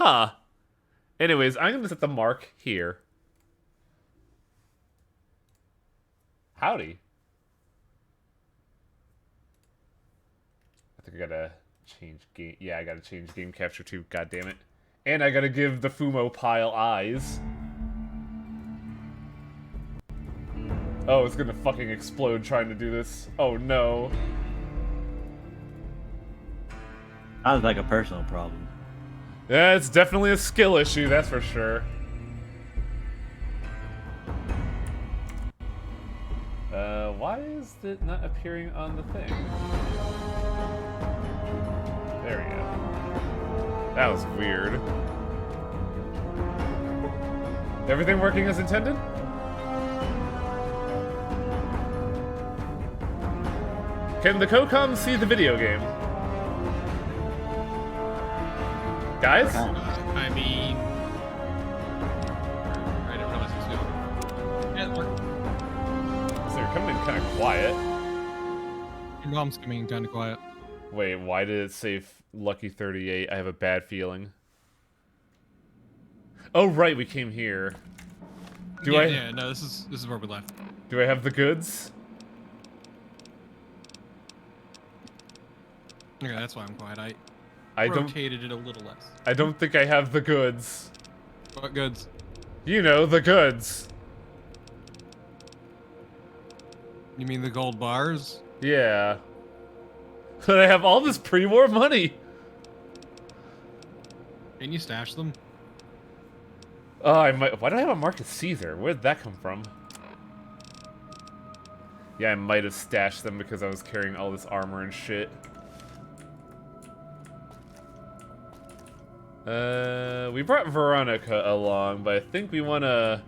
Huh. Anyways, I'm gonna set the mark here. Howdy. I think I gotta change game. Yeah, I gotta change game capture too. God damn it. And I gotta give the Fumo pile eyes. Oh, it's gonna fucking explode trying to do this. Oh no. Sounds like a personal problem. Yeah, it's definitely a skill issue, that's for sure. Why is it not appearing on the thing? There we go. That was weird. Everything working as intended? Can the COCOM see the video game? Guys? I mean, I didn't realize it was going. Yeah, it worked. So you're coming in kind of quiet. Your mom's coming in kind of quiet. Wait, why did it say Lucky 38? I have a bad feeling. Oh right, we came here. Yeah, no, this is where we left. Do I have the goods? Okay, that's why I'm quiet. I don't. Rotated it a little less. I don't think I have the goods. What goods? You know, the goods. You mean the gold bars? Yeah. But I have all this pre-war money. Can you stash them? Oh, I might. Why do I have a Marcus Caesar? Where did that come from? Yeah, I might have stashed them because I was carrying all this armor and shit. We brought Veronica along, but I think we want to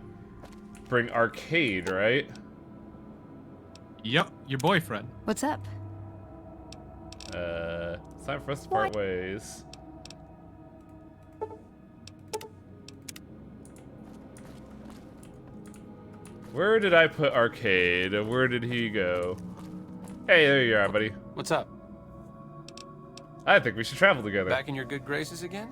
bring Arcade, right? Yep, your boyfriend. What's up? It's time for us to part ways. Where did I put Arcade? Where did he go? Hey, there you are, buddy. What's up? I think we should travel together. Back in your good graces again?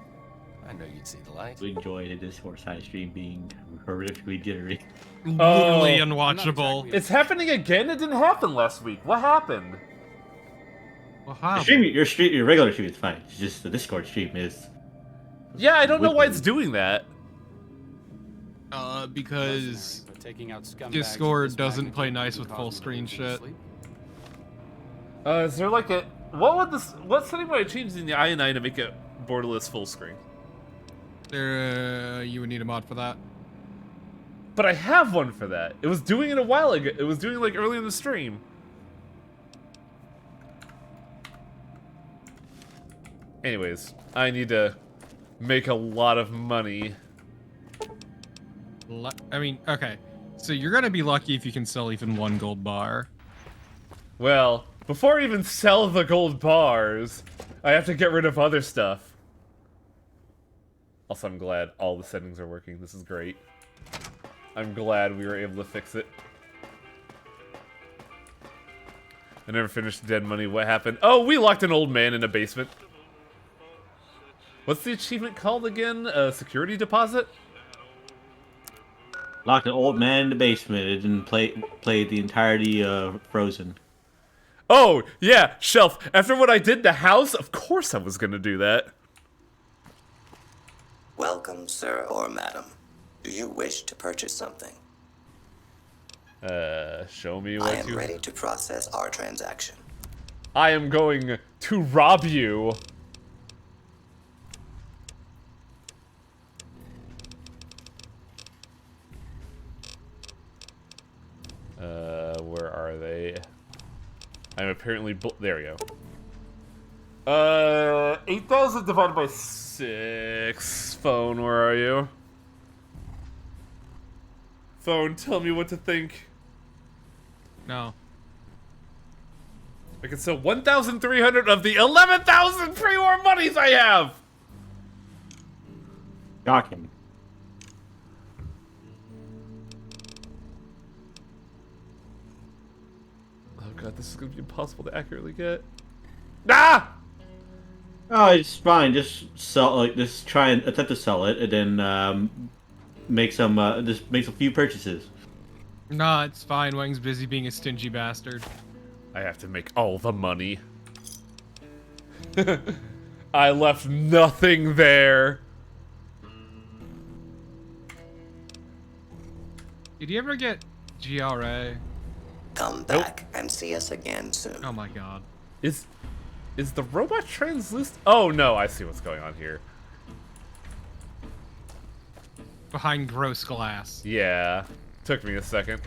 I know you'd see the light. We enjoy the Discord side stream being horrifically jittery. Literally Oh. unwatchable. It's happening again? It didn't happen last week. What happened? Well, how? Your regular stream is fine. It's just the Discord stream is. Yeah, I don't know why it's doing that. Because For taking out scumbags Discord of this doesn't play magnitude nice and with full causing screen people to shit. sleep. Is there like a... What setting would I change in the INI to make it borderless full screen? You would need a mod for that. But I have one for that. It was doing it a while ago. It was doing it like early in the stream. Anyways, I need to make a lot of money. I mean, okay. So you're gonna be lucky if you can sell even one gold bar. Well, before I even sell the gold bars, I have to get rid of other stuff. Also, I'm glad all the settings are working. This is great. I'm glad we were able to fix it. I never finished Dead Money. What happened? Oh, we locked an old man in a basement. What's the achievement called again? Security deposit? Locked an old man in the basement. It didn't play the entirety of Frozen. Oh, yeah, Shelf. After what I did to House, of course I was gonna do that. Welcome, sir or madam. Do you wish to purchase something? Show me I what am you... ready to process our transaction. I am going to rob you. Where are they? I'm apparently... There we go. 8,000 divided by 6. Phone, where are you? Phone, tell me what to think. No. I can sell 1,300 of the 11,000 pre-war monies I have! Shocking. Oh god, this is gonna be impossible to accurately get. Ah! Oh, it's fine. Just sell, like, just try and attempt to sell it, and then make some, just make a few purchases. Nah, it's fine. Wang's busy being a stingy bastard. I have to make all the money. I left nothing there. Did you ever get GRA? Come back and see us again soon. Oh my god. Is the robot translucent? Oh no, I see what's going on here. Behind gross glass. Yeah, took me a second.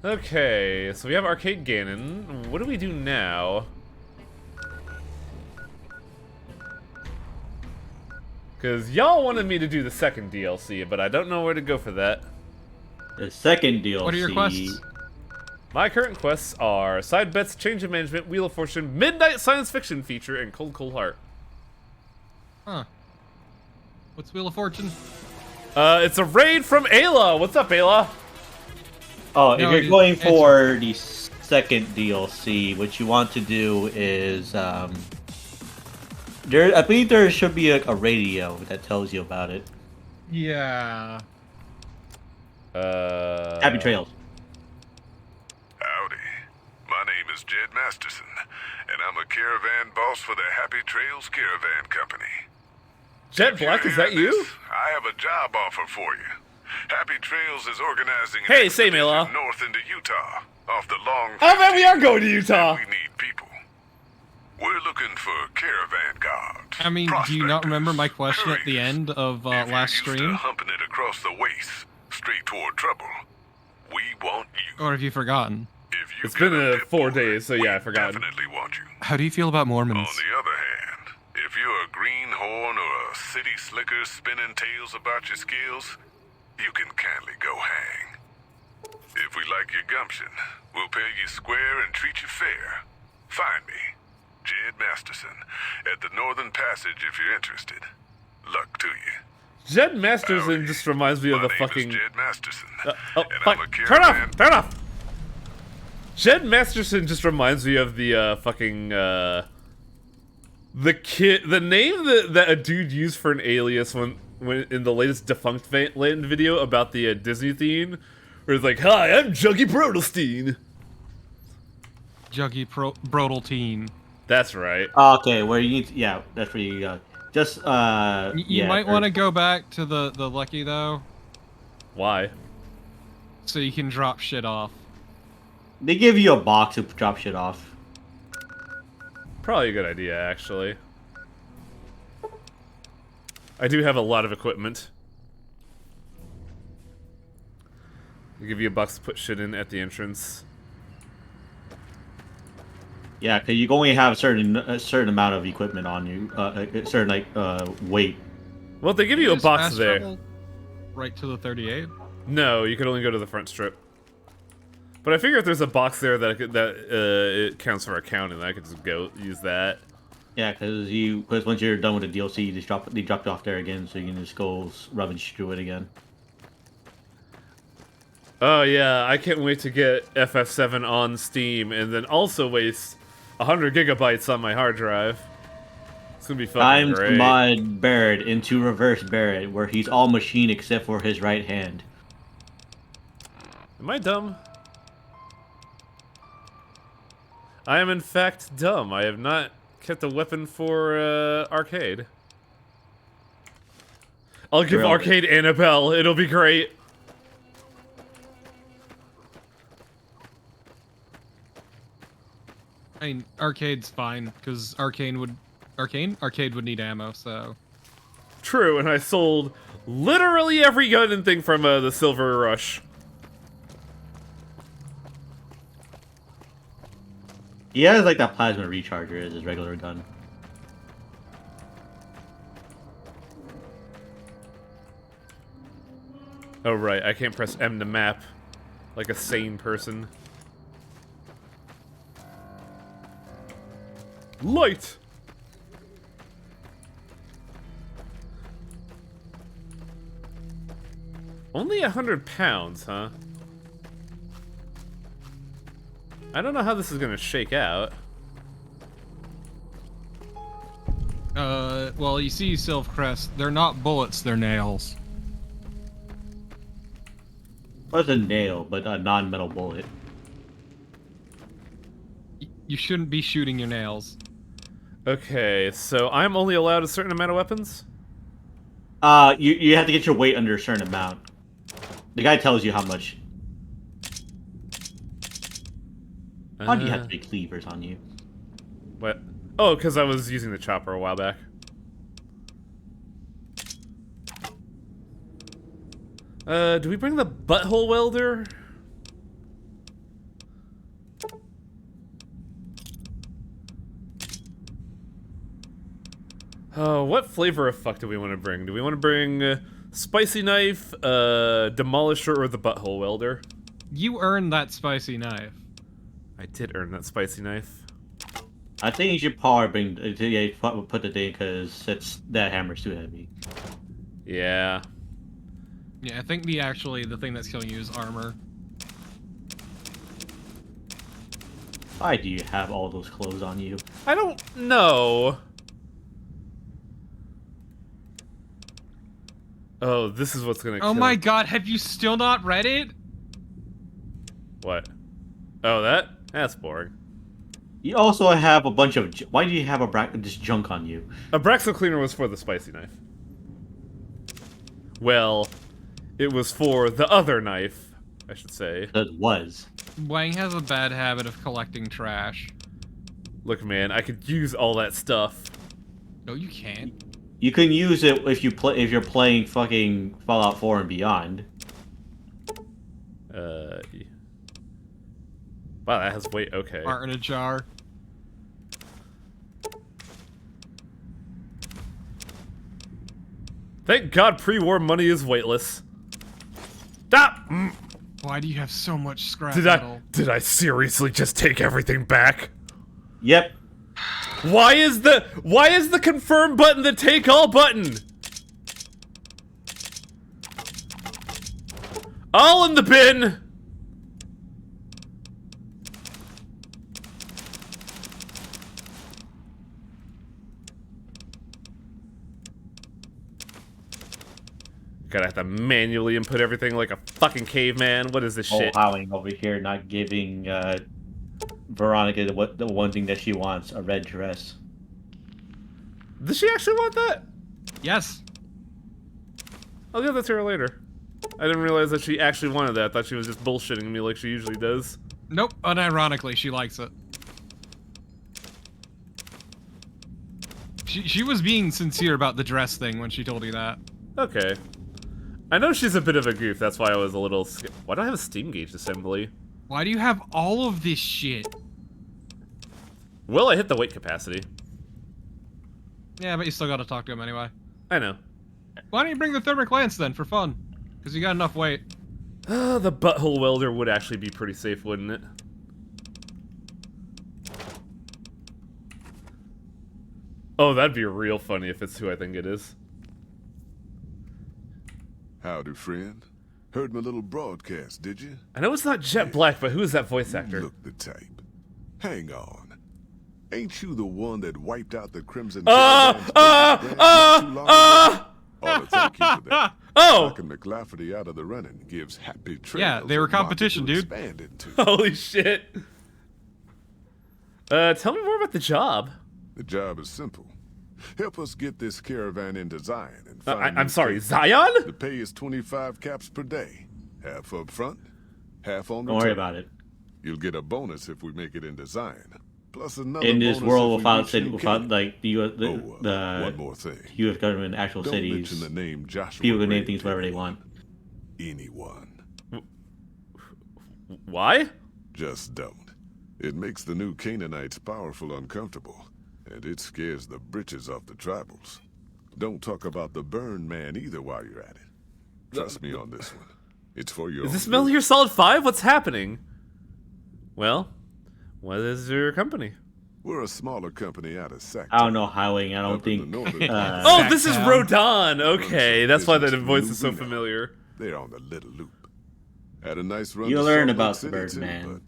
Okay, so we have Arcade Ganon. What do we do now? Because y'all wanted me to do the second DLC, but I don't know where to go for that. The second DLC. What are your quests? My current quests are Side Bets, Change of Management, Wheel of Fortune, Midnight Science Fiction Feature, and Cold Cold Heart. Huh. What's Wheel of Fortune? It's a raid from Ayla. What's up, Ayla? Oh, No, if you're going for the second DLC, what you want to do is I believe there should be a radio that tells you about it. Yeah. Happy Trails. Howdy. My name is Jed Masterson, and I'm a caravan boss for the Happy Trails Caravan Company. Jet Black, is that you? I have a job offer for you. Happy Trails is organizing an Hey, same expedition Ayla. north into Utah, off the long. Oh man, we 50, are going to Utah. and we need people. We're looking for caravan guards. I mean, do you not remember my question at the couriers. end of If you're last used to stream? humping it across the waste, straight toward trouble, we want you. Or have you forgotten? If you It's get been a 4 nip days, so yeah, we I've forgotten. Definitely want you. How do you feel about On Mormons? the other hand, if you're a greenhorn or a city slicker spinning tales about your skills, you can kindly go hang. If we like your gumption, we'll pay you square and treat you fair. Find me, Jed Masterson, at the Northern Passage if you're interested. Luck to you. Jed Masterson just reminds me of My the name fucking. is Jed Masterson, Oh, and I'm a fuck. Turn caravan. off! Turn off! Jed Masterson just reminds me of the fucking the name that a dude used for an alias when in the latest Defunct Land video about the Disney theme, where it's like, "Hi, I'm Juggy Brodelstein." Juggy Brodel Teen. That's right. Okay, where you need to, yeah, that's where you go. Just You yeah, might want to go back to the Lucky though, Why? so you can drop shit off. They give you a box to drop shit off. Probably a good idea, actually. I do have a lot of equipment. They give you $1 to put shit in at the entrance. Yeah, because you only have a certain amount of equipment on you, a certain like weight. Well, they give you a Is box fast there. travel right to the 38. No, you can only go to the front strip. But I figure if there's a box there that it counts for accounting, I could just go use that. Yeah, because once you're done with the DLC, you just they drop it off there again, so you can just go rummage through it again. Oh yeah, I can't wait to get FF7 on Steam and then also waste 100 gigabytes on my hard drive. It's gonna be fucking Time great. to mod Barrett into Reverse Barrett, where he's all machine except for his right hand. Am I dumb? I am in fact dumb. I have not kept a weapon for Arcade. I'll give Really? Arcade Annabelle. It'll be great. I mean, Arcade's fine because Arcade would need ammo. So True, and I sold literally every gun and thing from the Silver Rush. He has like that plasma recharger as his regular gun. Oh right, I can't press M to map like a sane person. Light! Only 100 pounds, huh? I don't know how this is gonna shake out. Well, you see Sylph Crest. They're not bullets, they're nails. What's a nail, but a non-metal bullet? You shouldn't be shooting your nails. Okay, so I'm only allowed a certain amount of weapons? You have to get your weight under a certain amount. The guy tells you how much. Why do you have three cleavers on you? What? Oh, because I was using the chopper a while back. Do we bring the butthole welder? Oh, what flavor of fuck do we want to bring? Do we want to bring spicy knife, demolisher, or the butthole welder? You earned that spicy knife. I did earn that spicy knife. I think you should probably put the thing because that hammer's too heavy. Yeah. Yeah, I think the thing that's killing you is armor. Why do you have all those clothes on you? I don't know. Oh, this is what's gonna kill. Oh my god, have you still not read it? What? Oh, that's boring. You also have a bunch of. Why do you have this junk on you? Abraxo cleaner was for the spicy knife. Well, it was for the other knife, I should say. That was. Wang has a bad habit of collecting trash. Look, man, I could use all that stuff. No, you can't. You can use it if you're playing fucking Fallout 4 and beyond. Wow, that has weight. Okay. Art in a jar. Thank God pre-war money is weightless. Stop! Why do you have so much scrap metal? Did I seriously just take everything back? Yep. Why is the confirm button the take all button? All in the bin. Gotta have to manually input everything like a fucking caveman. What is this shit? Howling over here, not giving Veronica the one thing that she wants, a red dress. Does she actually want that? Yes. I'll give that to her later. I didn't realize that she actually wanted that. I thought she was just bullshitting me like she usually does. Nope, unironically, she likes it. She was being sincere about the dress thing when she told you that. Okay. I know she's a bit of a goof, that's why I was a little scared. Why do I have a steam gauge assembly? Why do you have all of this shit? Well, I hit the weight capacity. Yeah, but you still gotta talk to him anyway. I know. Why don't you bring the thermic lance then, for fun? Because you got enough weight. The butthole welder would actually be pretty safe, wouldn't it? Oh, that'd be real funny if it's who I think it is. Howdy, friend. Heard my little broadcast, did you? I know it's not Jet Black, but who is that voice actor? Look the type. Hang on. Ain't you the one that wiped out the Crimson Oh, thank you for that. Oh! Knocking McLafferty out of the running gives happy trails. Yeah, they were a market competition, to dude. expand into. Holy shit. Tell me more about the job. The job is simple. Help us get this caravan into Zion and find I'm new sorry, cases. Zion? The pay is 25 caps per day. Half up front, half on Don't return. worry about it. You'll get a bonus if we make it into Zion. Plus another In this bonus world if we without reach city, New without Canaan. like the US, one more thing. U.S. government, actual Don't cities, mention the name Joshua people can name Ray things to whatever they anyone. want. Anyone. Why? Just don't. It makes the new Canaanites powerful uncomfortable, and it scares the britches off the tribals. Don't talk about the burn man either while you're at it. Trust me on this one. It's for your Is this own Metal good. Gear Solid 5? What's happening? Well, what is your company? We're a smaller company out of Sac. I don't know, Howling. I don't Up in think. the northern Oh, Sac this is Town. Rodan! Okay, that's why that Business voice is so Rubino. familiar. They're on the little loop. Had a nice run. You'll to learn Salt Lake about the City, Bird too, Man.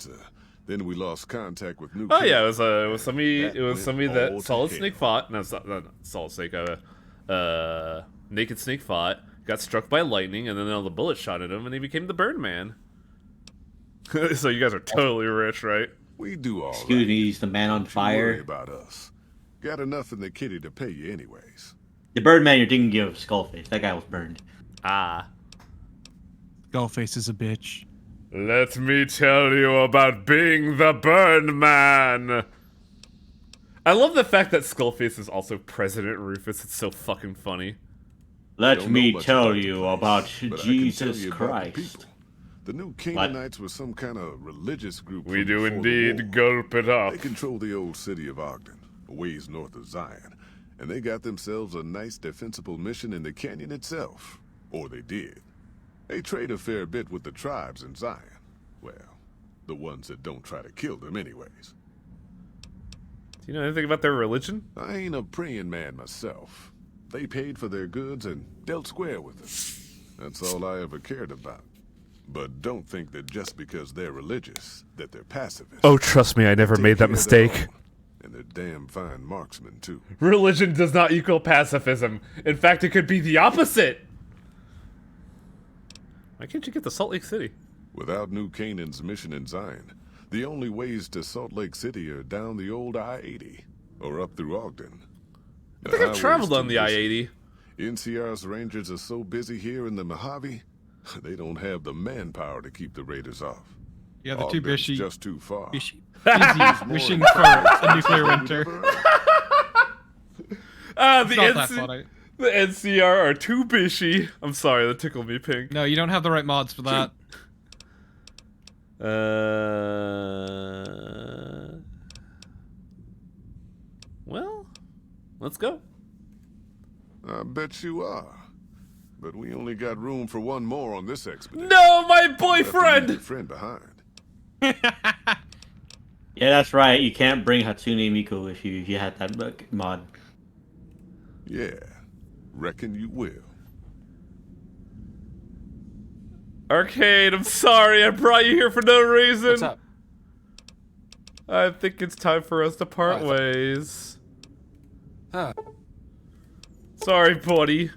but Then we lost contact with New Oh Canaan. yeah, it was somebody. That It was went somebody all that to Solid hell. Snake fought. No, not Solid Snake. Naked Snake fought. Got struck by lightning, and then all the bullets shot at him, and he became the Birdman. So you guys are totally rich, right? We do all Excuse right. me, he's the man on Don't you worry fire. about us. Got enough in the kitty to pay you anyways. The Birdman you're thinking of, Skullface. That guy was burned. Ah. Skullface is a bitch. Let me tell you about being the Birdman. I love the fact that Skullface is also President Rufus. It's so fucking funny. Let Don't me know much tell about the you place, about but I can tell Jesus you about the Christ. people. The New Canaanites were some kind of religious group. We from do before the indeed war. gulp it up. They control the old city of Ogden, a ways north of Zion, and they got themselves a nice defensible mission in the canyon itself. Or they did. They trade a fair bit with the tribes in Zion. Well, the ones that don't try to kill them anyways. Do you know anything about their religion? I ain't a praying man myself. They paid for their goods and dealt square with them. That's all I ever cared about. But don't think that just because they're religious, that they're pacifists. Oh, trust me, I never Take made that care of their mistake. own. And they're damn fine marksmen, too. Religion does not equal pacifism. In fact, it could be the opposite. Why can't you get to Salt Lake City? Without New Canaan's mission in Zion, the only ways to Salt Lake City are down the old I-80, or up through Ogden. I think I've traveled on the I-80. NCR's Rangers are so busy here in the Mojave, they don't have the manpower to keep the raiders off. Yeah, the two Ogden's bushy. just too far. Bushy. Busy wishing for a nuclear winter. Ah, It's not that funny. the NCR are too bushy. I'm sorry, that tickled me pink. No, you don't have the right mods for that. Well, let's go. I bet you are. But we only got room for one more on this expedition. No, my Have to leave your boyfriend! friend behind. Yeah, that's right. You can't bring Hatsune Miku if you had that mod. Yeah, reckon you will. Arcade, I'm sorry, I brought you here for no reason. What's up? I think it's time for us to part Oh, ways. Huh. Sorry, buddy.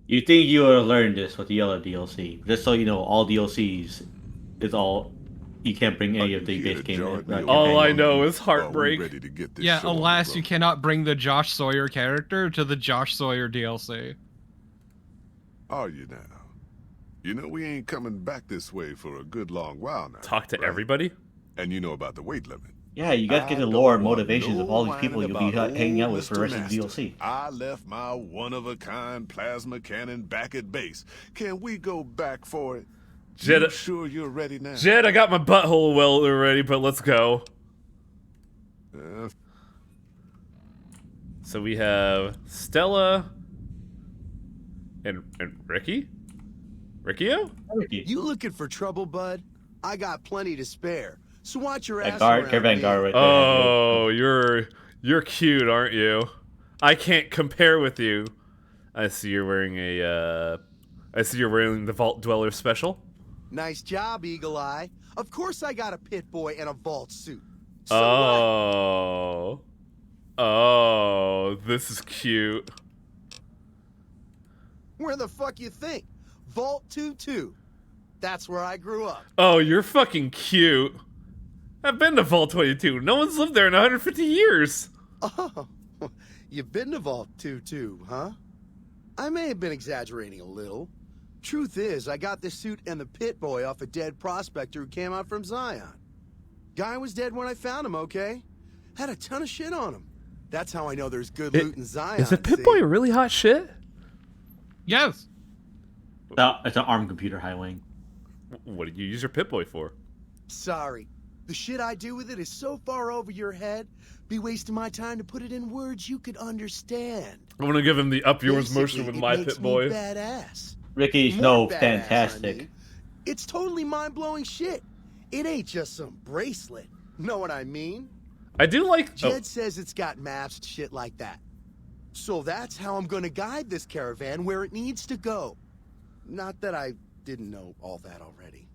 You think you would have learned this with the yellow DLC. Just so you know, all DLCs is all... You can't bring any of the Here, base game. Jordan, All I campaign. know is Are we heartbreak. ready to get this Yeah, show on the alas, you road? cannot bring the Josh Sawyer character to the Josh Sawyer DLC. Are you now? You know we ain't coming back this way for a good long while now. Talk to right? everybody? And you know about the weight limit. Yeah, you guys get the I lore don't and want motivations no of all these people whining you'll be about hanging out old with for the rest of the Mr. DLC. I left my one-of-a-kind plasma cannon back at base. Can we go back for it? Jed- You sure you're ready now? Jed, I got my butthole welder ready, but let's go. So we have Stella and Ricky? Riccio? You looking for trouble, bud? I got plenty to spare. So watch your That ass guard, around Caravan me. guard right there. Oh, you're cute, aren't you? I can't compare with you. I see you're wearing the Vault Dweller special. Nice job, Eagle Eye. Of course I got a pit boy and a vault suit. So Oh, this is cute. what? Where the fuck you think? Vault 2-2. That's where I grew up. Oh, you're fucking cute. I've been to Vault 22. No one's lived there in 150 years. Oh, you've been to Vault 2-2, huh? I may have been exaggerating a little. Truth is, I got this suit and the pit boy off a dead prospector who came out from Zion. Guy was dead when I found him, okay? Had a ton of shit on him. That's how I know there's good loot in Zion. Is the Pit see? Boy really hot shit? Yes. No, it's an ARM computer, High Wing. What did you use your Pit Boy for? Sorry. The shit I do with it is so far over your head, be wasting my time to put it in words you could understand. I'm gonna give him the up yours motion Basically, with it my makes Pit Boy. Me badass. Ricky's More no badass, fantastic. I mean. It's totally mind-blowing shit. It ain't just some bracelet. Know what I mean? I do like. Jed says it's got maps and shit like that. So that's how I'm gonna guide this caravan where it needs to go. Not that I didn't know all that already.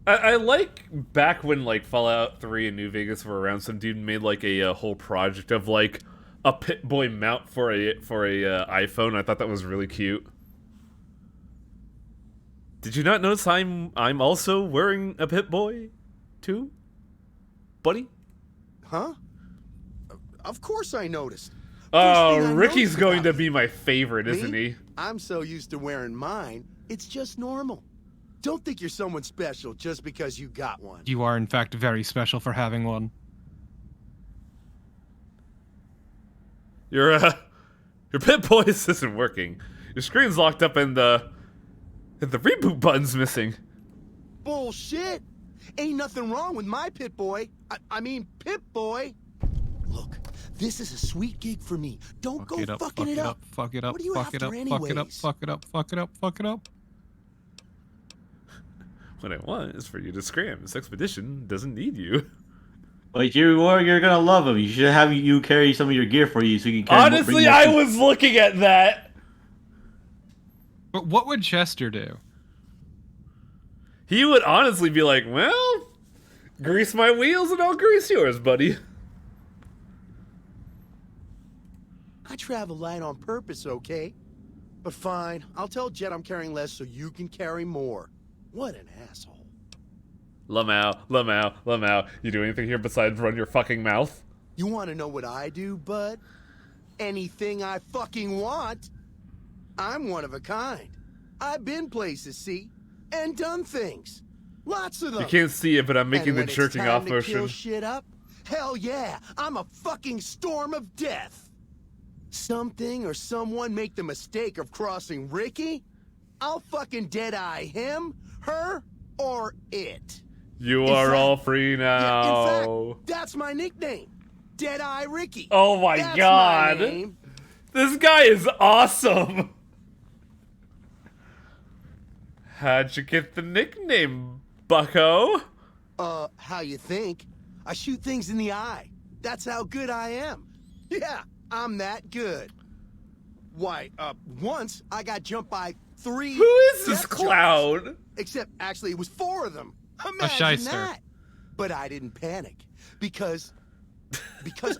I like back when like Fallout 3 and New Vegas were around. Some dude made like a whole project of like a Pip-Boy mount for a iPhone. I thought that was really cute. Did you not notice I'm also wearing a Pip-Boy too, buddy? Huh? Of course I noticed. Oh, First thing I Ricky's noticed going about to be my favorite, me, isn't he? I'm so used to wearing mine, it's just normal. Don't think you're someone special just because you got one. You are, in fact, very special for having one. Your Pip-Boy isn't working. Your screen's locked up and the reboot button's missing. Bullshit! Ain't nothing wrong with my Pip-Boy. I mean, Pip-Boy. Look, this is a sweet gig for me. Don't go fucking it up. Fuck it up. What are you Fuck it after up. anyways? Fuck it up. Fuck it up. Fuck it up. Fuck it up. What I want is for you to scram. This expedition doesn't need you. Like you're gonna love him. You should have you carry some of your gear for you so you can carry Honestly, I was looking at that. But what would Chester do? He would honestly be like, well, grease my wheels and I'll grease yours, buddy. I travel light on purpose, okay? But fine, I'll tell Jet I'm carrying less so you can carry more. What an asshole. Lamau. You do anything here besides run your fucking mouth? You want to know what I do, bud? Anything I fucking want. I'm one of a kind. I've been places, see? And done things. Lots of them. You can't see it, but I'm making And the when it's jerking time off to motion. kill shit up, hell yeah, I'm a fucking storm of death. Something or someone make the mistake of crossing Ricky, I'll fucking dead-eye him, her, or it. You In are fact- all free Yeah, now. in fact, that's my nickname. Dead-Eye Ricky. Oh my That's God. My name. This guy is awesome. How'd you get the nickname, bucko? How you think? I shoot things in the eye. That's how good I am. Yeah, I'm that good. Why, once I got jumped by 3 Who is this death clown? jumps. Except, actually, it was 4 of them. A Imagine shyster. that. But I didn't panic. Because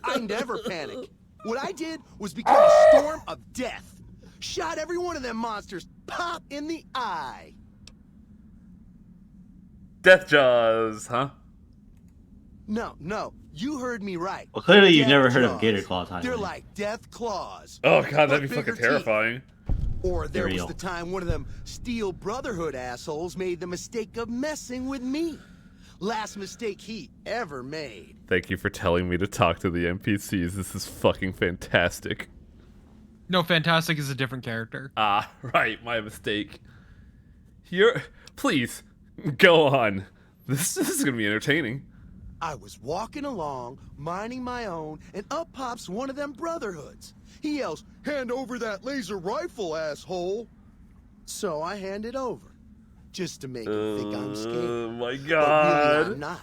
I never panic. What I did was become a storm of death. Shot every one of them monsters pop in the eye. Death Jaws, huh? No, you heard me right. Well, clearly you've Death never heard of Jaws. Gator Claws, honey. They're like death claws. Oh God, that'd be But fucking bigger teeth. terrifying. Or there was Real. the time one of them Steel Brotherhood assholes made the mistake of messing with me. Last mistake he ever made. Thank you for telling me to talk to the NPCs. This is fucking fantastic. No, Fantastic is a different character. Ah, right, my mistake. Please, go on. This is gonna be entertaining. I was walking along, minding my own, and up pops one of them Brotherhoods. He yells, "Hand over that laser rifle, asshole!" So I hand it over, just to make him think I'm scared. Oh my But really, God. I'm not.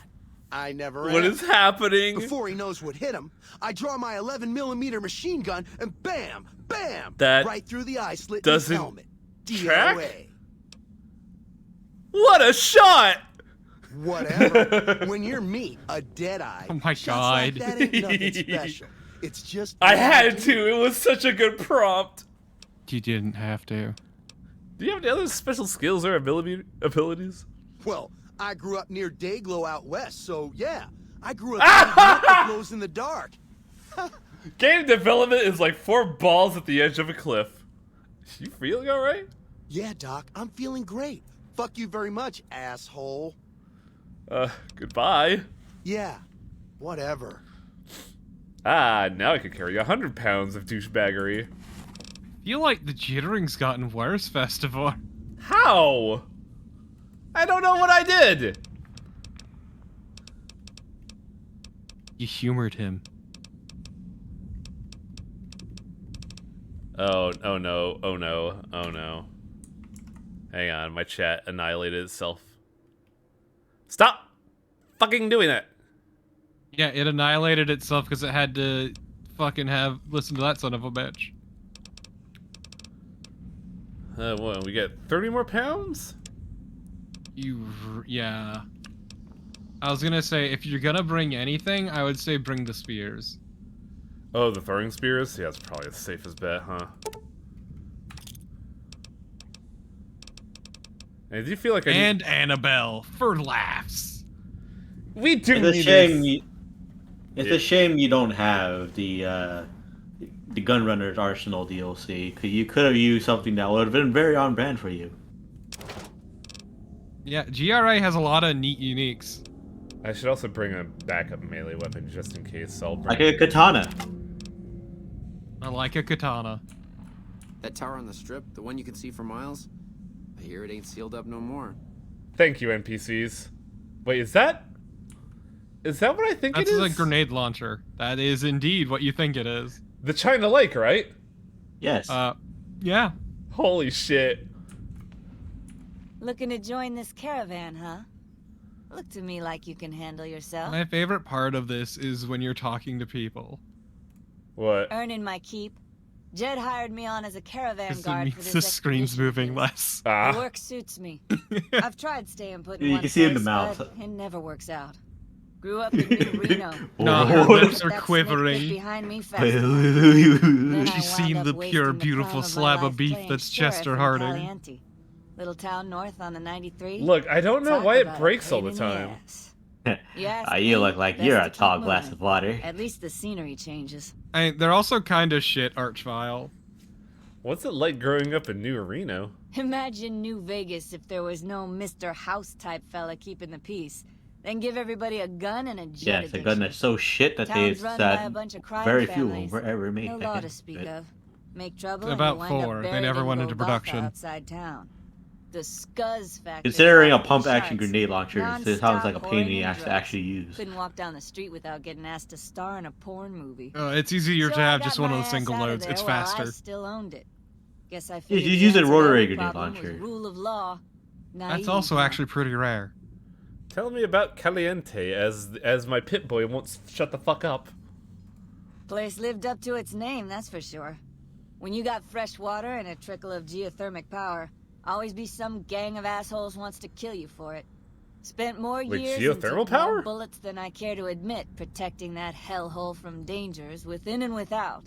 I never What am. is happening? Before he knows what hit him, I draw my 11mm machine gun and bam, bam, That right through the eye slit in his doesn't helmet. track? DOA. What a shot! Whatever. When you're me, a dead eye. Oh my shots like God. that ain't nothing special. It's just. I what had do. to. It was such a good prompt. You didn't have to. Do you have any other special skills or abilities? Well, I grew up near Dayglow out west, so yeah. I grew up that glows in the dark. Game development is like 4 balls at the edge of a cliff. You feeling alright? Yeah, Doc, I'm feeling great. Fuck you very much, asshole. Goodbye. Yeah, whatever. Ah, now I can carry 100 pounds of douchebaggery. Feel like the jittering's gotten worse, Festival. How? I don't know what I did. You humored him. Oh no. Hang on, my chat annihilated itself. Stop fucking doing that. Yeah, it annihilated itself because it had to fucking listen to that son of a bitch. What, we get 30 more pounds? Yeah. I was gonna say, if you're gonna bring anything, I would say bring the spears. Oh, the throwing spears? Yeah, that's probably the safest bet, huh? And do you feel like I And Annabelle, for laughs. We do It's a need shame. this. It's a shame you don't have the Gunrunner's Arsenal DLC, because you could have used something that would have been very on brand for you. Yeah, GRA has a lot of neat uniques. I should also bring a backup melee weapon just in case. I'll bring Like a katana. I like a katana. That tower on the strip, the one you can see for miles, I hear it ain't sealed up no more. Thank you, NPCs. Wait, is that what I think That's it is? a grenade launcher. That is indeed what you think it is. The China Lake, right? Yes. Yeah. Holy shit. Looking to join this caravan, huh? Look to me like you can handle yourself. My favorite part of this is when you're talking to people. What? Earning my keep. Jed hired me on as a caravan Because it guard for means this the screen's expedition of moving his. less. Ah. The work suits me. I've tried staying put in You one can see it in the place, mouth. but it never works out. Grew up in New Reno. No, her lips are That snake bit quivering. behind me fast enough. Then I She's wound seen up the wasting pure, the beautiful prime of my slab of life beef playing that's sheriff Chester in Harding. Caliente. Little town north on the 93. Look, I don't know Talk why it about a breaks all pain the in time. ass. You ask You me, look like best you're to a keep tall glass moving. of water. At least the scenery changes. They're also kind of shit, Archvile. What's it like growing up in New Reno? Imagine New Vegas if there was no Mr. House type fella keeping the peace. Then give everybody a gun and a jet Yes, a gun that's so shit that they Towns run by a said bunch of crime very few of them families. were ever made. No law to speak of. Make trouble About and you wind 4. up They buried never in went the into Golgotha production. outside town. The Scuzz factory. Considering a off the pump-action charts. grenade launcher, it sounds Non-stop like a pain in the pouring ass to drugs. actually use. Couldn't walk down the street without getting asked to star in a porn movie. It's easier So to I have got just one of my the ass single out of loads. there It's while I faster. still owned it. Guess I You figured should the use a answer to rotary every grenade problem was launcher. Rule of law. That's Naive, also huh? actually pretty rare. Tell me about Caliente, as my pit boy won't shut the fuck up. Place lived up to its name, that's for sure. When you got fresh water and a trickle of geothermic power, always be some gang of assholes wants to kill you for it. Spent more Wait, years and geothermal took more power? bullets than I care to admit protecting that hellhole from dangers within and without.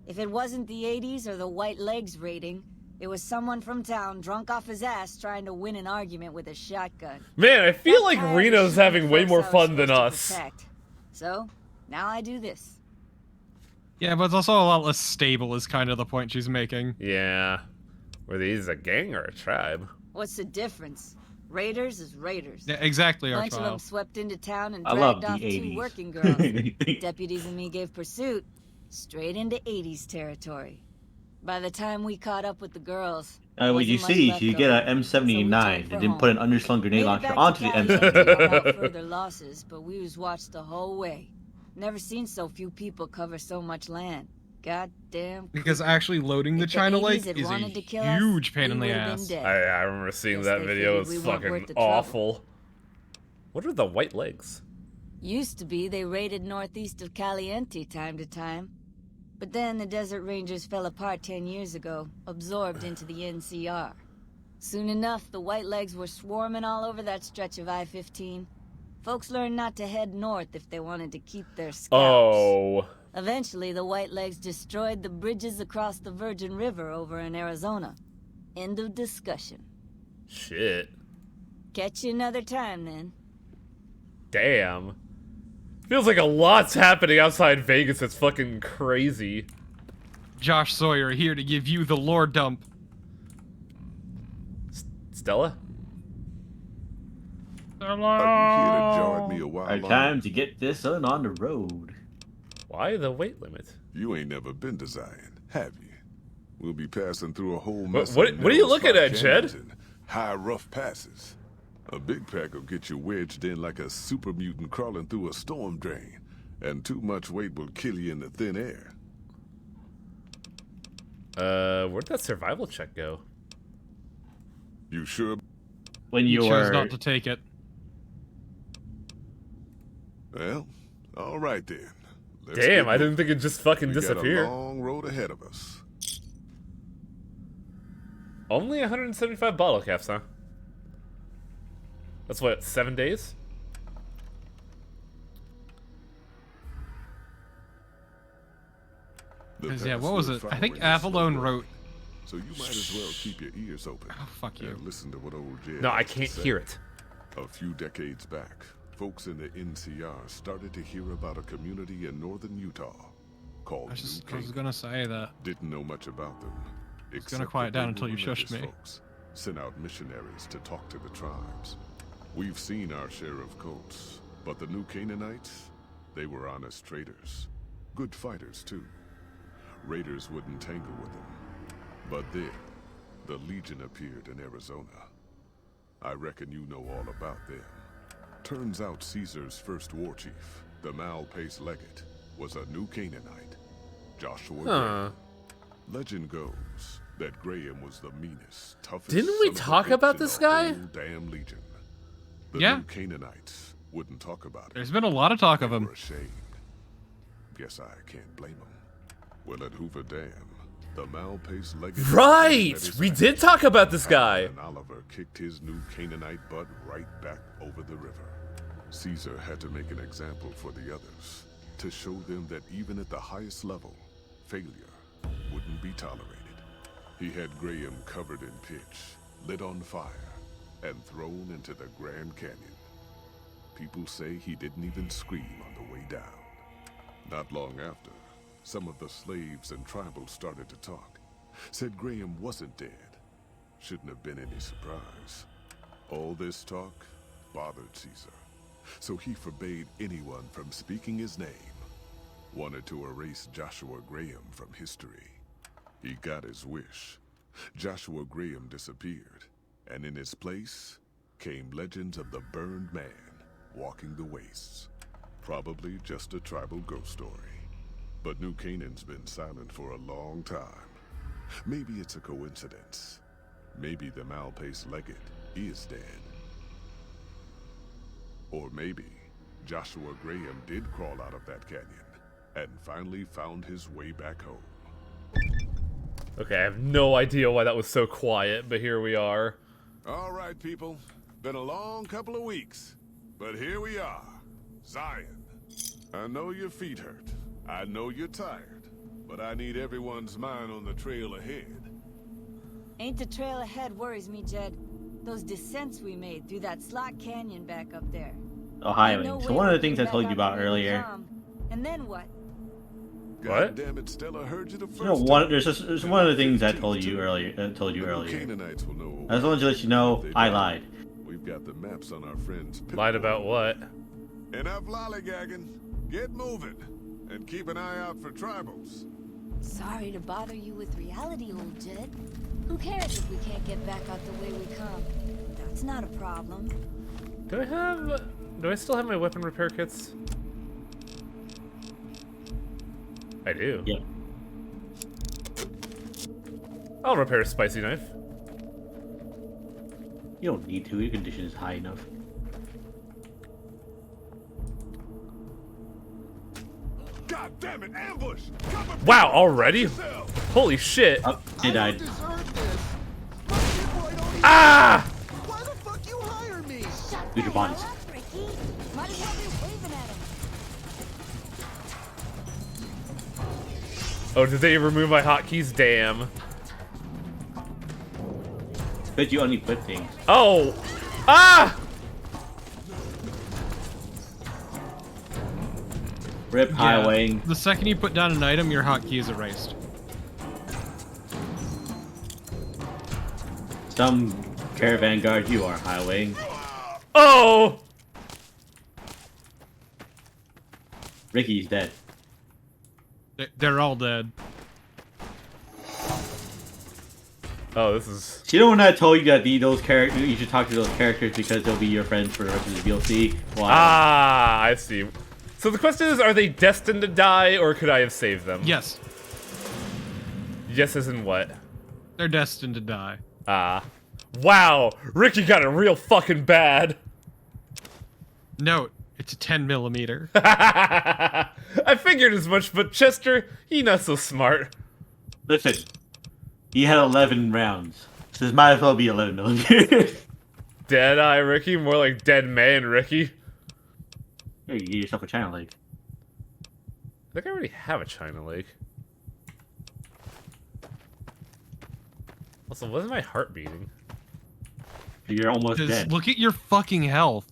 If it wasn't the 80s or the white legs raiding, it was someone from town drunk off his ass trying to win an argument with a shotgun. Man, I feel Got like tired of Reno's shooting having way folks more I was fun than supposed to us. protect. So, now I do this. Yeah, but it's also a lot less stable is kind of the point she's making. Yeah. Were these a gang or a tribe? What's the difference? Raiders is raiders. Yeah, exactly, Bunch of them Archvile. swept into town and I love dragged the off 80s. two working girls. Deputies and me gave pursuit, straight into 80s territory. By the time we caught up with the girls, What wasn't you much see, left you of get them. a M79 for and then home. put an underslung grenade Made it launcher back onto the to Caliente M79. without further losses, but we was watched the whole way. Never seen so few people cover so much land. Goddamn. Because actually loading the If the China 80s Lake had is a wanted to kill us, huge pain we in the would've been ass. dead. I remember seeing Guess that they video. figured It's we weren't worth fucking the trouble. awful. What are the white legs? Used to be they raided northeast of Caliente time to time. But then the Desert Rangers fell apart 10 years ago, absorbed into the NCR. Soon enough, the White Legs were swarming all over that stretch of I-15. Folks learned not to head north if they wanted to keep their scalps. Oh. Eventually, the White Legs destroyed the bridges across the Virgin River over in Arizona. End of discussion. Shit. Catch you another time, then. Damn. Feels like a lot's happening outside Vegas. It's fucking crazy. Josh Sawyer here to give you the lore dump. Stella? Are you here to join me a while Our longer? time to get this on the road. Why the weight limit? You ain't never been to Zion, have you? We'll be passing through a whole What- mess what- of what are you narrow looking spot at, Jed? canyons and high, rough passes. A big pack will get you wedged in like a super mutant crawling through a storm drain, and too much weight will kill you in the thin air. Where'd that survival check go? You sure? When You you chose were not to take it. Well, all right then. Let's Damn, get I didn't moving. think it just fucking We got disappeared. a long road ahead of us. Only 175 bottle caps, huh? That's what, 7 days? Because, yeah, what was it? I think Avalon wrote... So you might as well keep your ears open. Oh, fuck you. And listen to what old Jed No, I has to can't say. hear it. A few decades back, folks in the NCR started to hear about a community in northern Utah called I was New Canaan. gonna say that. Didn't know much about them. gonna except quiet that they down until were you shushed religious me. Folks, sent out missionaries to talk to the tribes. We've seen our share of cults, but the New Canaanites, they were honest traders. Good fighters, too. Raiders wouldn't tangle with them. But then, the Legion appeared in Arizona. I reckon you know all about them. Turns out Caesar's first war chief, the Malpais Legate, was a New Canaanite, Joshua Graham. Legend goes that Graham was the meanest, toughest. Didn't we son of a talk bitch about in this the guy? whole damn Legion. The Yeah. New Canaanites wouldn't talk about it. There's been a lot of talk of They him. were ashamed. Guess I can't blame them. Well, at Hoover Dam, the Malpais Legate. Right! met his We match. did talk about this guy. And Oliver kicked his New Canaanite butt right back over the river. Caesar had to make an example for the others, to show them that even at the highest level, failure wouldn't be tolerated. He had Graham covered in pitch, lit on fire, and thrown into the Grand Canyon. People say he didn't even scream on the way down. Not long after, some of the slaves and tribals started to talk. Said Graham wasn't dead. Shouldn't have been any surprise. All this talk bothered Caesar, so he forbade anyone from speaking his name. Wanted to erase Joshua Graham from history. He got his wish. Joshua Graham disappeared, and in his place came legends of the burned man walking the wastes. Probably just a tribal ghost story. But New Canaan's been silent for a long time. Maybe it's a coincidence. Maybe the Malpais Legate is dead. Or maybe Joshua Graham did crawl out of that canyon and finally found his way back home. Okay, I have no idea why that was so quiet, but here we are. All right, people. Been a long couple of weeks, but here we are. Zion. I know your feet hurt. I know you're tired, but I need everyone's mind on the trail ahead. Ain't the trail ahead worries me, Jed. Those descents we made through that slot canyon back up there. Oh, highway. So one of the things I told you about earlier. And then what? God damn it, Stella, heard you the first You know, there's one of the things I told you earlier. Canaanites will know. I just wanted to let you know I lied. We've got the maps on our friends. Lied about what? Enough lollygagging. Get moving. And keep an eye out for tribals. Sorry to bother you with reality, old Jed. Who cares if we can't get back out the way we come? That's not a problem. Do I still have my weapon repair kits? I do. Yep. I'll repair a spicy knife. You don't need to. Your condition is high enough. God damn it, ambush! Wow, already? Holy shit. Oh, he died. Ah! Why the fuck you hire me? Use your bodies. Ricky, might as well be waving at him. Oh, did they remove my hotkeys? Damn. Bet you only put things. Oh! Ah! Rip highway. The second you put down an item, your hotkey is erased. Some caravan guard, you are highway. Oh! Ricky's dead. They're all dead. Oh, this is... You know when I told you that those characters, you should talk to those characters because they'll be your friends for the rest of the DLC? Why? Ah, I see. So the question is, are they destined to die, or could I have saved them? Yes, Yes as in what? they're destined to die. Ah. Wow, Ricky got it real fucking bad. Note, it's a 10 millimeter. I figured as much, but Chester, he not so smart. Listen, he had 11 rounds. So this might as well be 11 millimeters. Dead-eye Ricky, more like dead man Ricky. Hey, you get yourself a China Lake. I think I already have a China Lake. Also, wasn't my heart beating? You're almost Just dead. look at your fucking health.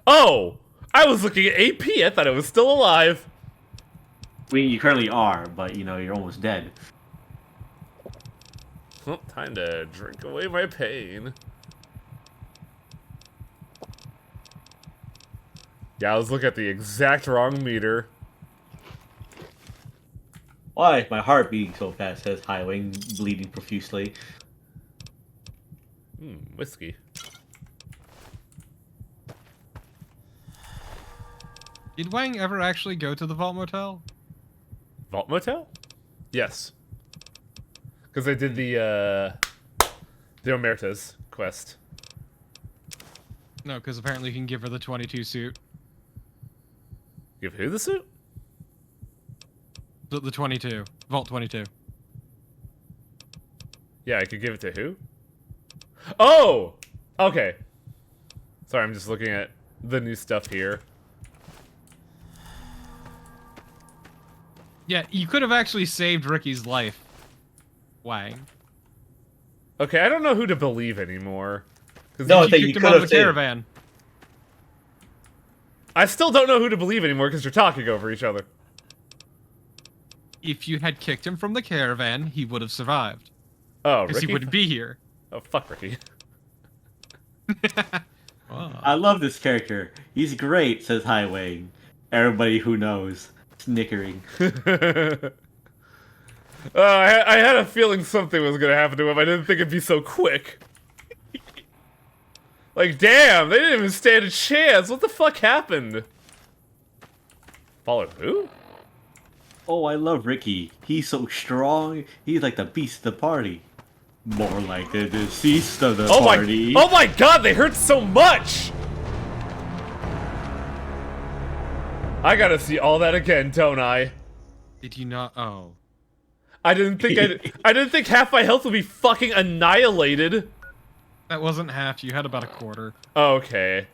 Oh! I was looking at AP. I thought it was still alive. I mean, you currently are, but you know you're almost dead. Well, time to drink away my pain. Yeah, I was looking at the exact wrong meter. Why is my heart beating so fast? Says Highwing, bleeding profusely. Whiskey. Did Wang ever actually go to the Vault Motel? Vault Motel? Yes. Because I did the Omerta's quest. No, because apparently you can give her the 22 suit. Give who the suit? The 22. Vault 22. Yeah, I could give it to who? Oh! Okay. Sorry, I'm just looking at the new stuff here. Yeah, you could have actually saved Ricky's life. Wang. Okay, I don't know who to believe anymore. No, I You think kicked you him could out of have the saved. caravan. I still don't know who to believe anymore because you're talking over each other. If you had kicked him from the caravan, he would have survived. Oh, Because Ricky? he wouldn't be here. Oh, fuck Ricky. I love this character. He's great, says Highway. Everybody who knows, snickering. I had a feeling something was gonna happen to him. I didn't think it'd be so quick. Like, damn, they didn't even stand a chance. What the fuck happened? Followed who? Oh, I love Ricky. He's so strong. He's like the beast of the party. More like the deceased of the party. Oh my god, they hurt so much! I gotta see all that again, don't I? Did you not? Oh. I didn't think half my health would be fucking annihilated. That wasn't half. You had about a quarter. Okay.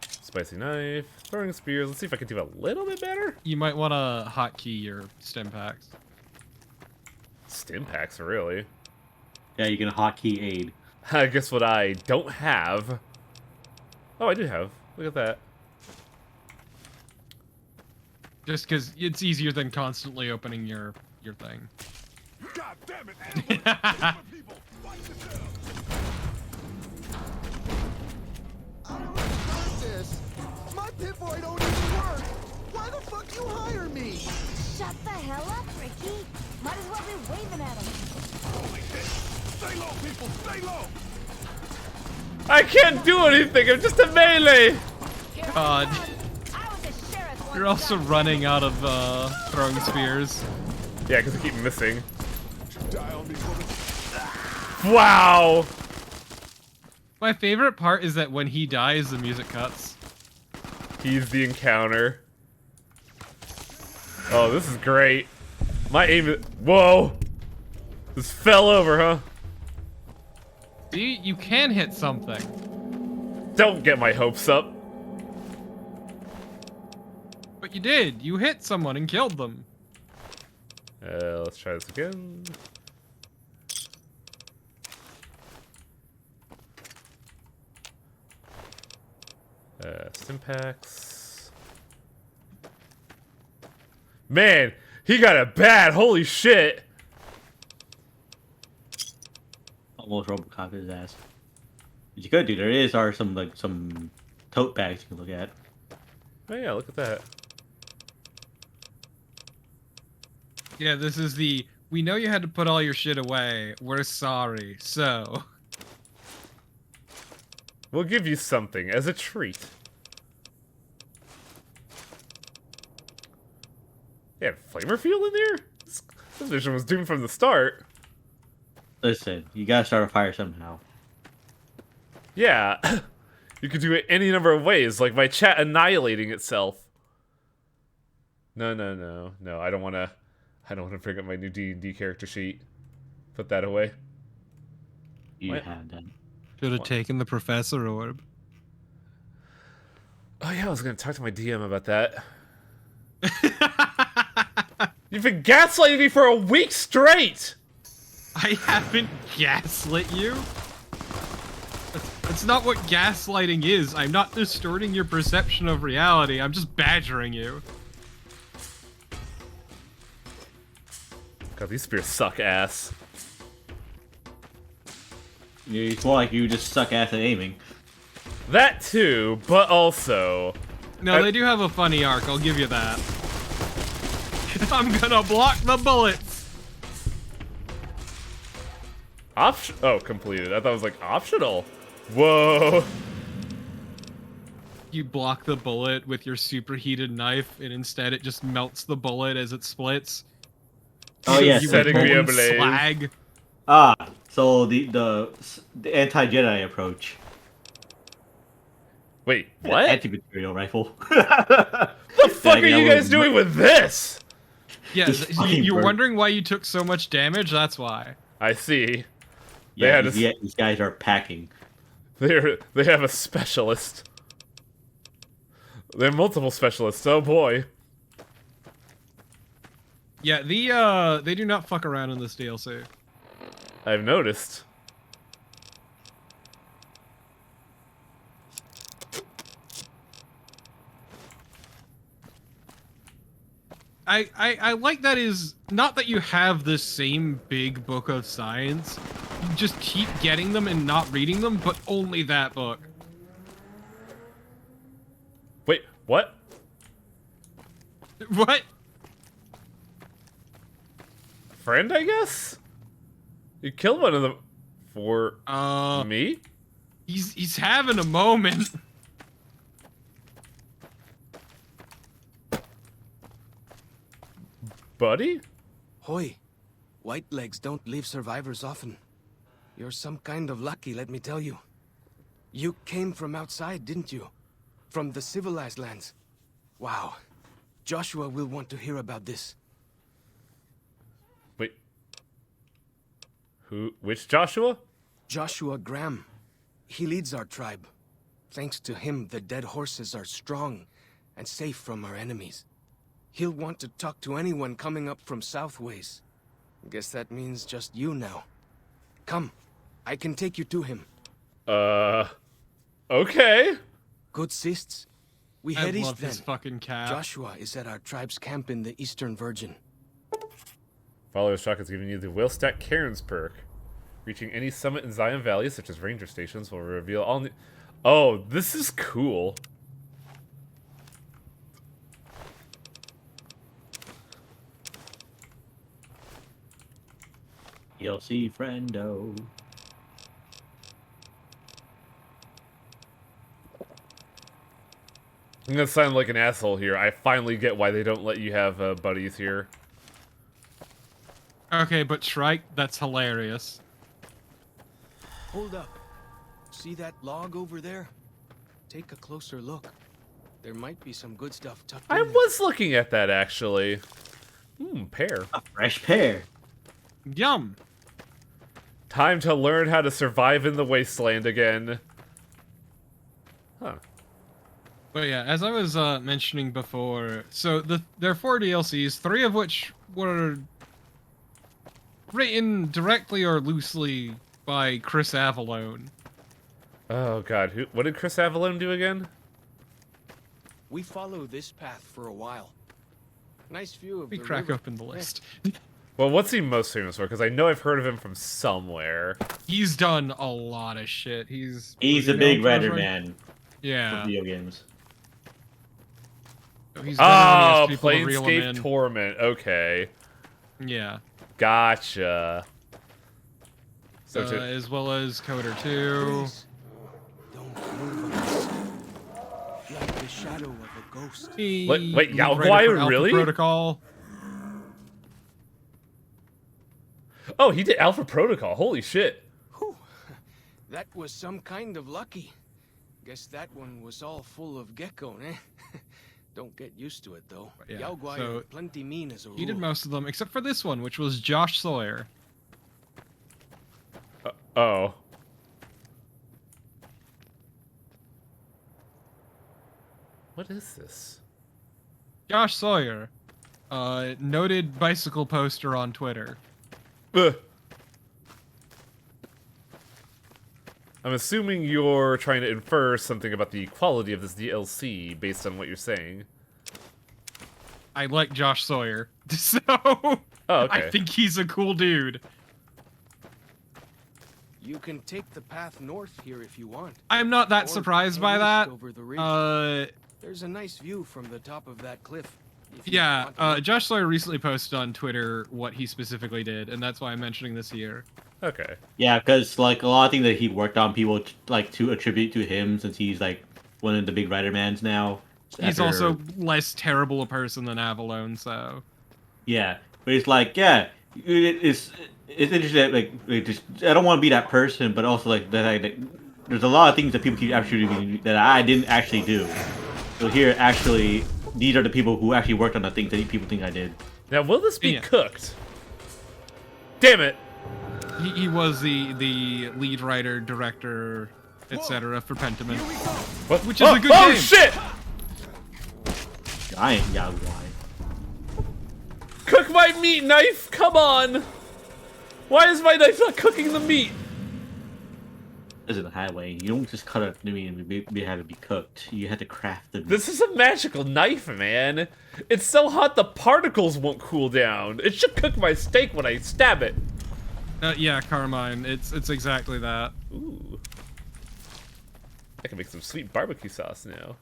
Spicy knife, throwing spears. Let's see if I can do a little bit better. You might want to hotkey your stim packs. Stim packs, really? Yeah, you can hotkey aid. I guess what I don't have. Oh, I do have. Look at that. Just because it's easier than constantly opening your thing. God damn it, animal! People, fight I don't understand this. My Pip-Boy don't even work. Why the fuck you hire me? Shut the hell up, Ricky. Might as well be waving at him. Holy shit! Stay low, people, stay low! I can't do anything. I'm just a melee. God. I was a sheriff once. You're also running out of throwing spears. Yeah, because I keep missing. Die on me, woman. Wow. My favorite part is that when he dies, the music cuts. He's the encounter. Oh, this is great. My aim is... Whoa. This fell over, huh? See, you can hit something. Don't get my hopes up. But you did. You hit someone and killed them. Let's try this again. Stimpaks. Man, he got it bad. Holy shit. Almost Robocop his ass. What you could do, are some tote bags you can look at. Oh yeah, look at that. Yeah, this is the... We know you had to put all your shit away. We're sorry. So... We'll give you something as a treat. Yeah, flamer fuel in there? This mission was doomed from the start. Listen, you gotta start a fire somehow. Yeah. You could do it any number of ways, like my chat annihilating itself. No, I don't wanna I don't want to bring up my new D&D character sheet. Put that away. You What? have that. Should have taken the Professor Orb. Oh yeah, I was gonna talk to my DM about that. You've been gaslighting me for a week straight! I haven't gaslit you. That's not what gaslighting is. I'm not distorting your perception of reality. I'm just badgering you. God, these spears suck ass. It's more like you just suck ass at aiming. That too, but also... No, they do have a funny arc, I'll give you that. I'm gonna block the bullets! Oh, completed. I thought it was like optional. Whoa. You block the bullet with your superheated knife, and instead it just melts the bullet as it splits. Oh yeah, You setting me molten ablaze. slag. So the anti-Jedi approach. Wait, what? Anti-material rifle. The fuck are you guys doing with this? Yeah, Just fucking you're burn. wondering why you took so much damage? That's why. I see. Yeah, had a- these guys are packing. They have a specialist. They have multiple specialists. Oh boy. Yeah, they do not fuck around in this DLC. I've noticed. I like that is not that you have the same big book of science. You just keep getting them and not reading them, but only that book. Wait, what? What? Friend, I guess? You killed one of them for me? He's having a moment. Buddy? Hoy, white legs don't leave survivors often. You're some kind of lucky, let me tell you. You came from outside, didn't you? From the civilized lands. Wow. Joshua will want to hear about this. Wait. Which Joshua? Joshua Graham. He leads our tribe. Thanks to him, the dead horses are strong and safe from our enemies. He'll want to talk to anyone coming up from Southways. Guess that means just you now. Come, I can take you to him. Okay. Good sists. We I head love east then. this fucking cat. Joshua is at our tribe's camp in the Eastern Virgin. Follower Shock is giving you the Willstack Cairns perk. Reaching any summit in Zion Valley, such as ranger stations, will reveal all new... Oh, this is cool. You'll see, friendo. I'm gonna sound like an asshole here. I finally get why they don't let you have buddies here. Okay, but Shrike, that's hilarious. Hold up. See that log over there? Take a closer look. There might be some good stuff tucked in I there. was looking at that, actually. Pear. A fresh pear. Yum. Time to learn how to survive in the wasteland again. Huh. But yeah, as I was mentioning before, so there are 4 DLCs, 3 of which were written directly or loosely by Chris Avallone. Oh god, what did Chris Avallone do again? We follow this path for a while. Nice view of We the crack river. open the list. Well, what's he most famous for? Because I know I've heard of him from somewhere. He's done a lot of shit. He's a big redder man Yeah. for video games. He's better when he has people to reel him Planescape in. Torment. Okay. Yeah. Gotcha. So As well as Coder 2. Please, don't move us. Like the shadow of a ghost. Wait, Yao Writer Guai, for Alpha really? Protocol. Oh, he did Alpha Protocol. Holy shit. Whew. That was some kind of lucky. Guess that one was all full of gecko, eh? Don't get used to it, though. Yeah, Yao Guai so are plenty mean as a rule. he did most of them, except for this one, which was Josh Sawyer. Oh. What is this? Josh Sawyer, noted bicycle poster on Twitter. Ugh. I'm assuming you're trying to infer something about the quality of this DLC based on what you're saying. I like Josh Sawyer, so Oh, okay. I think he's a cool dude. You can take the path north here if you want. I'm not that Or surprised head by east that. Over the ridge. Uh, There's a nice view from the top of that cliff. if you yeah, want to look. Josh Sawyer recently posted on Twitter what he specifically did, and that's why I'm mentioning this here. Okay. Yeah, because like a lot of things that he worked on, people like to attribute to him since he's like one of the big writer mans now. He's After- also less terrible a person than Avalon, so... Yeah, but it's like it's interesting that like just I don't want to be that person, but also like that there's a lot of things that people keep attributing that I didn't actually do. So here, actually, these are the people who actually worked on the things that people think I did. Now, will this be Yeah. cooked? Damn it! He was the lead writer, director, etc. for Pentiment. What? Which is a good oh, game. shit! Giant Yao Guai. Cook my meat knife! Come on! Why is my knife not cooking the meat? This is the highway. You don't just cut up the meat and be have it be cooked. You have to craft the meat. This is a magical knife, man. It's so hot the particles won't cool down. It should cook my steak when I stab it. Yeah, Carmine, it's exactly that. Ooh. I can make some sweet barbecue sauce now.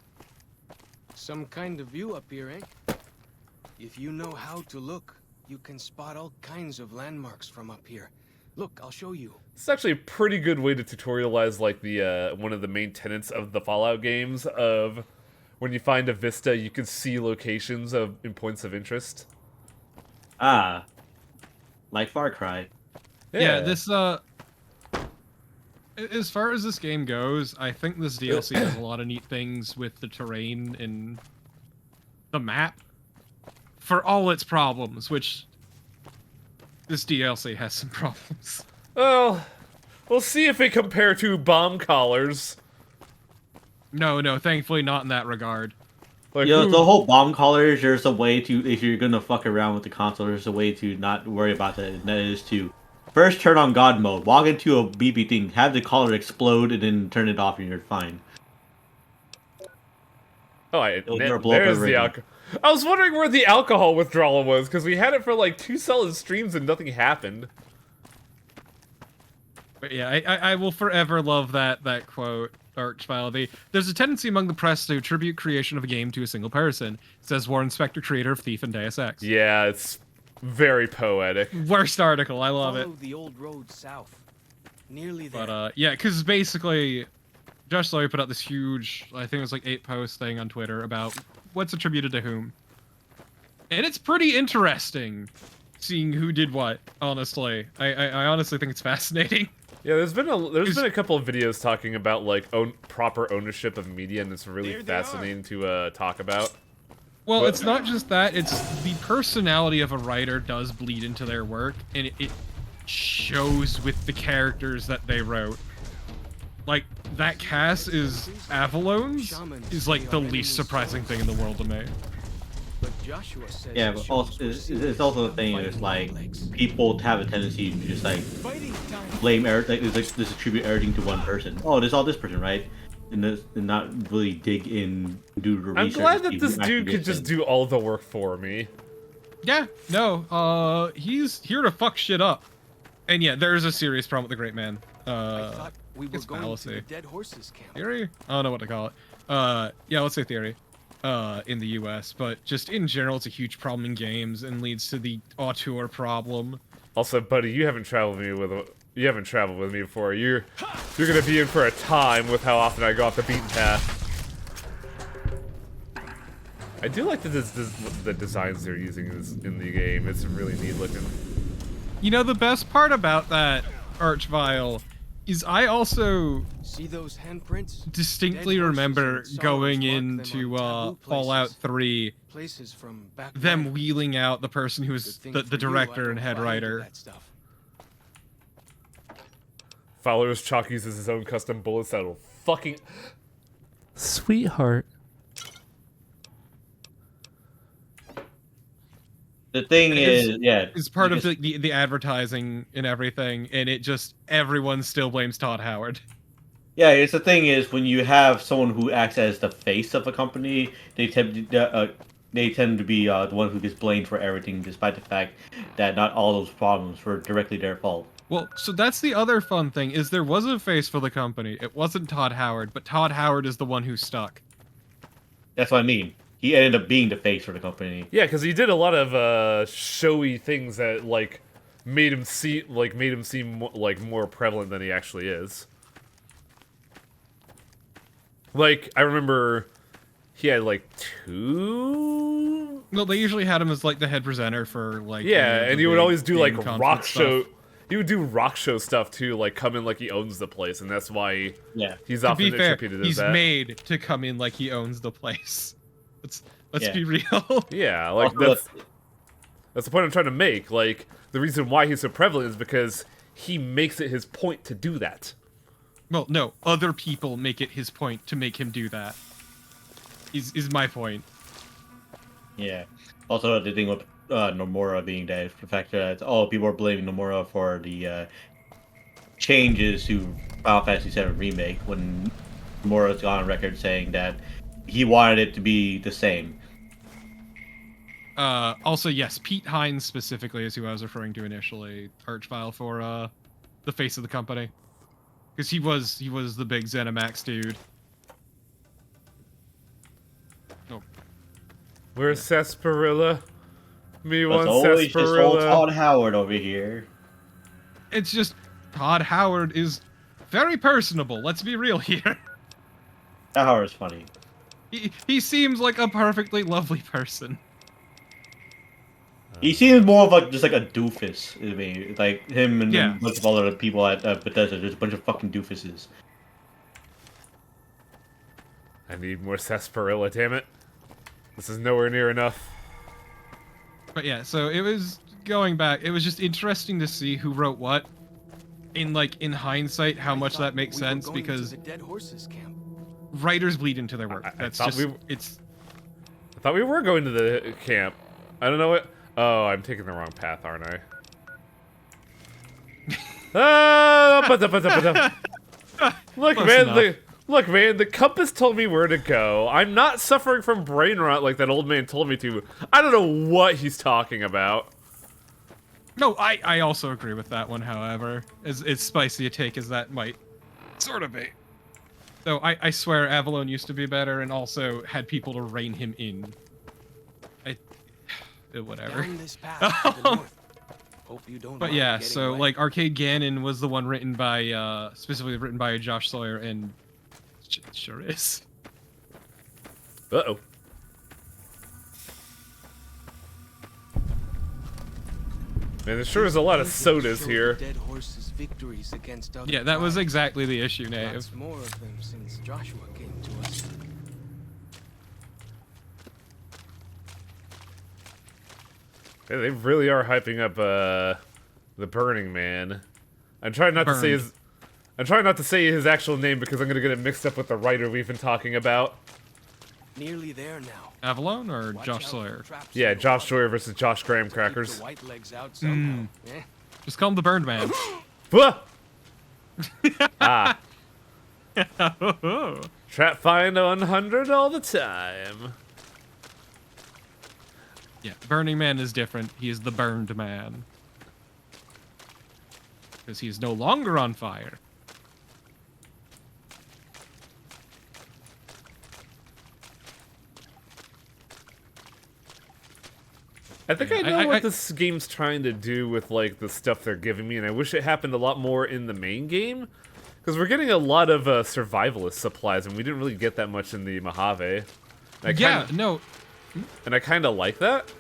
Some kind of view up here, eh? If you know how to look, you can spot all kinds of landmarks from up here. Look, I'll show you. It's actually a pretty good way to tutorialize like the one of the main tenets of the Fallout games of when you find a vista, you can see locations in points of interest. Ah, like Far Cry. Yeah, this as far as this game goes, I think this DLC has a lot of neat things with the terrain and the map. For all its problems, which this DLC has some problems. Well, we'll see if they compare to bomb collars. No, thankfully not in that regard. Like, You know, who- the whole bomb collars, there's a way to, if you're gonna fuck around with the console, there's a way to not worry about that, and that is to first turn on God mode, walk into a BB thing, have the collar explode, and then turn it off and you're fine. Oh, It'll never blow up there's the everything. alcohol. I was wondering where the alcohol withdrawal was, because we had it for like 2 solid streams and nothing happened. But yeah, I will forever love that quote, Archvile. There's a tendency among the press to attribute creation of a game to a single person, says Warren Spector, creator of Thief and Deus Ex. Yeah, it's very poetic. Worst article, I love it. Follow the old road south. Nearly there. But yeah, because basically, Josh Sawyer put out this huge, I think it was like 8-post thing on Twitter about what's attributed to whom. And it's pretty interesting seeing who did what, honestly. I honestly think it's fascinating. Yeah, there's been a couple of videos talking about like proper ownership of media, and it's really fascinating to talk about. Well, But- it's not just that, it's the personality of a writer does bleed into their work, and it shows with the characters that they wrote. Like, that cast is Avalon's is like the least surprising thing in the world to me. But Joshua says Yeah, it but shows also, it's also the thing is like people have a tendency to just like fighting time. blame just attribute everything to one person. Oh, there's all this person, right? And not really dig in, do the I'm research. glad to that see this who actually dude could gets just in. do all the work for me. Yeah, no, he's here to fuck shit up. And yeah, there's a serious problem with the Great Man. I thought we were it's going fallacy. to the Dead Horses camp. Theory? I don't know what to call it. Yeah, let's say theory. In the US, but just in general, it's a huge problem in games and leads to the auteur problem. Also, buddy, you haven't traveled with me before. You're gonna be in for a time with how often I go off the beaten path. I do like the designs they're using in the game. It's really neat looking. You know, the best part about that, Archvile, is I also See those handprints? distinctly Dead horses remember and sorrows going mark them into on taboo Fallout places. 3, Places from back them when. wheeling out the person who was Good thing the for you, I director don't and head buy into writer. that stuff. Fowler's Chalk uses his own custom bullet saddle. Fucking sweetheart. The thing is, yeah, It's part of because- the advertising and everything, and it just everyone still blames Todd Howard. Yeah, it's the thing is when you have someone who acts as the face of a company, they tend to be the one who gets blamed for everything, despite the fact that not all those problems were directly their fault. Well, so that's the other fun thing, is there was a face for the company. It wasn't Todd Howard, but Todd Howard is the one who stuck. That's what I mean. He ended up being the face for the company. Yeah, because he did a lot of showy things that like made him seem like more prevalent than he actually is. Like I remember, he had like 2. Well, they usually had him as like the head presenter for like Yeah, the and he would big always do like game conference rock stuff. show. He would do rock show stuff too, like come in like he owns the place, and that's why he's To often be fair, attributed as he's that. made to come in like he owns the place. Let's Yeah. be real. Yeah, like that's the point I'm trying to make. Like the reason why he's so prevalent is because he makes it his point to do that. Well, no, other people make it his point to make him do that. Is my point. Yeah. Also, the thing with Nomura being dead, the fact that people are blaming Nomura for the changes to Final Fantasy VII Remake, when Nomura's gone on record saying that he wanted it to be the same. Also, yes, Pete Hines specifically is who I was referring to initially. Archvile for the face of the company, because he was the big ZeniMax dude. Oh, Where's Sarsaparilla? Me But it's wants always just old Sarsaparilla. Todd Howard over here. it's just Todd Howard is very personable. Let's be real here. Todd Howard's funny. He seems like a perfectly lovely person. He seems more of like just like a doofus. I mean, like him and Yeah. a bunch of other people at Bethesda, just a bunch of fucking doofuses. I need more sarsaparilla, damn it. This is nowhere near enough. But yeah, so it was going back. It was just interesting to see who wrote what. In hindsight, how much that makes We were sense, going to because the Dead Horses camp. writers bleed into their work. I That's thought just we- it's. I thought we were going to the camp. I don't know what. Oh, I'm taking the wrong path, aren't I? Look, Close man, enough. the compass told me where to go. I'm not suffering from brain rot like that old man told me to. I don't know what he's talking about. No, I also agree with that one. However, as spicy a take as that might sort of be. Though I swear Avalon used to be better and also had people to rein him in. Whatever. Down this path to the north. Hope you don't But mind yeah, getting so wet. like Arcade Ganon was the one written by specifically written by Josh Sawyer, and it sure is. Uh-oh. Man, there sure is a lot of sodas Show here. the Dead Horses victories against other Yeah, that was tribes. exactly the issue, Nave. Lots more of them since Joshua came to us. Yeah, they really are hyping up the Burning Man. I'm trying not to say Burned. his. I'm trying not to say his actual name because I'm gonna get it mixed up with the writer we've been talking about. Nearly there now. Avalon or Watch Josh out for Sawyer? traps Yeah, in the Josh water. Sawyer versus Josh Graham Keep Crackers. the white legs out somehow. Eh? Just call him the Burned Man. Wah! Ah, trap find 100 all the time. Yeah, Burning Man is different. He is the Burned Man. Because he is no longer on fire. I think Yeah, I know I- what this game's trying to do with like the stuff they're giving me, and I wish it happened a lot more in the main game. Because we're getting a lot of survivalist supplies, and we didn't really get that much in the Mojave. And Yeah, no, I kind of like that.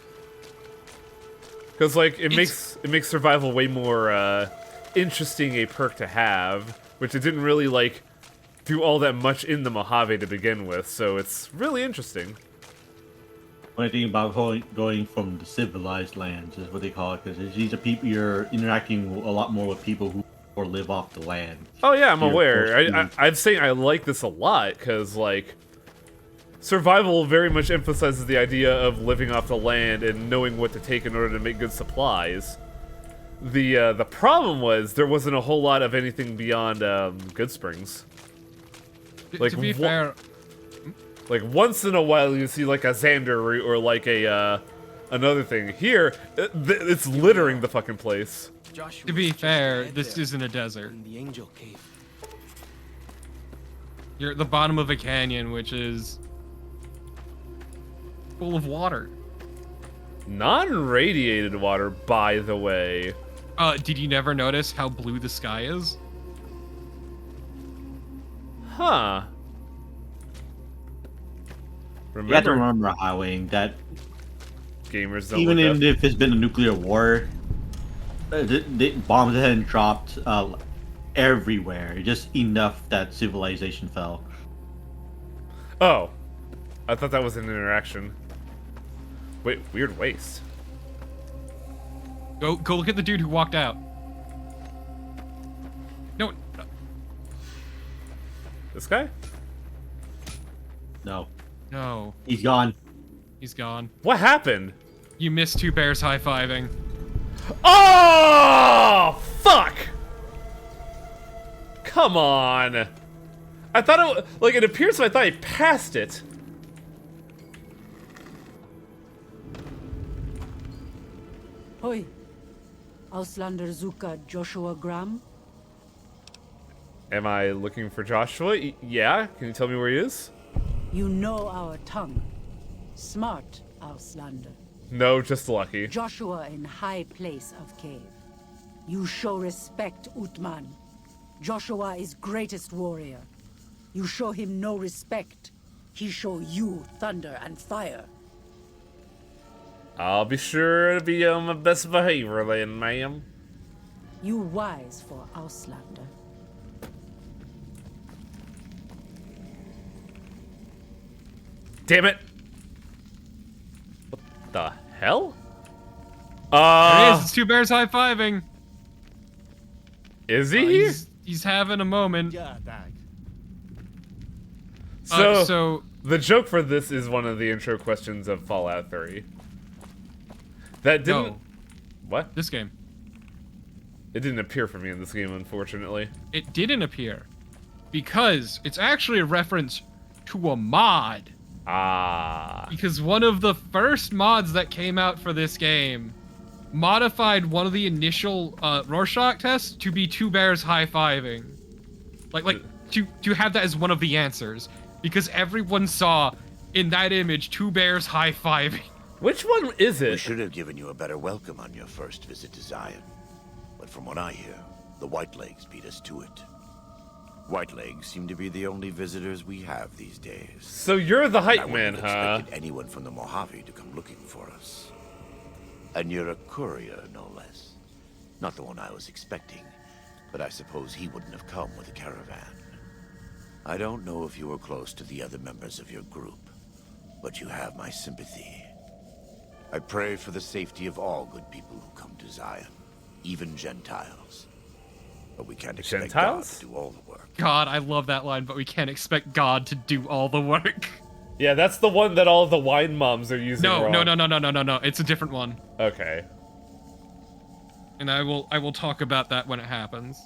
Because like it makes survival way more interesting a perk to have which it didn't really, like, do all that much in the Mojave to begin with, so it's really interesting. What I think about going from the civilized lands is what they call it, because these are people you're interacting a lot more with people who live off the land. Oh yeah, I'm You're aware. I'd say I like this a lot, because, like, survival very much emphasizes the idea of living off the land and knowing what to take in order to make good supplies. The problem was there wasn't a whole lot of anything beyond Good Springs. Like, to be fair, like once in a while you see like a Xander route or like a another thing. Here, it's littering the fucking place. to be fair, this isn't a desert. In the Angel Cave. You're at the bottom of a canyon, which is full of water. Non-radiated water, by the way. Did you never notice how blue the sky is? Huh. You have to remember, Highway, that gamers don't even look up. if it's been a nuclear war, the bombs hadn't dropped everywhere. Just enough that civilization fell. Oh, I thought that was an interaction. Wait, weird waste. Go look at the dude who walked out. No. This guy? No. No. He's gone. He's gone. What happened? You missed two bears high-fiving. Oh, fuck! Come on. I thought it, like, it appears so I thought I passed it. Hoi. Auslander Zuka Joshua Graham? Am I looking for Joshua? Yeah? Can you tell me where he is? You know our tongue. Smart, Auslander. No, just lucky. Joshua in high place of cave. You show respect, Utman. Joshua is greatest warrior. You show him no respect. He show you thunder and fire. I'll be sure to be on my best behavior then, ma'am. You wise for Auslander. Damn it! What the hell? There it is. It's two bears high-fiving. Is he here? He's having a moment. So the joke for this is one of the intro questions of Fallout 3. That didn't. No. What? This game. It didn't appear for me in this game, unfortunately. It didn't appear because it's actually a reference to a mod. Ah. Because one of the first mods that came out for this game modified one of the initial Rorschach tests to be two bears high-fiving. Like to have that as one of the answers. Because everyone saw in that image two bears high-fiving. Which one is it? We should have given you a better welcome on your first visit to Zion. But from what I hear, the Whitelegs beat us to it. Whitelegs seem to be the only visitors we have these days. So you're the hype I man, wouldn't have huh? expected anyone from the Mojave to come looking for us. And you're a courier, no less. Not the one I was expecting, but I suppose he wouldn't have come with a caravan. I don't know if you were close to the other members of your group, but you have my sympathy. I pray for the safety of all good people who come to Zion, even Gentiles. But we can't expect Gentiles? God to do all the work. God, I love that line, but we can't expect God to do all the work. Yeah, that's the one that all the wine moms are using. No. wrong. It's a different one. Okay. And I will talk about that when it happens.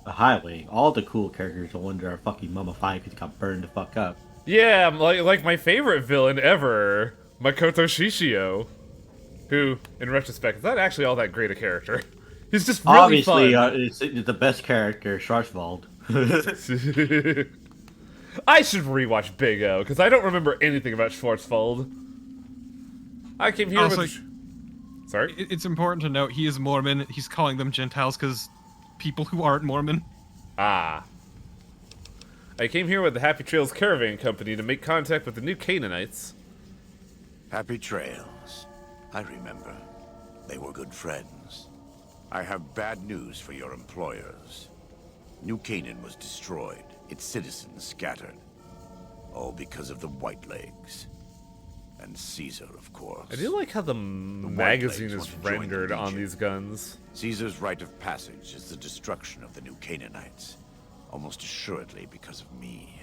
The Highway, all the cool characters, I wonder, are fucking mummified because they got burned the fuck up. Yeah, like my favorite villain ever, Makoto Shishio, who, in retrospect, is not actually all that great a character. He's just really Obviously, fun. it's the best character, Schwarzwald. I should rewatch Big O, because I don't remember anything about Schwarzwald. I came here Also, with... Sorry? It's important to note he is Mormon. He's calling them Gentiles because people who aren't Mormon. Ah. I came here with the Happy Trails Caravan Company to make contact with the new Canaanites. Happy Trails. I remember. They were good friends. I have bad news for your employers. New Canaan was destroyed, its citizens scattered. All because of the Whitelegs. And Caesar, of course. I do like how the magazine Whitelegs is want to join the rendered on Legion. these guns. Caesar's rite of passage is the destruction of the New Canaanites. Almost assuredly because of me.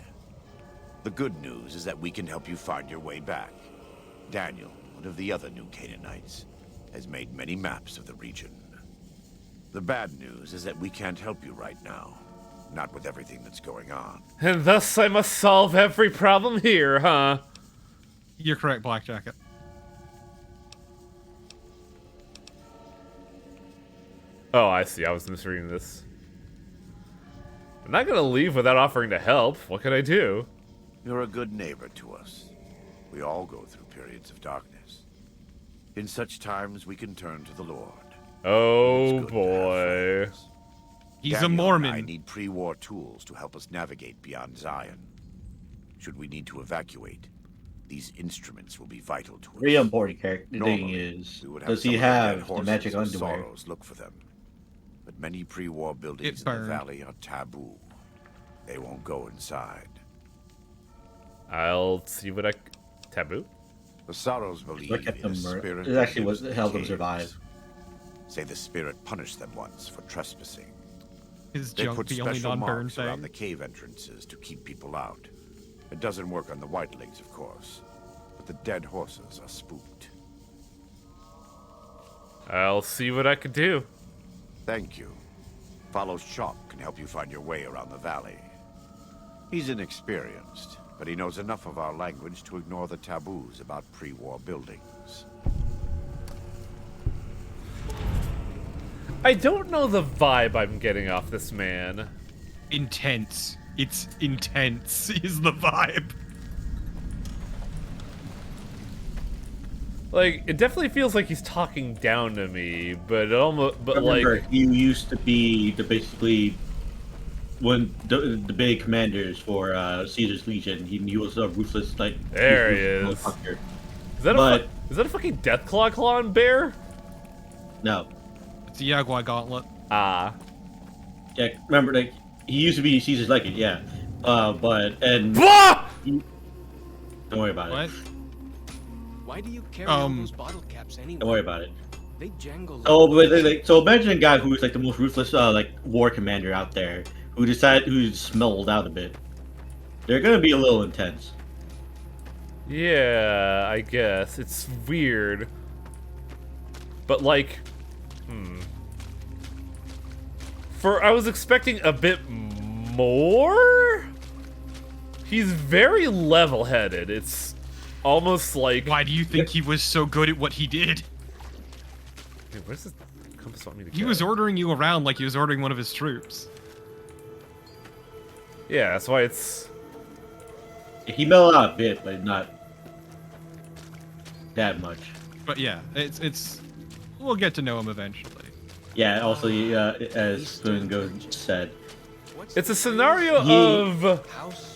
The good news is that we can help you find your way back. Daniel, one of the other New Canaanites, has made many maps of the region. The bad news is that we can't help you right now. Not with everything that's going on. And thus I must solve every problem here, huh? You're correct, Black Jacket. Oh, I see. I was misreading this. I'm not gonna leave without offering to help. What can I do? You're a good neighbor to us. We all go through periods of darkness. In such times, we can turn to the Lord. Oh boy. He's Daniel a Mormon. And I need pre-war tools to help us navigate beyond Zion. Should we need to evacuate, these instruments will be vital to us. Very important character thing Normally, is, we would does some he of the dead have the horses magic or underwear? Sorrows look for them. But many pre-war buildings It in the burned. valley are taboo. They won't go inside. I'll see what I... Taboo? The Sorrows believe Look at in them. a spirit It that actually lives was in helped them caves. survive. Say the spirit punished them once for trespassing. Is They junk put the only special non-burn marks around thing? the cave entrances to keep people out. It doesn't work on the Whitelegs, of course, but the dead horses are spooked. I'll see what I can do. Thank you. Follow Chalk can help you find your way around the valley. He's inexperienced, but he knows enough of our language to ignore the taboos about pre-war buildings. I don't know the vibe I'm getting off this man. Intense. It's intense is the vibe. Like, it definitely feels like he's talking down to me, but it almost, but Remember, like, you used to be the basically one the big commanders for Caesar's Legion. He was a ruthless like. There he ruthless is. motherfucker. is that a fucking Deathclaw clone bear? No. It's a Jaguar Gauntlet. Ah. Yeah, remember, like, he used to be Caesar's Legion, yeah. Don't worry about What? it. Why do you carry all those bottle caps anyway? Don't worry about it. They jangle. Oh, but like, so imagine a guy who's like the most ruthless, like, war commander out there, who's smelled out a bit. They're gonna be a little intense. Yeah, I guess. It's weird. But like, I was expecting a bit more? He's very level-headed. It's almost like... Why do you think he was so good at what he did? Dude, where's this compass want me to He go? was ordering you around like he was ordering one of his troops. Yeah, that's why it's... He mellowed out a bit, but not that much. But yeah, it's we'll get to know him eventually. Yeah, also, as Spoon said, It's a scenario of...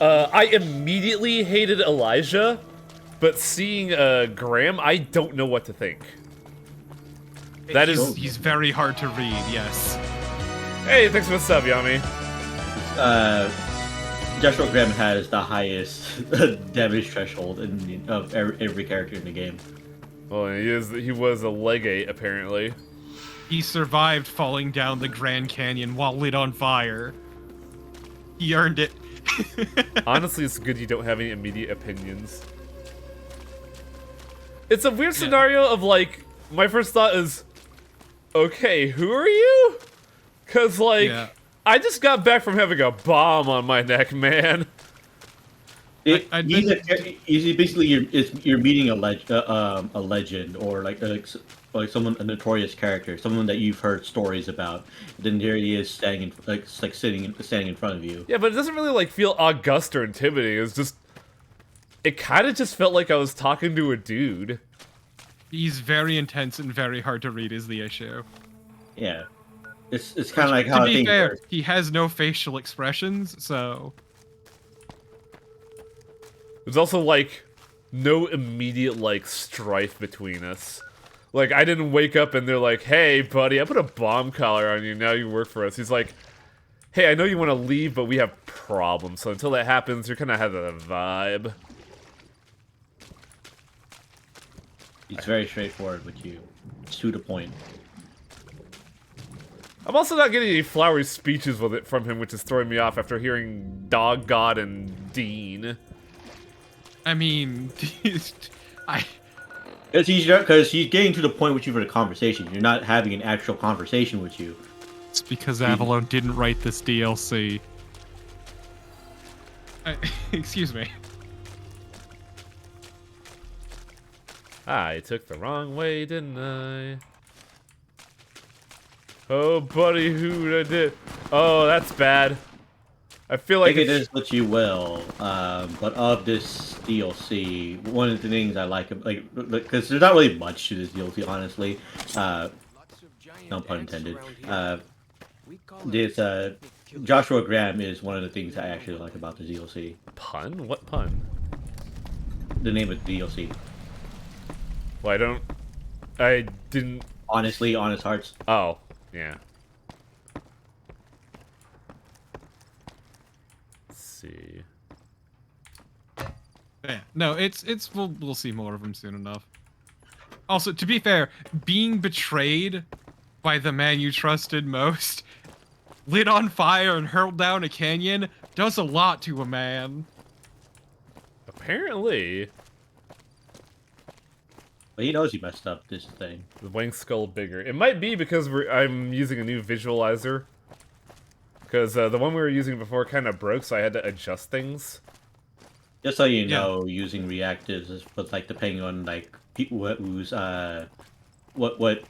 I immediately hated Elijah, but seeing Graham, I don't know what to think. That is... He's very hard to read, yes. Hey, thanks for the sub, Yami. Joshua Graham has the highest damage threshold of every character in the game. Well, he was a legate, apparently. He survived falling down the Grand Canyon while lit on fire. He earned it. Honestly, it's good you don't have any immediate opinions. It's a weird scenario of, like, my first thought is, okay, who are you? Because, like, I just got back from having a bomb on my neck, man. He's basically you're meeting a legend or like someone, a notorious character, someone that you've heard stories about. Then here he is standing standing in front of you. Yeah, but it doesn't really, like, feel august or intimidating. It's just... It kind of just felt like I was talking to a dude. He's very intense and very hard to read is the issue. Yeah. It's kind of like how to be things fair, work. he has no facial expressions, so... There's also, like, no immediate, like, strife between us. Like, I didn't wake up and they're like, hey, buddy, I put a bomb collar on you, now you work for us. He's like, hey, I know you want to leave, but we have problems. So until that happens, you're kind of having a vibe. He's very straightforward with you. It's to the point. I'm also not getting any flowery speeches with it from him, which is throwing me off after hearing Dog God and Dean. I mean, Because he's getting to the point with you for the conversation. You're not having an actual conversation with you. It's because Avalon didn't write this DLC. Excuse me. I took the wrong way, didn't I? Oh, buddy, who I did? Oh, that's bad. I feel like it does let you well, but of this DLC, one of the things I like, because there's not really much to this DLC, honestly. No pun intended. This Joshua Graham is one of the things I actually like about the DLC. Pun? What pun? The name of the DLC. Well, I didn't. Honestly, Honest Hearts. Oh, yeah. Let's see. Yeah, no, we'll see more of them soon enough. Also, to be fair, being betrayed by the man you trusted most, lit on fire and hurled down a canyon, does a lot to a man. Apparently. But he knows he messed up this thing. The wing skull bigger. It might be because I'm using a new visualizer. Because the one we were using before kind of broke, so I had to adjust things. Just so you know, using reactives is, but like depending on like people who's what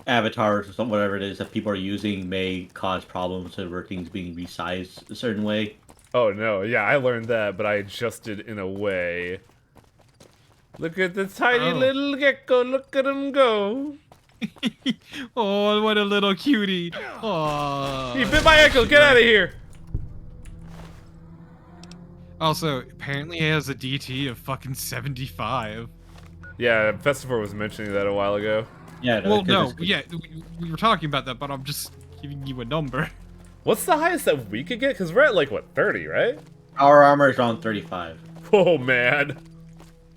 avatars or something, whatever it is that people are using may cause problems where things being resized a certain way. Oh no, yeah, I learned that, but I adjusted in a way. Look at the tiny little gecko, look at him go. Oh, what a little cutie. Oh. He bit my ankle, get out of here. Also, apparently he has a DT of fucking 75. Yeah, Festival was mentioning that a while ago. Yeah. Well, no, yeah, we were talking about that, but I'm just giving you a number. What's the highest that we could get? Because we're at like, what, 30, right? Our armor is around 35. Oh, man.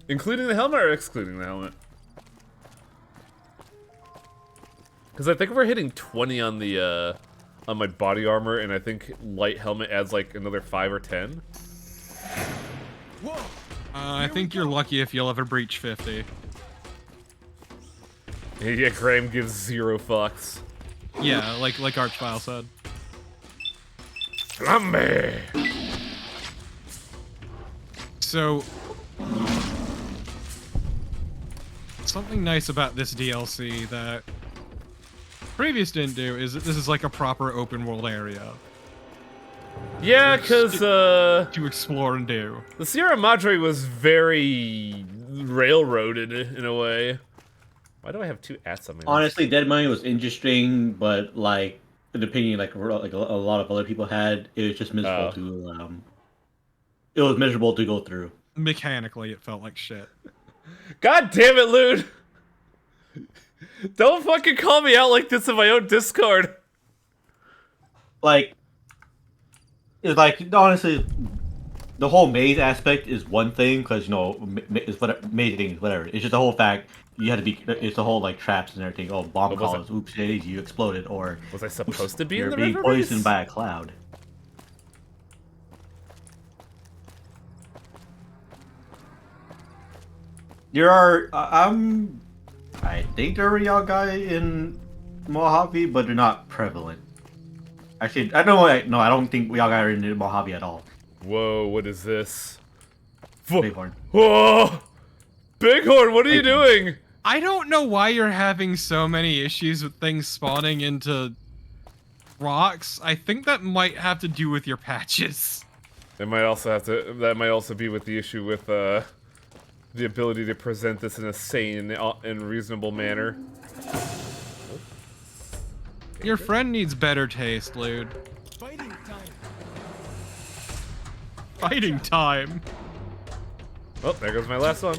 Including the helmet or excluding the helmet? Because I think we're hitting 20 on the, on my body armor, and I think light helmet adds like another 5 or 10. I think you're lucky if you'll ever breach 50. Yeah, Graham gives 0 fucks. Yeah, like Archvile said. Flambe! So, something nice about this DLC that previous didn't do is that this is like a proper open world area. Yeah, because, to explore and do. The Sierra Madre was very railroaded in a way. Why do I have 2 ats on me? Honestly, Dead Money was interesting, but like, an opinion like a lot of other people had, it was just miserable to, it was miserable to go through. Mechanically, it felt like shit. God damn it, Lude! Don't fucking call me out like this in my own Discord. Like, it's like, honestly, the whole maze aspect is one thing, because, you know, it's maze things, whatever. It's just the whole fact, you had to be, it's the whole, like, traps and everything. Oh, bomb calls, oops, you exploded, or... Was I supposed to be in the river? You're being poisoned base? by a cloud. There are, I think there are y'all guy in Mojave, but they're not prevalent. Actually, I don't know. I don't think y'all guys are in Mojave at all. Whoa, what is this? Bighorn. Whoa! Bighorn, what are you doing? I don't know why you're having so many issues with things spawning into rocks. I think that might have to do with your patches. It might also have to. That might also be with the issue with the ability to present this in a sane and reasonable manner. Your friend needs better taste, Lude. Fighting time. Fighting time. Well, there goes my last one.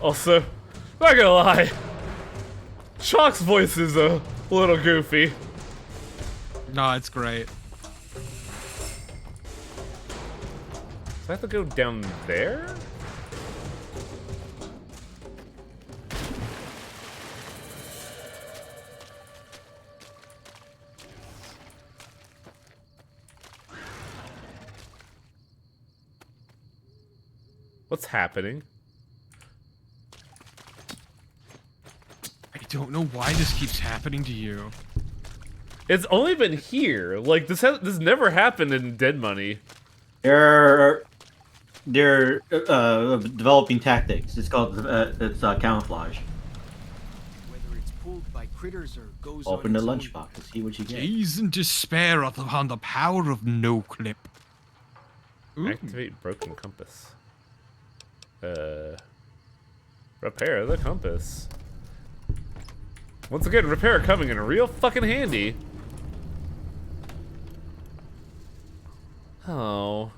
Also, not gonna lie, Chalk's voice is a little goofy. No, it's great. Do I have to go down there? What's happening? I don't know why this keeps happening to you. It's only been here. Like this never happened in Dead Money. They're developing tactics. It's called camouflage. Whether it's pulled by critters or goes Open on the its own. lunchbox and see what you get. Gaze in despair upon the power of no clip. Activate broken compass. Repair the compass. Once again, repair coming in real fucking handy. Oh.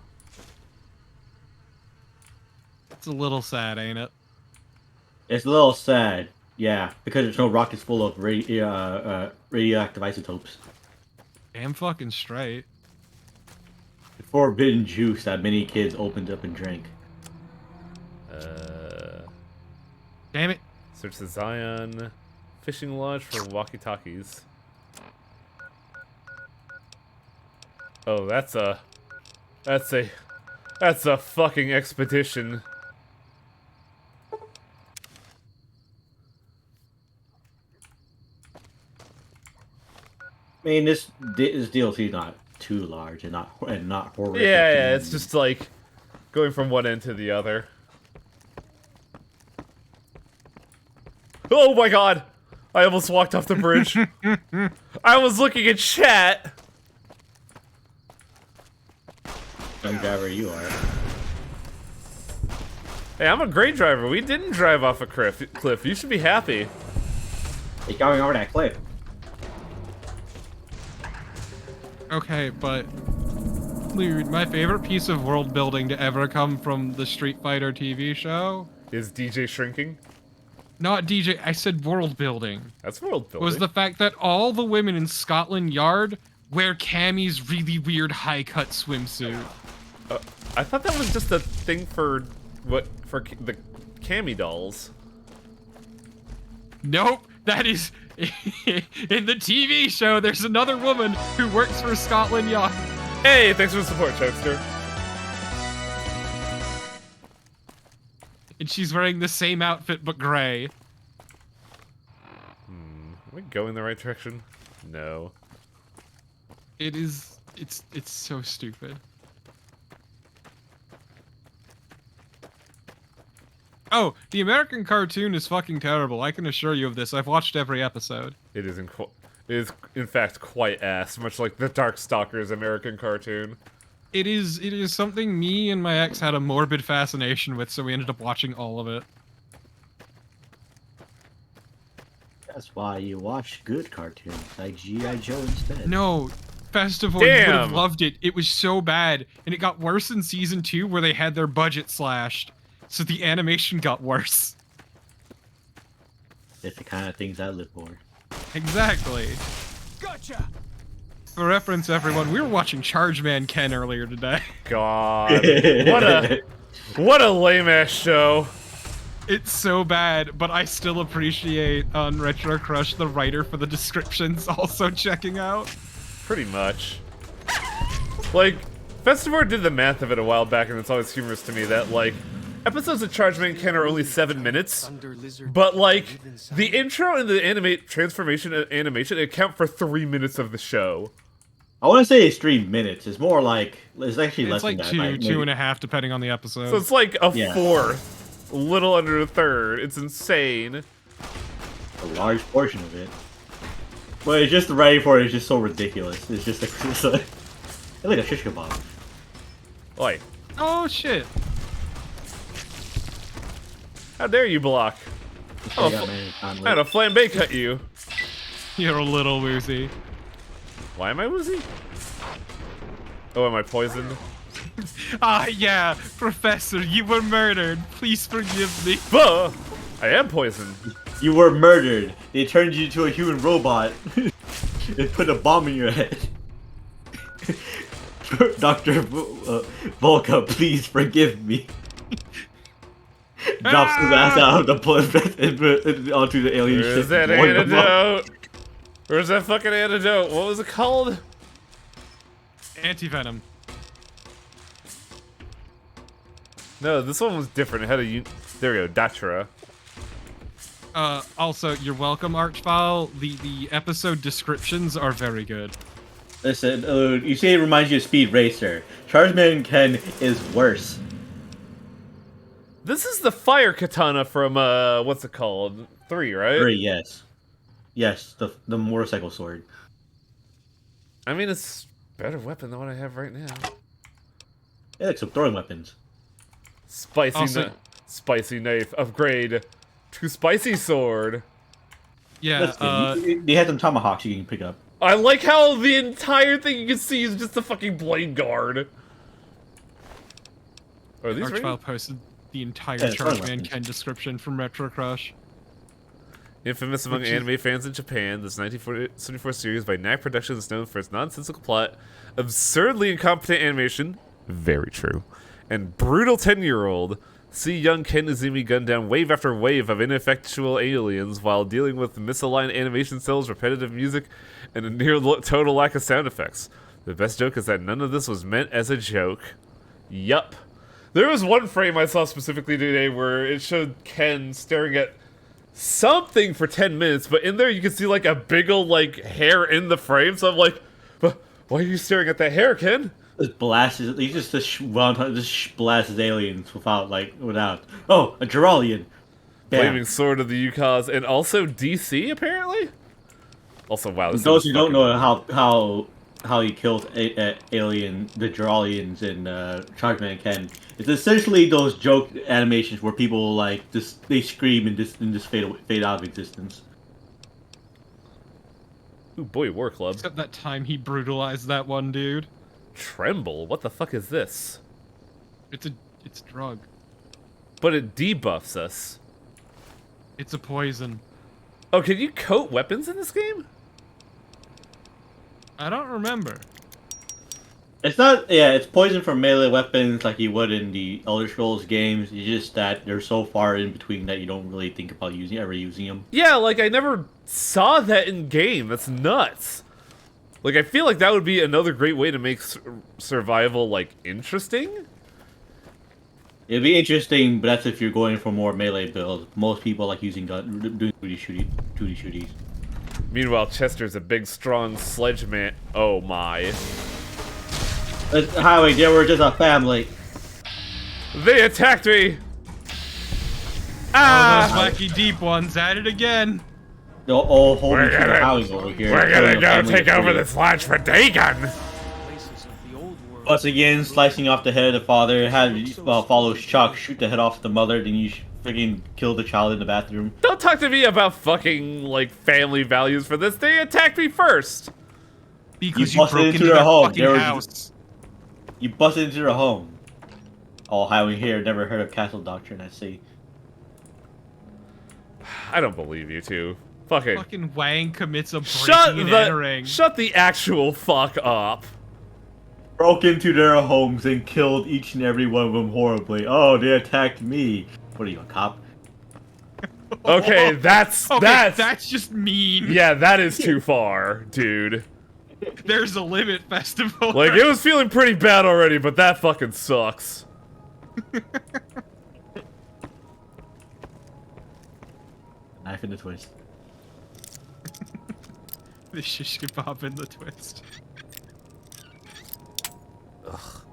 It's a little sad, ain't it? It's a little sad, yeah, because there's no rockets full of radioactive isotopes. Damn fucking straight. Forbidden juice that many kids opened up and drank. Damn it. Search the Zion fishing lodge for walkie-talkies. Oh, that's a fucking expedition. I mean, this DLC is not too large and not horrific. Yeah, it's just like going from one end to the other. Oh my god! I almost walked off the bridge. I was looking at chat. Young driver you are. Hey, I'm a great driver. We didn't drive off a cliff. You should be happy. You're going over that cliff. Okay, but dude, my favorite piece of world building to ever come from the Street Fighter TV show is DJ shrinking. Not DJ. I said world building. That's world building. Was the fact that all the women in Scotland Yard wear Cammy's really weird high-cut swimsuit. I thought that was just a thing for the Cammy dolls. Nope, that is in the TV show. There's another woman who works for Scotland Yard. Hey, thanks for the support, Chokester. And she's wearing the same outfit but gray. Are we going in the right direction? No. It's so stupid. Oh, the American cartoon is fucking terrible. I can assure you of this. I've watched every episode. It is in fact quite ass, much like the Darkstalkers American cartoon. It is something me and my ex had a morbid fascination with, so we ended up watching all of it. That's why you watch good cartoons like G.I. Joe instead. No, Festival, you would have loved it. It was so bad, and it got worse in season 2 where they had their budget slashed, so the animation got worse. It's the kind of things I live for. Exactly. Gotcha. For reference, everyone, we were watching Chargeman Ken earlier today. God, what a lame ass show. It's so bad, but I still appreciate on Retro Crush the writer for the descriptions also checking out. Pretty much. Like, Festivore did the math of it a while back, and it's always humorous to me that, like, episodes of Chargeman Ken are only 7 minutes, but, like, the intro and the transformation animation account for 3 minutes of the show. I want to say it's 3 minutes. It's more like, it's actually less like than that. two and a half, depending on the episode. So it's like a fourth, a little under a third. It's insane. A large portion of it. But it's just the writing for it is just so ridiculous. It's just it's like a shish kebab. Oi. Oh shit. How dare you block? Oh, I had a flambe cut you. You're a little woozy. Why am I woozy? Oh, am I poisoned? Ah, yeah, Professor, you were murdered. Please forgive me. Buh! I am poisoned. You were murdered. They turned you into a human robot. They put a bomb in your head. Dr. Volka, please forgive me. Drops his ass out of the plane onto the alien ship. Where's that antidote? Where's that fucking antidote? What was it called? Anti-venom. No, this one was different. It had a... There we go, Datra. Also, you're welcome, Archvile. The episode descriptions are very good. Listen, you say it reminds you of Speed Racer. Chargeman Ken is worse. This is the fire katana from, what's it called? 3, right? 3, yes. Yes, the motorcycle sword. I mean, it's a better weapon than what I have right now. Yeah, like some throwing weapons. Spicy knife. Upgrade to spicy sword. Yeah, they had some tomahawks you can pick up. I like how the entire thing you can see is just a fucking blade guard. Are these Archvile posted the entire Yeah, Chargeman Ken description from Retro Crush. Infamous among anime fans in Japan, this 1974 series by Knack Productions is known for its nonsensical plot, absurdly incompetent animation, very true, and brutal 10-year-old. See young Ken Izumi gun down wave after wave of ineffectual aliens while dealing with misaligned animation cells, repetitive music, and a near total lack of sound effects. The best joke is that none of this was meant as a joke. Yup. There was one frame I saw specifically today where it showed Ken staring at something for 10 minutes, but in there you can see like a big ol' like hair in the frame, so I'm like, why are you staring at that hair, Ken? Just blasts, he just blasts aliens without. Oh, a Geralian. Flaming Sword of the Yukons, and also DC apparently. Also, wow. This Those who don't know how he killed the Geralians in Chargeman Ken, it's essentially those joke animations where people they scream and just fade out of existence. Ooh, boy, War Club. Except that time he brutalized that one dude. Tremble? What the fuck is this? It's a drug. But it debuffs us. It's a poison. Oh, can you coat weapons in this game? I don't remember. It's not, it's poison for melee weapons like you would in the Elder Scrolls games. It's just that they're so far in between that you don't really think about ever using them. Yeah, like I never saw that in game. That's nuts. Like I feel like that would be another great way to make survival like interesting. It'd be interesting, but that's if you're going for more melee builds. Most people like using doing 2D shooties. Meanwhile, Chester's a big, strong sledge man. Oh my. Highway, they were just a family. They attacked me! Ah! Oh, those wacky deep ones at it again. We're gonna go take over this lodge for Dagon! Once again, slicing off the head of the father, follows Chuck, shoot the head off the mother, then you freaking kill the child in the bathroom. Don't talk to me about fucking, like, family values for this. They attacked me first! Because you broke into their fucking house. You busted into their home. Oh, Highway here, never heard of Castle Doctrine, I see. I don't believe you two. Fucking Wang commits a breaking and entering. Shut the actual fuck up. Broke into their homes and killed each and every one of them horribly. Oh, they attacked me. What are you, a cop? Okay, that's just mean. Yeah, that is too far, dude. There's a limit, Festival. Like, it was feeling pretty bad already, but that fucking sucks. Knife in the twist. The shish kebab in the twist. Ugh.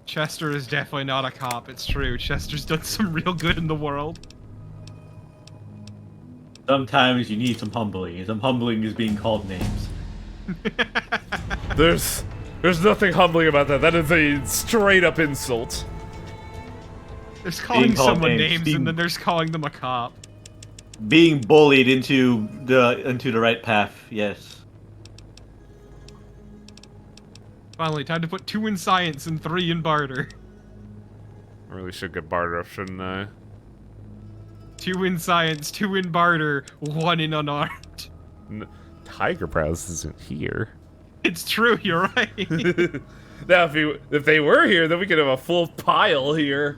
Chester is definitely not a cop, it's true. Chester's done some real good in the world. Sometimes you need some humbling, and some humbling is being called names. There's nothing humbling about that. That is a straight up insult. There's calling someone names and then there's calling them a cop. Being bullied into the right path, yes. Finally, time to put 2 in science and 3 in barter. I really should get barter up, shouldn't I? 2 in science, 2 in barter, 1 in unarmed. Tiger Browse isn't here. It's true, you're right. Now, if they were here, then we could have a full pile here.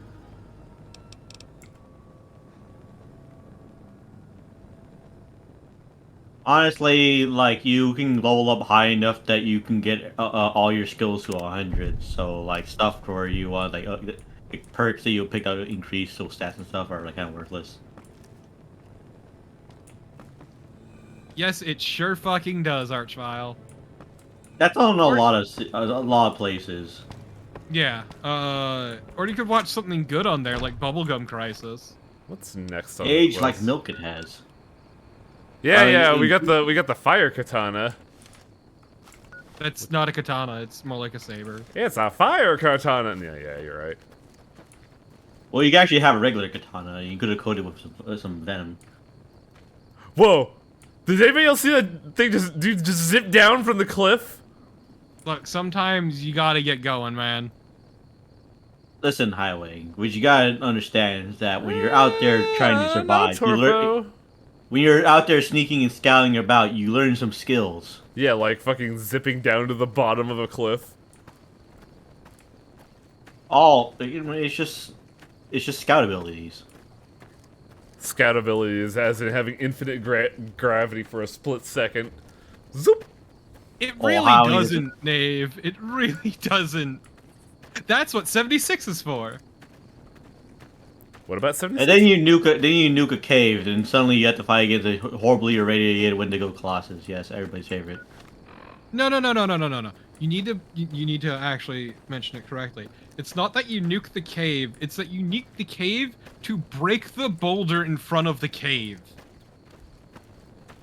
Honestly, like, you can level up high enough that you can get all your skills to 100. So, like, stuff where you want, like perks that you pick up increase so stats and stuff are, like, kind of worthless. Yes, it sure fucking does, Archvile. That's on a lot of places. Yeah, or you could watch something good on there, like Bubblegum Crisis. What's next on the Age list? like milk it has. Yeah, we got the fire katana. That's not a katana, it's more like a saber. It's a fire katana. Yeah, you're right. Well, you can actually have a regular katana. You could have coated with some venom. Whoa! Did anybody else see that thing just zip down from the cliff? Look, sometimes you gotta get going, man. Listen, Highway, what you gotta understand is that when you're out there trying to survive, when you're out there sneaking and scouting about, you learn some skills. Yeah, like fucking zipping down to the bottom of a cliff. It's just scout abilities. Scout abilities, as in having infinite gravity for a split second. Zoop! It really doesn't, Nave. It really doesn't. That's what 76 is for. What about 76? And then you nuke a cave, and suddenly you have to fight against a horribly irradiated Wendigo Colossus. Yes, everybody's favorite. No. You need to actually mention it correctly. It's not that you nuke the cave, it's that you nuke the cave to break the boulder in front of the cave.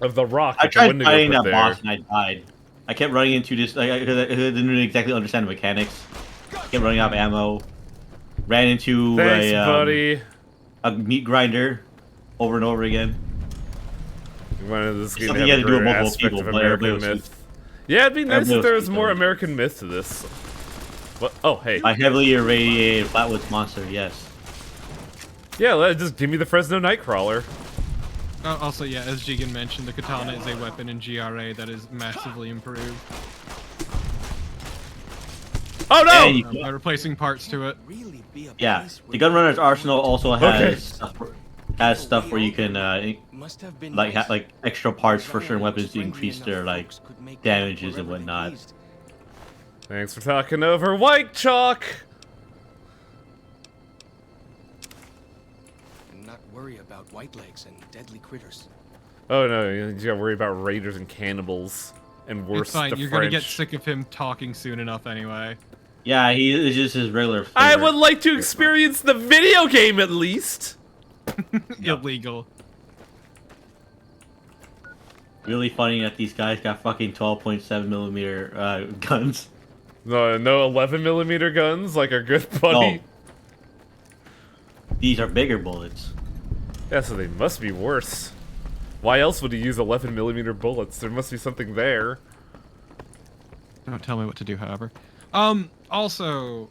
Of the rock. I tried fighting that boss and I died. I kept running into this, I didn't really exactly understand the mechanics. Kept running out of ammo. Ran into buddy. A meat grinder over and over again. This game Something you had to do with multiple aspect people, of but American everybody was myth. Yeah, it'd be nice if there was more done. American myth to this. What? Oh, hey. A heavily irradiated flatwoods monster, yes. Yeah, just give me the Fresno Nightcrawler. Also, yeah, as Jigen mentioned, the katana is a weapon in GRA that is massively improved. Oh no! By replacing parts to it. Yeah, the Gunrunner's arsenal also has stuff where you can like extra parts for certain weapons to increase their like damages and whatnot. Thanks for talking over White Chalk. Not worry about white legs and deadly critters. Oh no, you gotta worry about raiders and cannibals and worse. It's fine. The You're French. gonna get sick of him talking soon enough anyway. Yeah, he is just his regular flavor. I would like to experience the video game at least. Illegal. Really funny that these guys got fucking 12.7mm guns. No 11mm guns like our good buddy. No. These are bigger bullets. Yeah, so they must be worse. Why else would he use 11mm bullets? There must be something there. Don't tell me what to do, however. Also,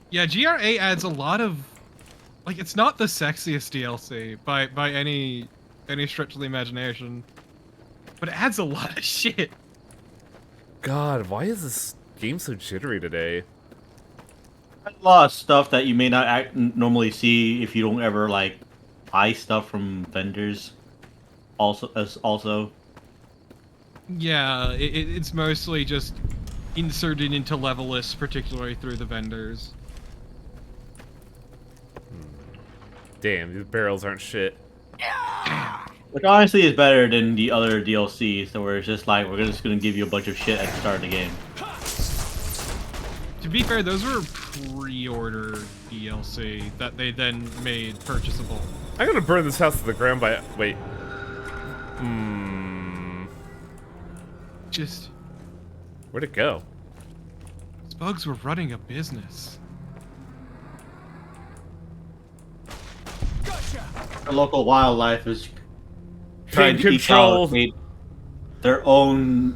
yeah, GRA adds a lot of, like, it's not the sexiest DLC by any stretch of the imagination, but it adds a lot of shit. God, why is this game so jittery today? A lot of stuff that you may not normally see if you don't ever like buy stuff from vendors. Also. Yeah, it's mostly just inserted into level lists, particularly through the vendors. Damn, these barrels aren't shit. Which honestly is better than the other DLCs, where it's just like, we're just gonna give you a bunch of shit at the start of the game. To be fair, those were pre-order DLC that they then made purchasable. I'm gonna burn this house to the ground by... Wait. Just... Where'd it go? Spugs were running a business. The local wildlife is trying to control their own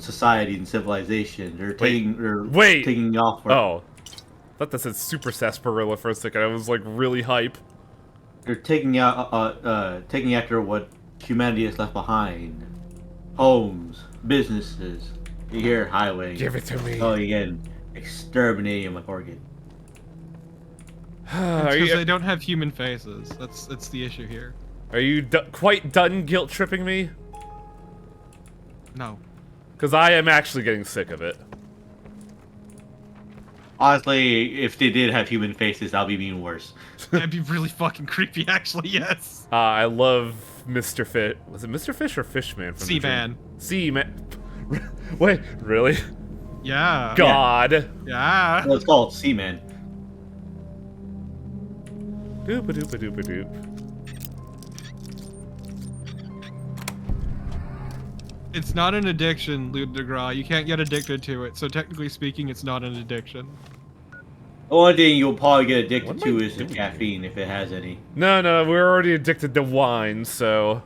society and civilization. They're taking off. Oh, I thought that said Super Sarsaparilla for a second. I was like really hype. they're taking after what humanity has left behind. Homes, businesses. You hear highway. Give it to me. Oh, again, exterminating my organ. Because they don't have human faces. That's the issue here. Are you quite done guilt tripping me? No. Because I am actually getting sick of it. Honestly, if they did have human faces, that would be even worse. That'd be really fucking creepy, actually, yes. I love Mr. Fish. Was it Mr. Fish or Fishman? Seaman. Seaman. Wait, really? Yeah. God. Yeah. Well, it's called Seaman. Doopa doopa doopa doop. It's not an addiction, Lud de Gras. You can't get addicted to it, so technically speaking, it's not an addiction. The only thing you'll probably get addicted to is the caffeine, if it has any. No, we're already addicted to wine, so...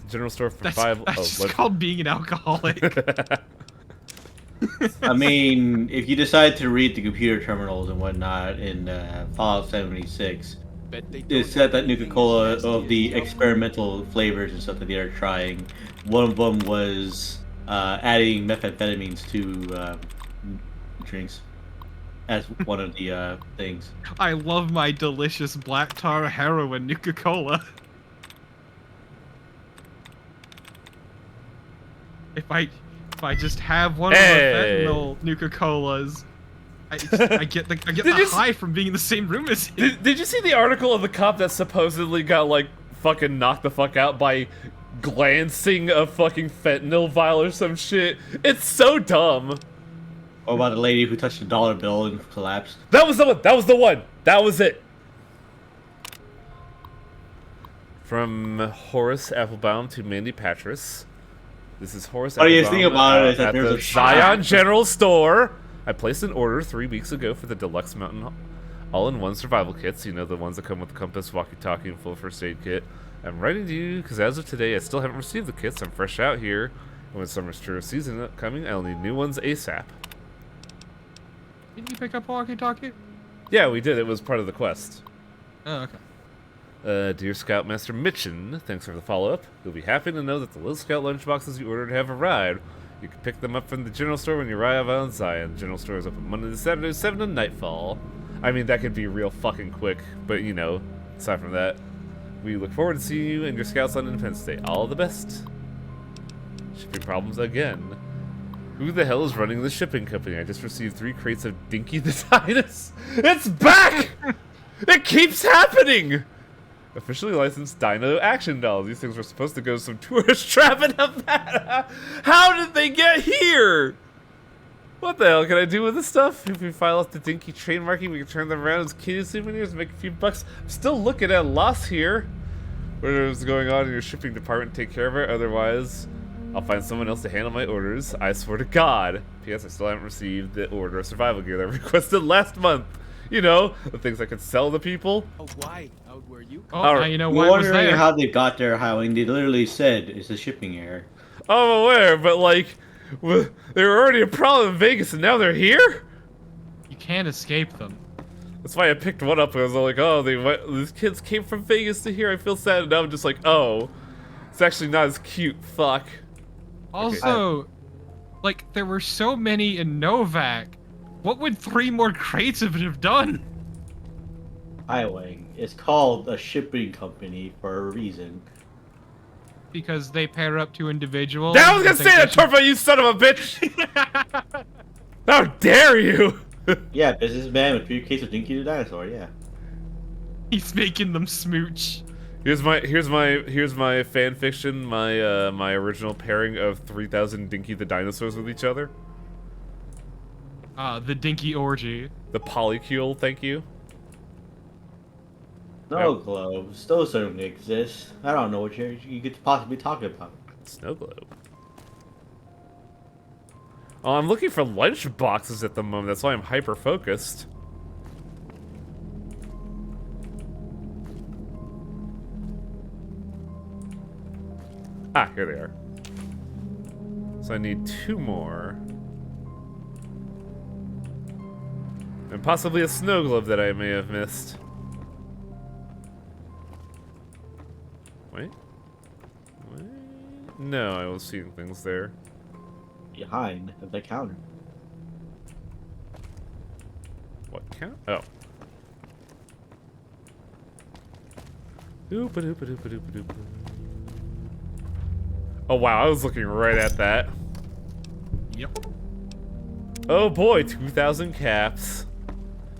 General store for That's 5... just called being an alcoholic. I mean, if you decide to read the computer terminals and whatnot in Fallout 76, it said that Nuka-Cola, of the experimental flavors and stuff that they are trying, one of them was adding methamphetamines to drinks as one of the things. I love my delicious black tar heroin Nuka-Cola. If I just have one of the fentanyl Nuka-Colas, I get the high from being in the same room as him. Did you see the article of the cop that supposedly got, like, fucking knocked the fuck out by glancing a fucking fentanyl vial or some shit? It's so dumb. Or about the lady who touched a dollar bill and collapsed. That was the one! That was the one! That was it! From Horace Applebaum to Mandy Patras. This is Horace Funniest thing about it is that at there's the a Zion General Store. I placed an order 3 weeks ago for the Deluxe Mountain all-in-one survival kits. You know, the ones that come with the compass, walkie-talkie, and full first aid kit. I'm writing to you because as of today, I still haven't received the kits. I'm fresh out here. And with summer's tourist season coming, I'll need new ones ASAP. Didn't you pick up walkie-talkie? Yeah, we did. It was part of the quest. Oh, okay. Dear Scoutmaster Mitchin, thanks for the follow-up. You'll be happy to know that the Little Scout lunchboxes you ordered have arrived. You can pick them up from the general store when you arrive on Zion. The general store is open Monday to Saturday, 7 to nightfall. I mean, that could be real fucking quick, but you know, aside from that, we look forward to seeing you and your scouts on Independence Day. All the best. Shipping problems again. Who the hell is running the shipping company? I just received 3 crates of Dinky the Dynus. It's back! It keeps happening! Officially licensed Dino action dolls. These things were supposed to go to some tourist trap in Nevada. How did they get here? What the hell can I do with this stuff? If we file off the Dinky trademarking, we can turn them around as kitty souvenirs and make a few bucks. I'm still looking at a loss here. Whatever's going on in your shipping department, take care of it. Otherwise, I'll find someone else to handle my orders. I swear to God. P.S. I still haven't received the order of survival gear that I requested last month. You know, the things I could sell to people. Oh, why? Out where you Oh, now you know why it was wondering there. how they got there, how and they literally said it's a shipping error. I'm aware, but like, they were already a problem in Vegas and now they're here? You can't escape them. That's why I picked one up because I was like, oh, these kids came from Vegas to here. I feel sad, and now I'm just like, oh, it's actually not as cute. Fuck. Also, like, there were so many in Novak. What would 3 more crates of it have done? Highway. It's called a shipping company for a reason. Because they pair up to individuals. Now I was gonna say that, Torpo, you son of a bitch! How dare you! Yeah, businessman with 3 cases of Dinky the Dinosaur, yeah. He's making them smooch. Here's my fan fiction, my original pairing of 3,000 Dinky the Dinosaurs with each other. The Dinky Orgy. The Polycule, thank you. Snow globes, those don't exist. I don't know what you could possibly talk about. Snow globe. Oh, I'm looking for lunch boxes at the moment. That's why I'm hyper focused. Ah, here they are. So I need 2 more. And possibly a snow globe that I may have missed. Wait. No, I was seeing things there. Behind the counter. What count? Oh. Oh wow, I was looking right at that. Yep. Oh boy, 2,000 caps.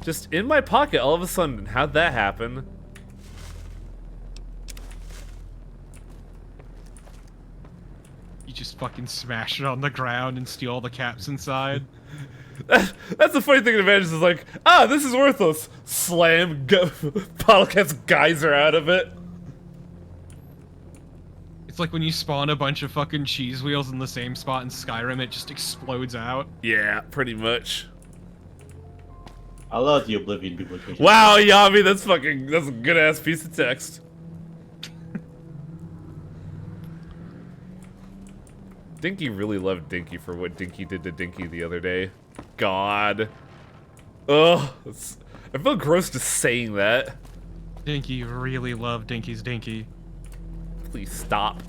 Just in my pocket all of a sudden. How'd that happen? You just fucking smash it on the ground and steal all the caps inside. That's the funny thing in Avengers is like, ah, this is worthless. Slam, bottle caps geyser out of it. It's like when you spawn a bunch of fucking cheese wheels in the same spot in Skyrim, it just explodes out. Yeah, pretty much. I love the Oblivion duplication. Wow, Yami, that's a good ass piece of text. Dinky really loved Dinky for what Dinky did to Dinky the other day. God. Ugh. I feel gross just saying that. Dinky really loved Dinky's Dinky. Please stop.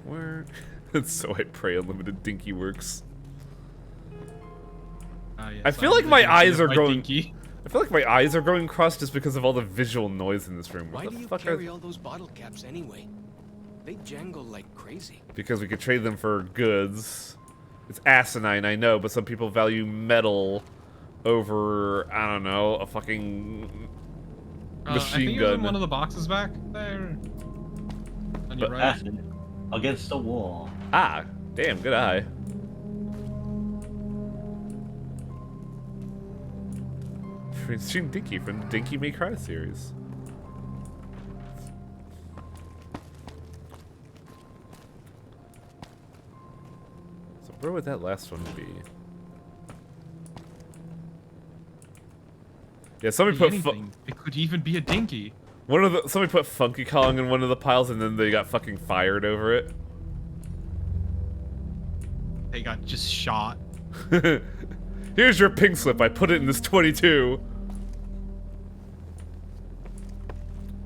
Where? So I pray Unlimited Dinky works. Yes, I feel like my eyes are growing. Dinky. I feel like my eyes are growing crossed just because of all the visual noise in this room. Why do you carry all those bottle caps anyway? They jangle like crazy. Because we could trade them for goods. It's asinine, I know, but some people value metal over, I don't know, a fucking I machine think it was in gun. one of the boxes back there. On your But right. acid against the wall. Ah, damn, good eye. Stream Dinky from the Dinky May Cry series. So where would that last one be? Yeah, somebody put It could even be a Dinky. somebody put Funky Kong in one of the piles and then they got fucking fired over it. They got just shot. Here's your pink slip. I put it in this 22.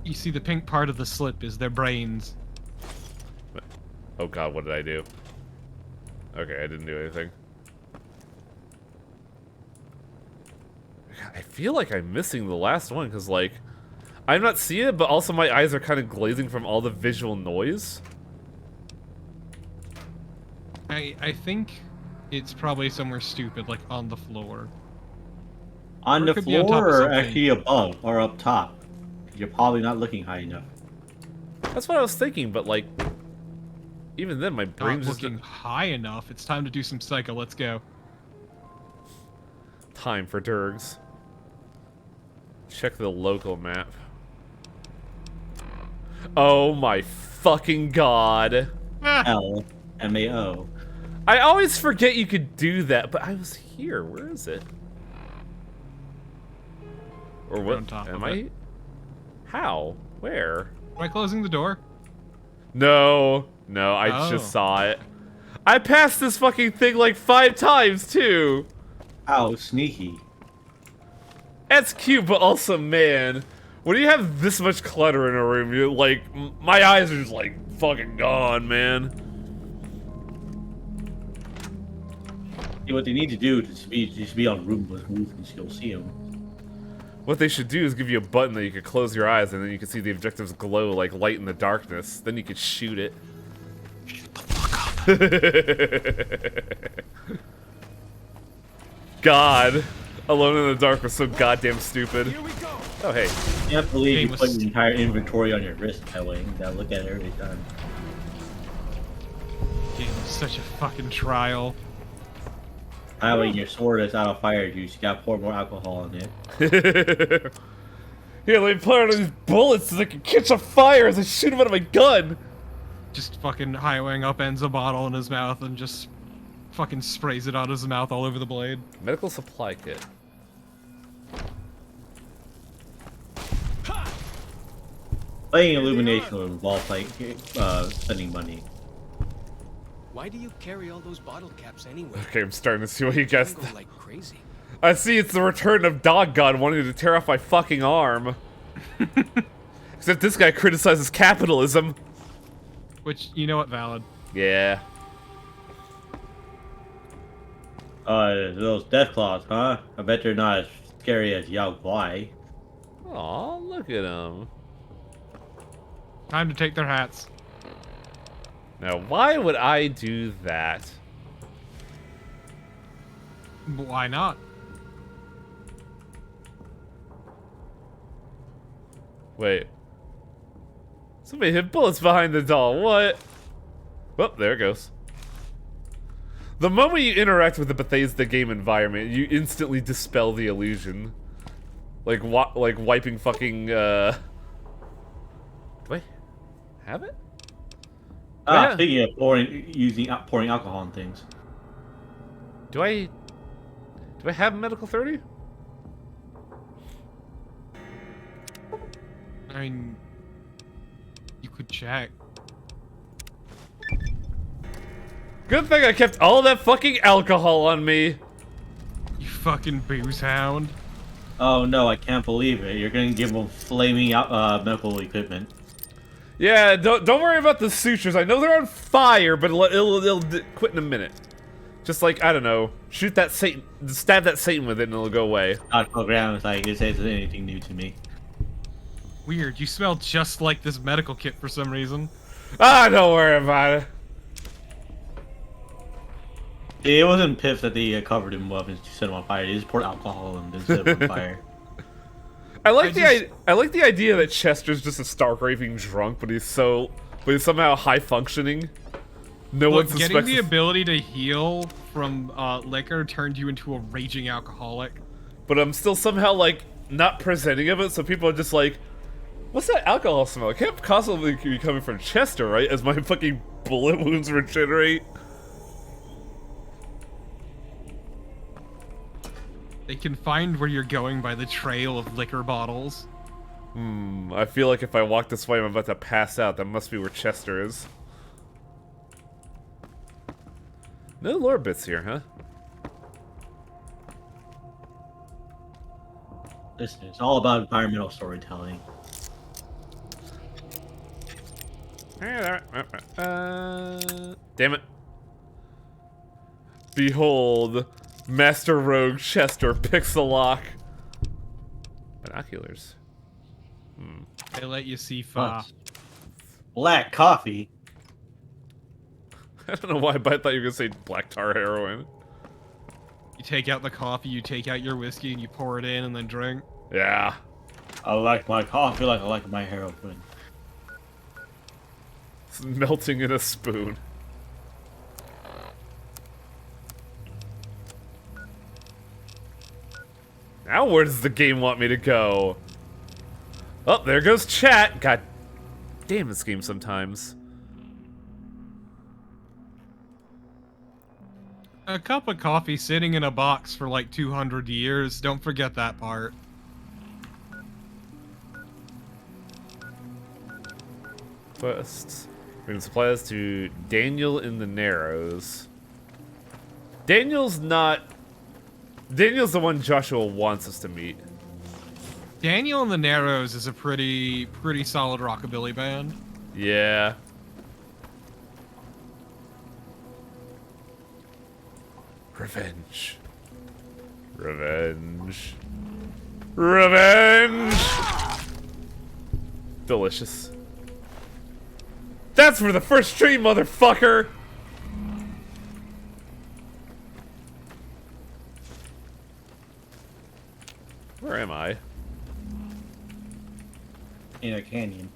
You see, the pink part of the slip is their brains. Oh god, what did I do? Okay, I didn't do anything. I feel like I'm missing the last one because, like, I'm not seeing it, but also my eyes are kind of glazing from all the visual noise. I think it's probably somewhere stupid, like on the floor. On Or it the could be on top floor of or something. actually above or up top? You're probably not looking high enough. That's what I was thinking, but, like, even then, my brain Not just... looking high enough. It's time to do some psycho. Let's go. Time for Durgs. Check the local map. Oh my fucking god. LMAO. I always forget you could do that, but I was here. Where is it? Or what? on top Am of I? it. How? Where? Am I closing the door? No. No, I Oh. just saw it. I passed this fucking thing like 5 times, too. Ow, sneaky. That's cute, but also, man, when you have this much clutter in a room, you're like, my eyes are just like fucking gone, man. See, what they need to do is just be on room with movements, you'll see them. What they should do is give you a button that you could close your eyes and then you can see the objectives glow like light in the darkness. Then you could shoot it. Shut the fuck up. God. Alone in the Dark was so goddamn stupid. Oh, hey. You can't believe you Famous. put your entire inventory on your wrist that way. You gotta look at it every time. Game is such a fucking trial. That way your sword is out of fire juice. You gotta pour more alcohol in it. Here, let me put on these bullets so they can catch a fire as I shoot them out of my gun. Just fucking highwaying upends a bottle in his mouth and just fucking sprays it out of his mouth all over the blade. Medical supply kit. Playing Illumination will involve like spending money. Why do you carry all those bottle caps anyway? Okay, I'm starting to see what you guys. Jangle like crazy. I see it's the return of Dog God wanting to tear off my fucking arm. Except this guy criticizes capitalism. Which, you know what, valid. Yeah. Those death claws, huh? I bet they're not as scary as Yao Guai. Aw, look at him. Time to take their hats. Now, why would I do that? Why not? Wait. Somebody hit bullets behind the doll. What? Well, there it goes. The moment you interact with the Bethesda game environment, you instantly dispel the illusion. Like wiping fucking, Do I have it? Ah, speaking of pouring alcohol on things. Do I have medical 30? I mean, you could check. Good thing I kept all that fucking alcohol on me. You fucking booze hound. Oh no, I can't believe it. You're gonna give them flaming medical equipment. Yeah, don't worry about the sutures. I know they're on fire, but it'll quit in a minute. Just like, I don't know, shoot that Satan, stab that Satan with it and it'll go away. Program is like, this isn't anything new to me. Weird, you smell just like this medical kit for some reason. Ah, don't worry about it. It wasn't Piff that they covered him up and set him on fire. They just poured alcohol and then set him on fire. I like the idea that Chester's just a stark raving drunk, but he's somehow high functioning. No one suspects. Getting the ability to heal from liquor turned you into a raging alcoholic. But I'm still somehow like not presenting of it, so people are just like, "What's that alcohol smell? It can't possibly be coming from Chester, right?" As my fucking bullet wounds regenerate. They can find where you're going by the trail of liquor bottles. I feel like if I walk this way, I'm about to pass out. That must be where Chester is. No lore bits here, huh? Listen, it's all about environmental storytelling. Damn it. Behold, Master Rogue Chester Pixelock. Binoculars. They let you see far. Black coffee. I don't know why, but I thought you were gonna say black tar heroin. You take out the coffee, you take out your whiskey, and you pour it in and then drink. Yeah. I like my coffee like I like my heroin. It's melting in a spoon. Now where does the game want me to go? Oh, there goes chat. God damn this game sometimes. A cup of coffee sitting in a box for like 200 years. Don't forget that part. First, we're gonna supply this to Daniel in the Narrows. Daniel's the one Joshua wants us to meet. Daniel in the Narrows is a pretty solid rockabilly band. Yeah. Revenge. Revenge. Revenge! Delicious. That's for the first stream, motherfucker! Where am I? In a canyon.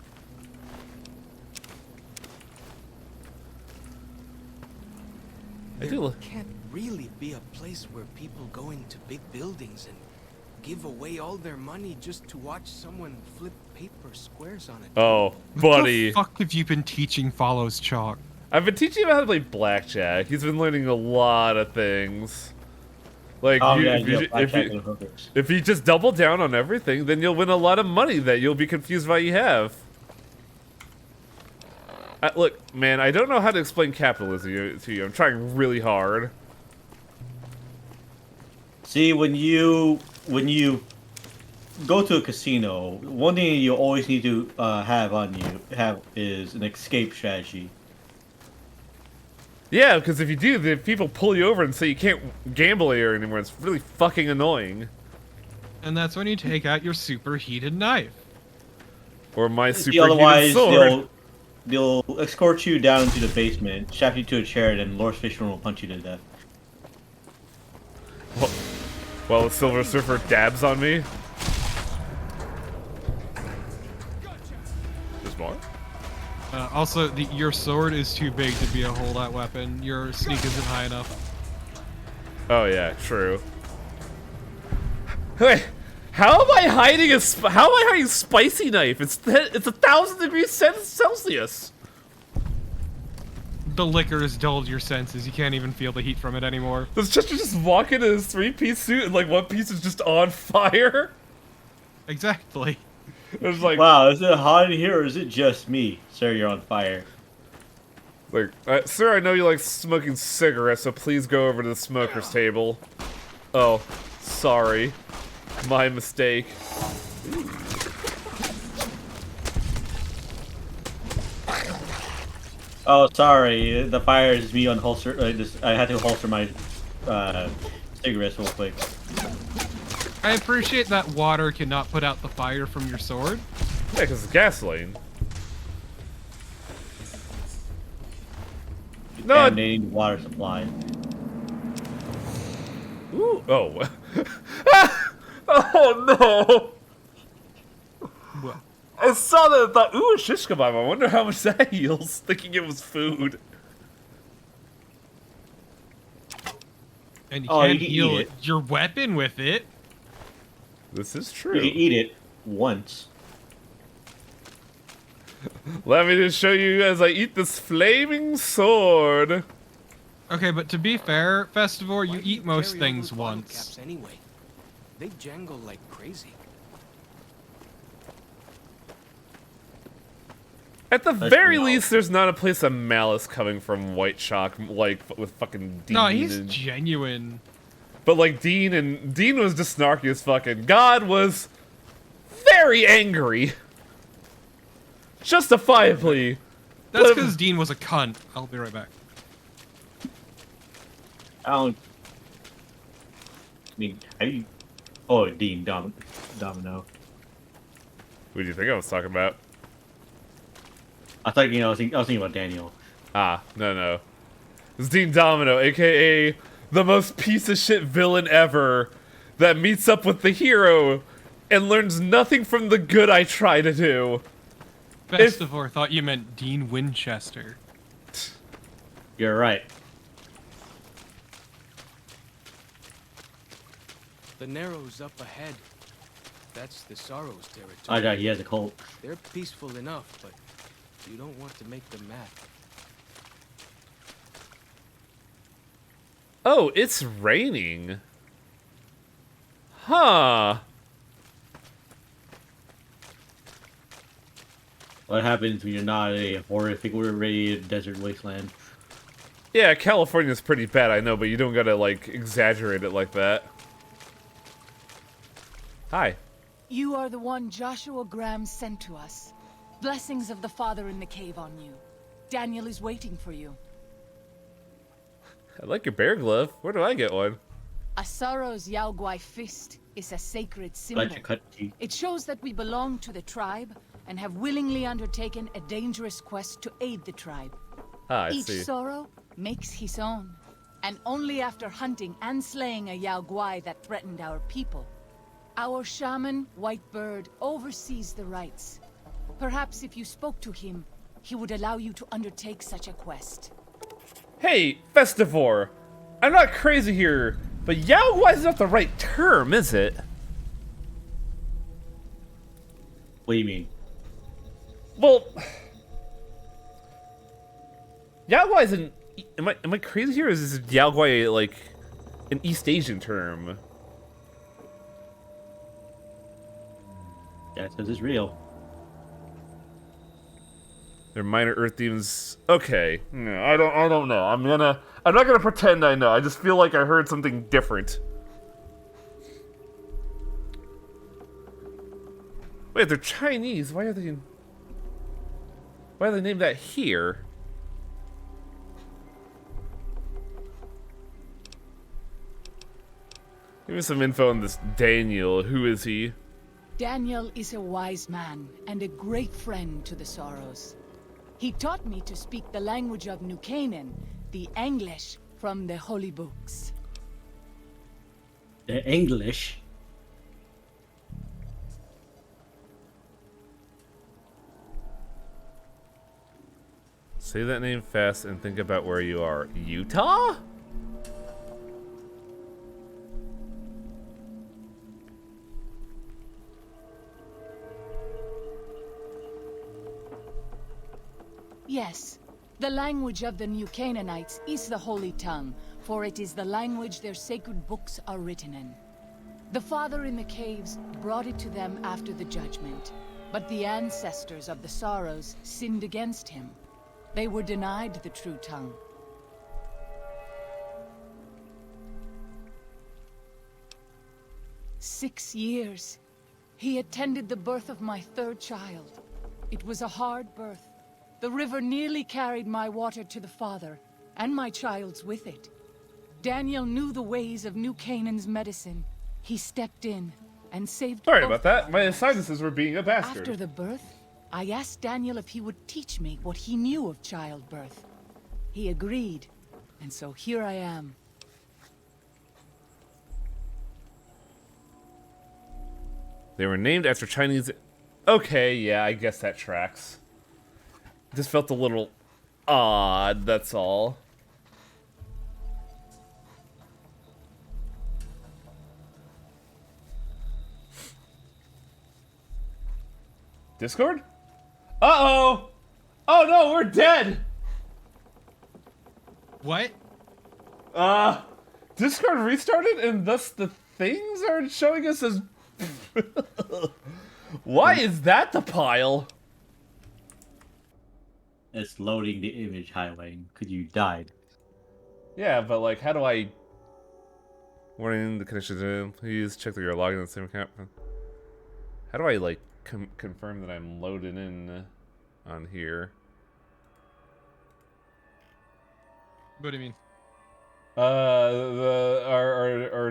There can't really be a place where people go into big buildings and give away all their money just to watch someone flip paper squares on it. Oh, buddy. What the fuck have you been teaching Follows Chalk? I've been teaching him how to play blackjack. He's been learning a lot of things. Like, if you just double down on everything, then you'll win a lot of money that you'll be confused why you have. Look, man, I don't know how to explain capitalism to you. I'm trying really hard. See, when you go to a casino, one thing you always need to have is an escape strategy. Yeah, because if you do, the people pull you over and say you can't gamble here anymore. It's really fucking annoying. And that's when you take out your superheated knife. Or my See, superheated otherwise, sword. they'll escort you down to the basement, strap you to a chair, and then Lord Fishburne will punch you to death. While the Silver Surfer dabs on me. There's more? Also, your sword is too big to be a holdout weapon. Your sneak isn't high enough. Oh yeah, true. Wait, how am I hiding a spicy knife? It's 1,000 degrees Celsius. The liquor has dulled your senses. You can't even feel the heat from it anymore. Does Chester just walk in his 3-piece suit and like one piece is just on fire? Exactly. It's like, wow, is it hot in here or is it just me? Sir, you're on fire. Like, sir, I know you like smoking cigarettes, so please go over to the smoker's table. Oh, sorry. My mistake. Oh, sorry. The fire is me unholster. I had to holster my cigarettes real quick. I appreciate that water cannot put out the fire from your sword. Yeah, because it's gasoline. No, And they need water supply. Ooh, oh. Oh no! Well, I saw that and thought, ooh, a shish kebab. I wonder how much that heals, thinking it was food. and you Oh, can't you can heal eat it. your weapon with it. This is true. You can eat it once. Let me just show you as I eat this flaming sword. Okay, but to be fair, Festivore, you Why do eat most carry all things those bottle once. caps anyway? They jangle like crazy. At the Let's very be least, there's not a place of malice coming from White Chalk, like with fucking Dean. No, he's and, genuine. but like Dean was just snarky as fucking. God was very angry, justifiably. That's But- because Dean was a cunt. I'll be right back. I don't. I mean, how you? Oh, Dean Domino. What do you think I was talking about? I thought I was thinking about Daniel. Ah, no. It's Dean Domino, aka the most piece of shit villain ever, that meets up with the hero and learns nothing from the good I try to do. Festivore thought you meant Dean Winchester. You're right. The Narrows up ahead. That's the Sorrow's territory. I got. He has a cult. They're peaceful enough, but you don't want to make them mad. Oh, it's raining. Huh. What happens when you're not a horrific, rated desert wasteland? Yeah, California's pretty bad, I know, but you don't gotta, like, exaggerate it like that. Hi. You are the one Joshua Graham sent to us. Blessings of the Father in the cave on you. Daniel is waiting for you. I like your bear glove. Where do I get one? Asaro's Yao Guai fist is a sacred symbol. Like your cut teeth. It shows that we belong to the tribe and have willingly undertaken a dangerous quest to aid the tribe. Ah, I Each see. Sorrow makes his own, and only after hunting and slaying a Yao Guai that threatened our people. Our shaman, Whitebird, oversees the rites. Perhaps if you spoke to him, he would allow you to undertake such a quest. Hey, Festivore! I'm not crazy here, but Yao Guai is not the right term, is it? What do you mean? Well, Yao Guai is an. Am I crazy here? Or is this Yao Guai like an East Asian term? Yeah, it says it's real. They're minor Earth demons. Okay, no, I don't know. I'm not gonna pretend I know. I just feel like I heard something different. Wait, they're Chinese. Why are they named that here? Give me some info on this Daniel. Who is he? Daniel is a wise man and a great friend to the Sorrows. He taught me to speak the language of New Canaan, the English from the holy books. The English? Say that name fast and think about where you are. Utah? Yes, the language of the New Canaanites is the Holy Tongue, for it is the language their sacred books are written in. The Father in the caves brought it to them after the judgment, but the ancestors of the Sorrows sinned against him. They were denied the true tongue. "6 years. He attended the birth of my third child. It was a hard birth. The river nearly carried my water to the Father, and my child's with it. Daniel knew the ways of New Canaan's medicine. He stepped in and saved Sorry both about that. My sinuses were being a bastard. After the birth, I asked Daniel if he would teach me what he knew of childbirth. He agreed, and so here I am. They were named after Chinese... Okay, yeah, I guess that tracks. This felt a little odd, that's all. Discord? Uh-oh! Oh no, we're dead! What? Discord restarted and thus the things are showing us as... Why is that the pile? It's loading the image highway because you died. Yeah, but like, how do I... Warning, the connection's in. Please check that you're logged in the same account. How do I, like, confirm that I'm loaded in on here? What do you mean? Our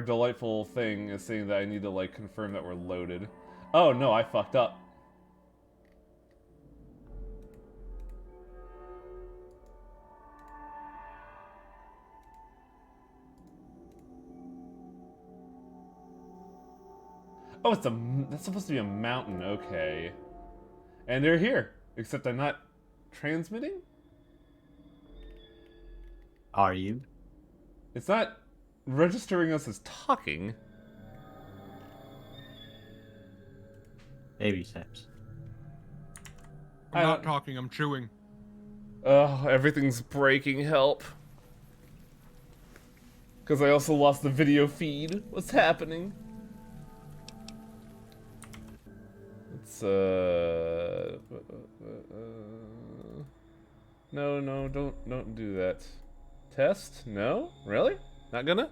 delightful thing is saying that I need to, like, confirm that we're loaded. Oh, no, I fucked up. Oh, that's supposed to be a mountain, okay. And they're here, except I'm not transmitting? Are you? It's not registering us as talking. Baby steps. I'm not talking, I'm chewing. Oh, everything's breaking, help. Because I also lost the video feed. What's happening? It's, No, don't do that. Test? No? Really? Not gonna?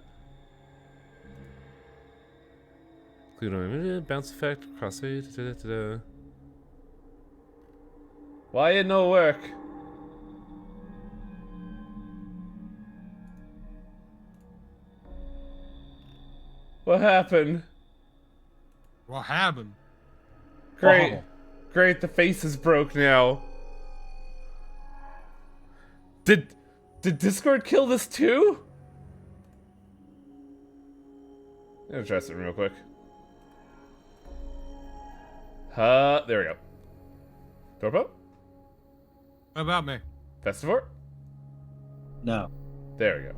Include on bounce effect, crossfade, Why it no work? What happened? What happened? Great. Oh. Great, the face is broke now. Did Discord kill this too? I'm gonna try something real quick. There we go. Torpo? What about me? Festivore? No. There we go.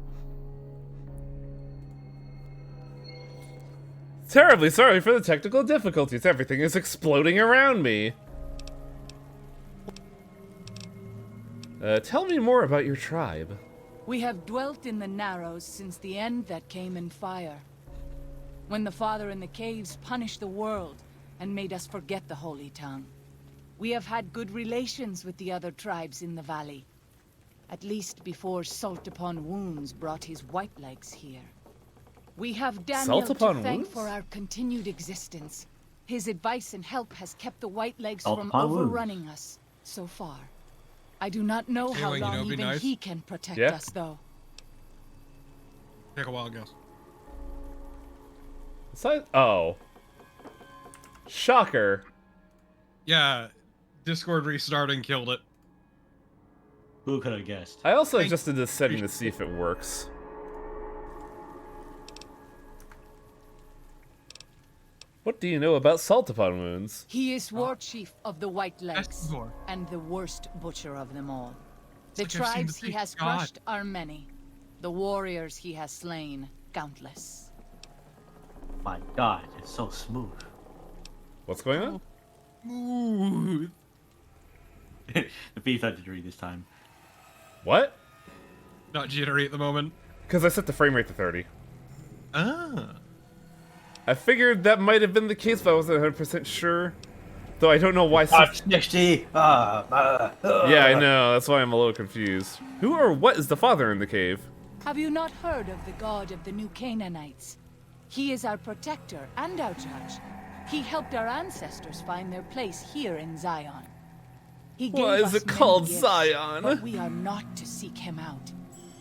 Terribly sorry for the technical difficulties. Everything is exploding around me. Tell me more about your tribe. We have dwelt in the Narrows since the end that came in fire. When the Father in the caves punished the world and made us forget the Holy Tongue. We have had good relations with the other tribes in the valley. At least before Salt Upon Wounds brought his white legs here. We have Daniel to thank for our continued existence. His advice and help has kept the Whitelegs Salt from upon wounds. overrunning us so far. I do not know how Anyway, you know, long be even nice. he can protect Yeah. us, though. Take a while, guys. Oh. Shocker. Yeah, Discord restarting killed it. Who could have guessed? I also adjusted this setting to see if it works. What do you know about salt upon wounds? He is war chief of the Whitelegs, Escor. and the worst butcher of them all. The It's like I've seen tribes the he big has god. crushed are many. The warriors he has slain, countless. My God, it's so smooth. What's going on? Smooth. The beef had to read this time. What? Not jittery at the moment. Because I set the frame rate to 30. Ah. I figured that might have been the case, but I wasn't 100% sure. Though I don't know why. 60. Yeah, I know. That's why I'm a little confused. Who or what is the father in the cave? Have you not heard of the god of the New Canaanites? He is our protector and our judge. He helped our ancestors find their place here in Zion. He gave Why is us it many called gifts, Zion? But we are not to seek him out.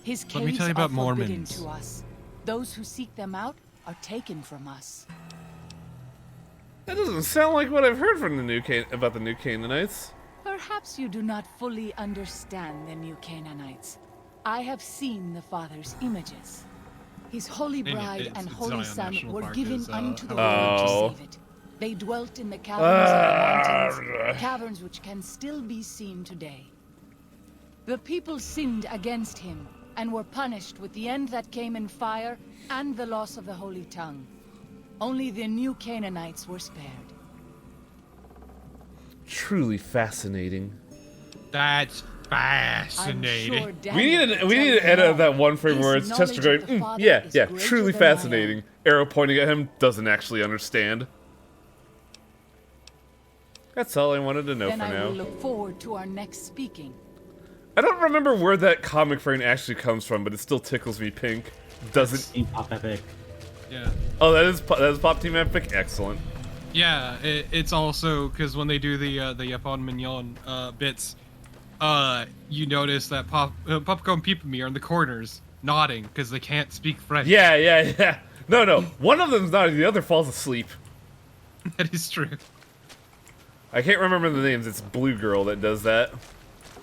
His Let me caves tell you are about forbidden Mormons. to us. Those who seek them out are taken from us. That doesn't sound like what I've heard from about the New Canaanites. Perhaps you do not fully understand the New Canaanites. I have seen the Father's images. His holy bride and holy Zion son National were Park given is, unto the Oh. world to save it. They dwelt in the caverns of the mountains, caverns which can still be seen today. The people sinned against him and were punished with the end that came in fire and the loss of the holy tongue. Only the New Canaanites were spared. Truly fascinating. That's fascinating. We need to edit that one frame where it's Chester going, yeah, truly fascinating. Arrow pointing at him, doesn't actually understand. That's all I wanted to know Then for I now. will look forward to our next speaking. I don't remember where that comic frame actually comes from, but it still tickles me pink. Doesn't Pop Epic. Yeah. Oh, that is Pop Team Epic. Excellent. Yeah, it's also because when they do the Yapon Mignon bits, you notice that Popco and Peepamy are in the corners nodding because they can't speak French. Yeah. No. One of them's nodding, the other falls asleep. That is true. I can't remember the names. It's Blue Girl that does that.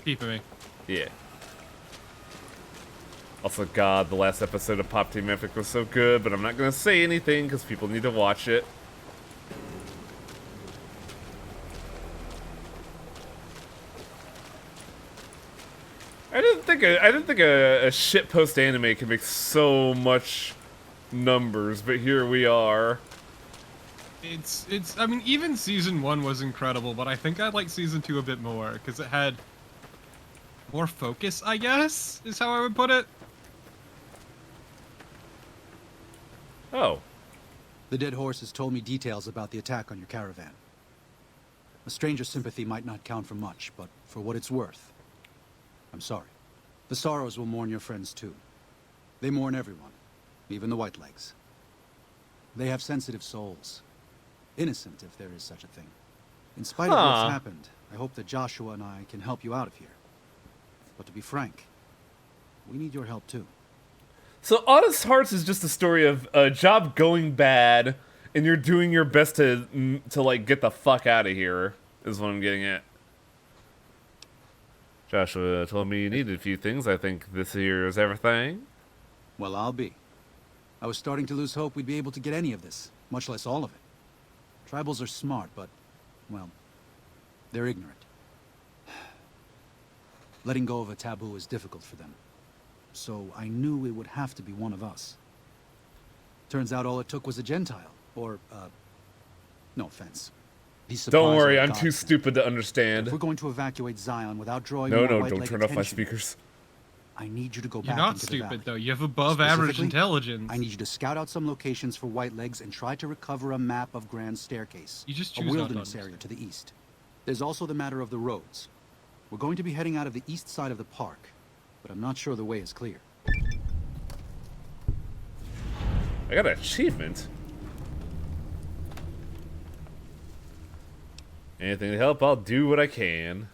Peepamy. Yeah. Also, God, the last episode of Pop Team Epic was so good, but I'm not gonna say anything because people need to watch it. I didn't think a shitpost anime could make so much numbers, but here we are. I mean, even season 1 was incredible, but I think I like season 2 a bit more because it had more focus, I guess, is how I would put it. Oh. The dead horse has told me details about the attack on your caravan. A stranger's sympathy might not count for much, but for what it's worth, I'm sorry. The Sorrows will mourn your friends too. They mourn everyone, even the Whitelegs. They have sensitive souls. Innocent, if there is such a thing. In spite of what's happened, I hope that Joshua and I can help you out of here. But to be frank, we need your help too. So Honest Hearts is just a story of a job going bad, and you're doing your best to like get the fuck out of here. Is what I'm getting at. Joshua told me you needed a few things. I think this here is everything. Well, I'll be. I was starting to lose hope we'd be able to get any of this, much less all of it. Tribals are smart, but, well, they're ignorant. Letting go of a taboo is difficult for them. So I knew it would have to be one of us. Turns out all it took was a Gentile, or, no offense. These Don't supplies worry, are I'm too godsend. stupid to understand. If we're going to evacuate Zion without drawing No, more don't white-leg turn off my attention, speakers. I need you to go You're back not into the stupid, valley. though. You have above-average Specifically, intelligence. I need you to scout out some locations for Whitelegs and try to recover a map of Grand Staircase, You just a choose not to wilderness area to the east. There's also the matter of the roads. We're going to be heading out of the east side of the park, but I'm not sure the way is clear. I got an achievement. Anything to help, I'll do what I can.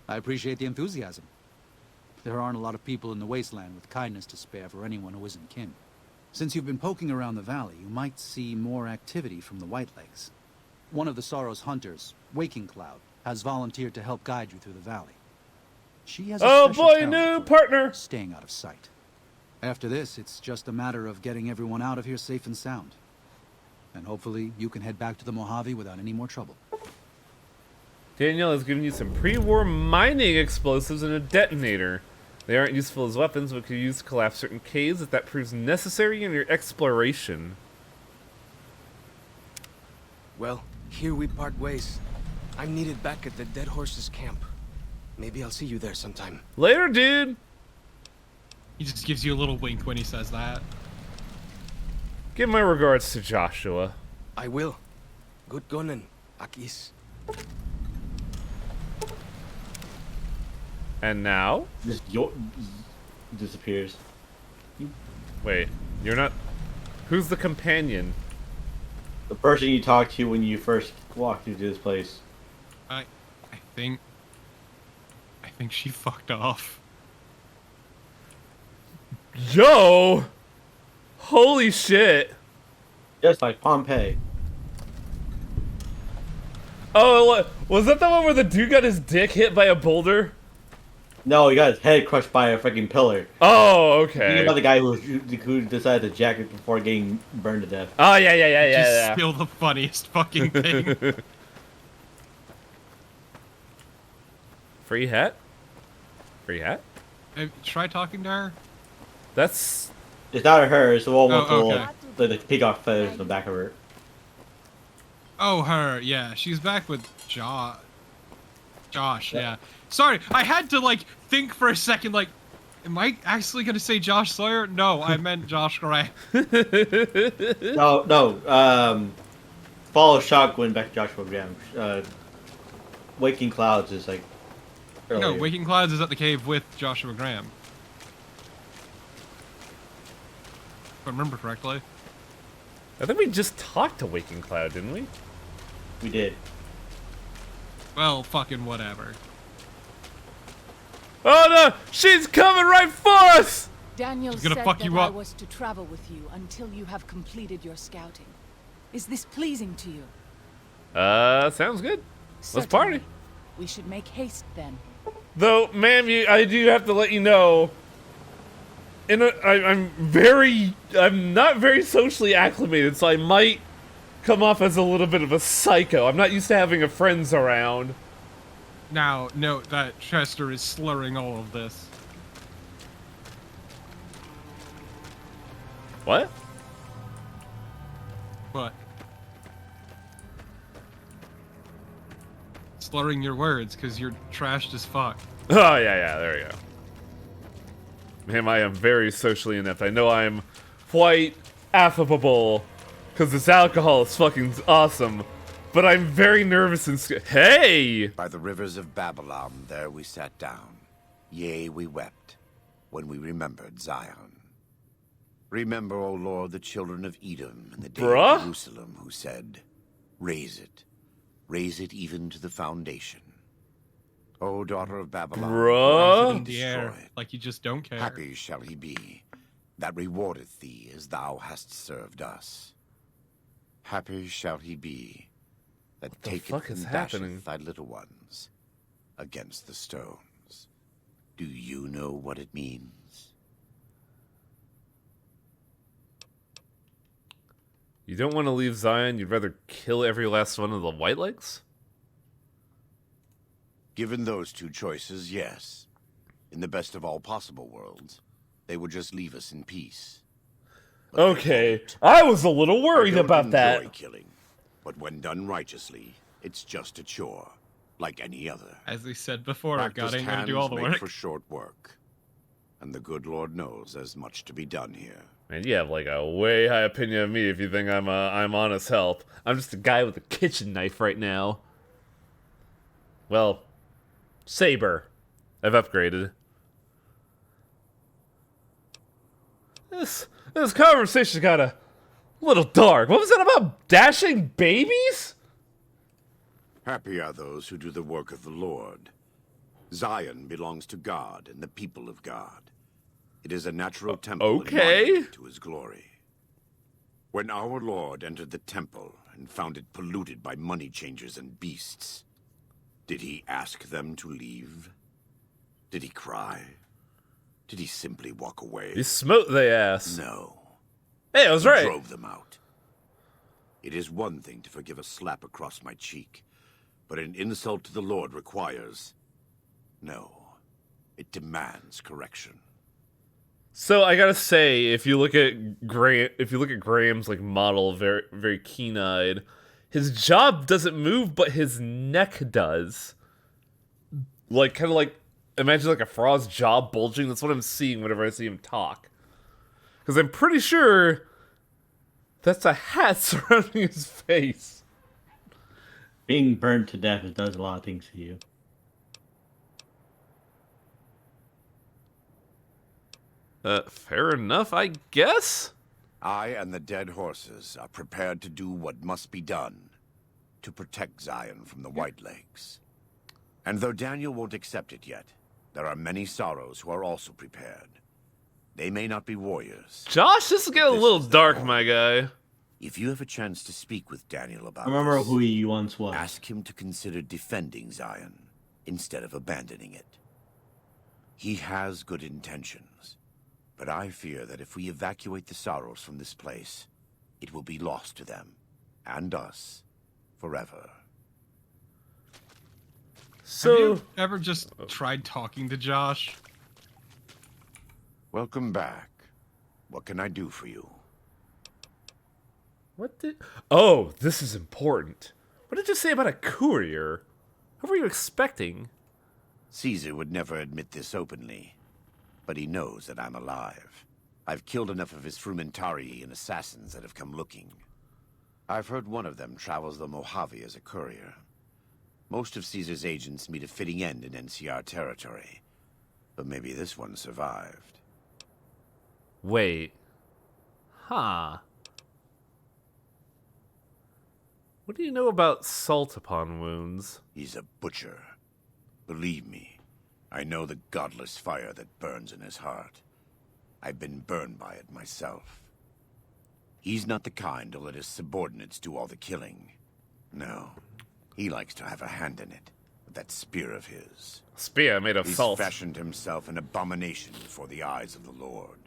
I appreciate the enthusiasm. There aren't a lot of people in the wasteland with kindness to spare for anyone who isn't kin. Since you've been poking around the valley, you might see more activity from the Whitelegs. One of the Sorrow's hunters, Waking Cloud, has volunteered to help guide you through the valley. She has a special talent new for partner! Staying out of sight. After this, it's just a matter of getting everyone out of here safe and sound. And hopefully, you can head back to the Mojave without any more trouble. Danielle has given you some pre-war mining explosives and a detonator. They aren't useful as weapons, but can be used to collapse certain caves if that proves necessary in your exploration. Well, here we part ways. I'm needed back at the Dead Horses camp. Maybe I'll see you there sometime. Later, dude! He just gives you a little wink when he says that. Give my regards to Joshua. I will. Good gunning, Akis. And now? Just disappears. Wait, you're not... Who's the companion? The person you talked to when you first walked into this place. I think she fucked off. Yo! Holy shit! Just like Pompeii. Oh, was that the one where the dude got his dick hit by a boulder? No, he got his head crushed by a freaking pillar. Oh, okay. You know about the guy who decided to jack it before getting burned to death. Oh, yeah. Just spill the funniest fucking thing. Free hat? Free hat? Hey, try talking to her. That's... It's not her, it's the one with okay. the peacock feathers in the back of her. Oh, her. Yeah, she's back with Josh, yeah. Sorry, I had to, like, think for a second, like, am I actually gonna say Josh Sawyer? No, I meant Josh Gray. No. Follow Shock went back to Joshua Graham. Waking Clouds is, like, earlier. No, Waking Clouds is at the cave with Joshua Graham. If I remember correctly. I think we just talked to Waking Cloud, didn't we? We did. Well, fucking whatever. Oh no! She's coming right for us! Daniel She's gonna said fuck that you I up. was to travel with you until you have completed your scouting. Is this pleasing to you? Sounds good. Let's party. We should make haste then. Though, ma'am, I do have to let you know. I'm not very socially acclimated, so I might come off as a little bit of a psycho. I'm not used to having a friends around. Now, note that Chester is slurring all of this. What? What? Slurring your words, because you're trashed as fuck. Oh, yeah, there we go. Ma'am, I am very socially inept. I know I'm quite affable, because this alcohol is fucking awesome, but I'm very nervous and Hey! By the rivers of Babylon, there we sat down. Yea, we wept, when we remembered Zion. Remember, O Lord, the children of Edom, and the day of Jerusalem, who said, raise it even to the foundation. O daughter of Babylon, Bruh. Destroy it. Like you just don't care. Happy shall he be, that rewardeth thee as thou hast served us. Happy shall he be, that taketh and dasheth thy little ones against the stones. Do you know what it means? You don't want to leave Zion, you'd rather kill every last one of the Whitelegs? Given those two choices, yes. In the best of all possible worlds, they would just leave us in peace. Okay, I was a little worried about that. Enjoy killing, but when done righteously, it's just a chore, like any other. As we said before, God Practiced ain't gonna do all the hands make work. for short work, and the good Lord knows there's much to be done here. Man, you have like a way high opinion of me if you think I'm honest help. I'm just a guy with a kitchen knife right now. Well, saber. I've upgraded. This conversation got a little dark. What was that about dashing babies? Happy are those who do the work of the Lord. Zion belongs to God and the people of God. It is a natural temple and monument to his glory. When our Lord entered the temple and found it polluted by money changers and beasts, did he ask them to leave? Did he cry? Did he simply walk away? He smote their ass. No. Hey, I was He right. drove them out. It is one thing to forgive a slap across my cheek, but an insult to the Lord requires... No. It demands correction. So I gotta say, if you look at Graham's like model, very very keen-eyed, his jaw doesn't move, but his neck does. Like kind of like imagine like a frog's jaw bulging. That's what I'm seeing whenever I see him talk. Because I'm pretty sure that's a hat surrounding his face. Being burned to death, it does a lot of things to you. Fair enough, I guess? I and the dead horses are prepared to do what must be done to protect Zion from the White Legs. And though Daniel won't accept it yet, there are many Sorrows who are also prepared. They may not be warriors. Josh, this is getting a little dark, my guy. If you have a chance to speak with Daniel about I remember this, who he once was. ask him to consider defending Zion instead of abandoning it. He has good intentions, but I fear that if we evacuate the Sorrows from this place, it will be lost to them, and us, forever. So, have you ever just tried talking to Josh? Welcome back. What can I do for you? What did... Oh, this is important. What did you say about a courier? What were you expecting? Caesar would never admit this openly, but he knows that I'm alive. I've killed enough of his Frumentarii and assassins that have come looking. I've heard one of them travels the Mojave as a courier. Most of Caesar's agents meet a fitting end in NCR territory, but maybe this one survived. Wait. Huh. What do you know about salt upon wounds? He's a butcher. Believe me, I know the godless fire that burns in his heart. I've been burned by it myself. He's not the kind to let his subordinates do all the killing. No, he likes to have a hand in it, with that spear of his. Spear made of salt. He's fashioned himself an abomination before the eyes of the Lord.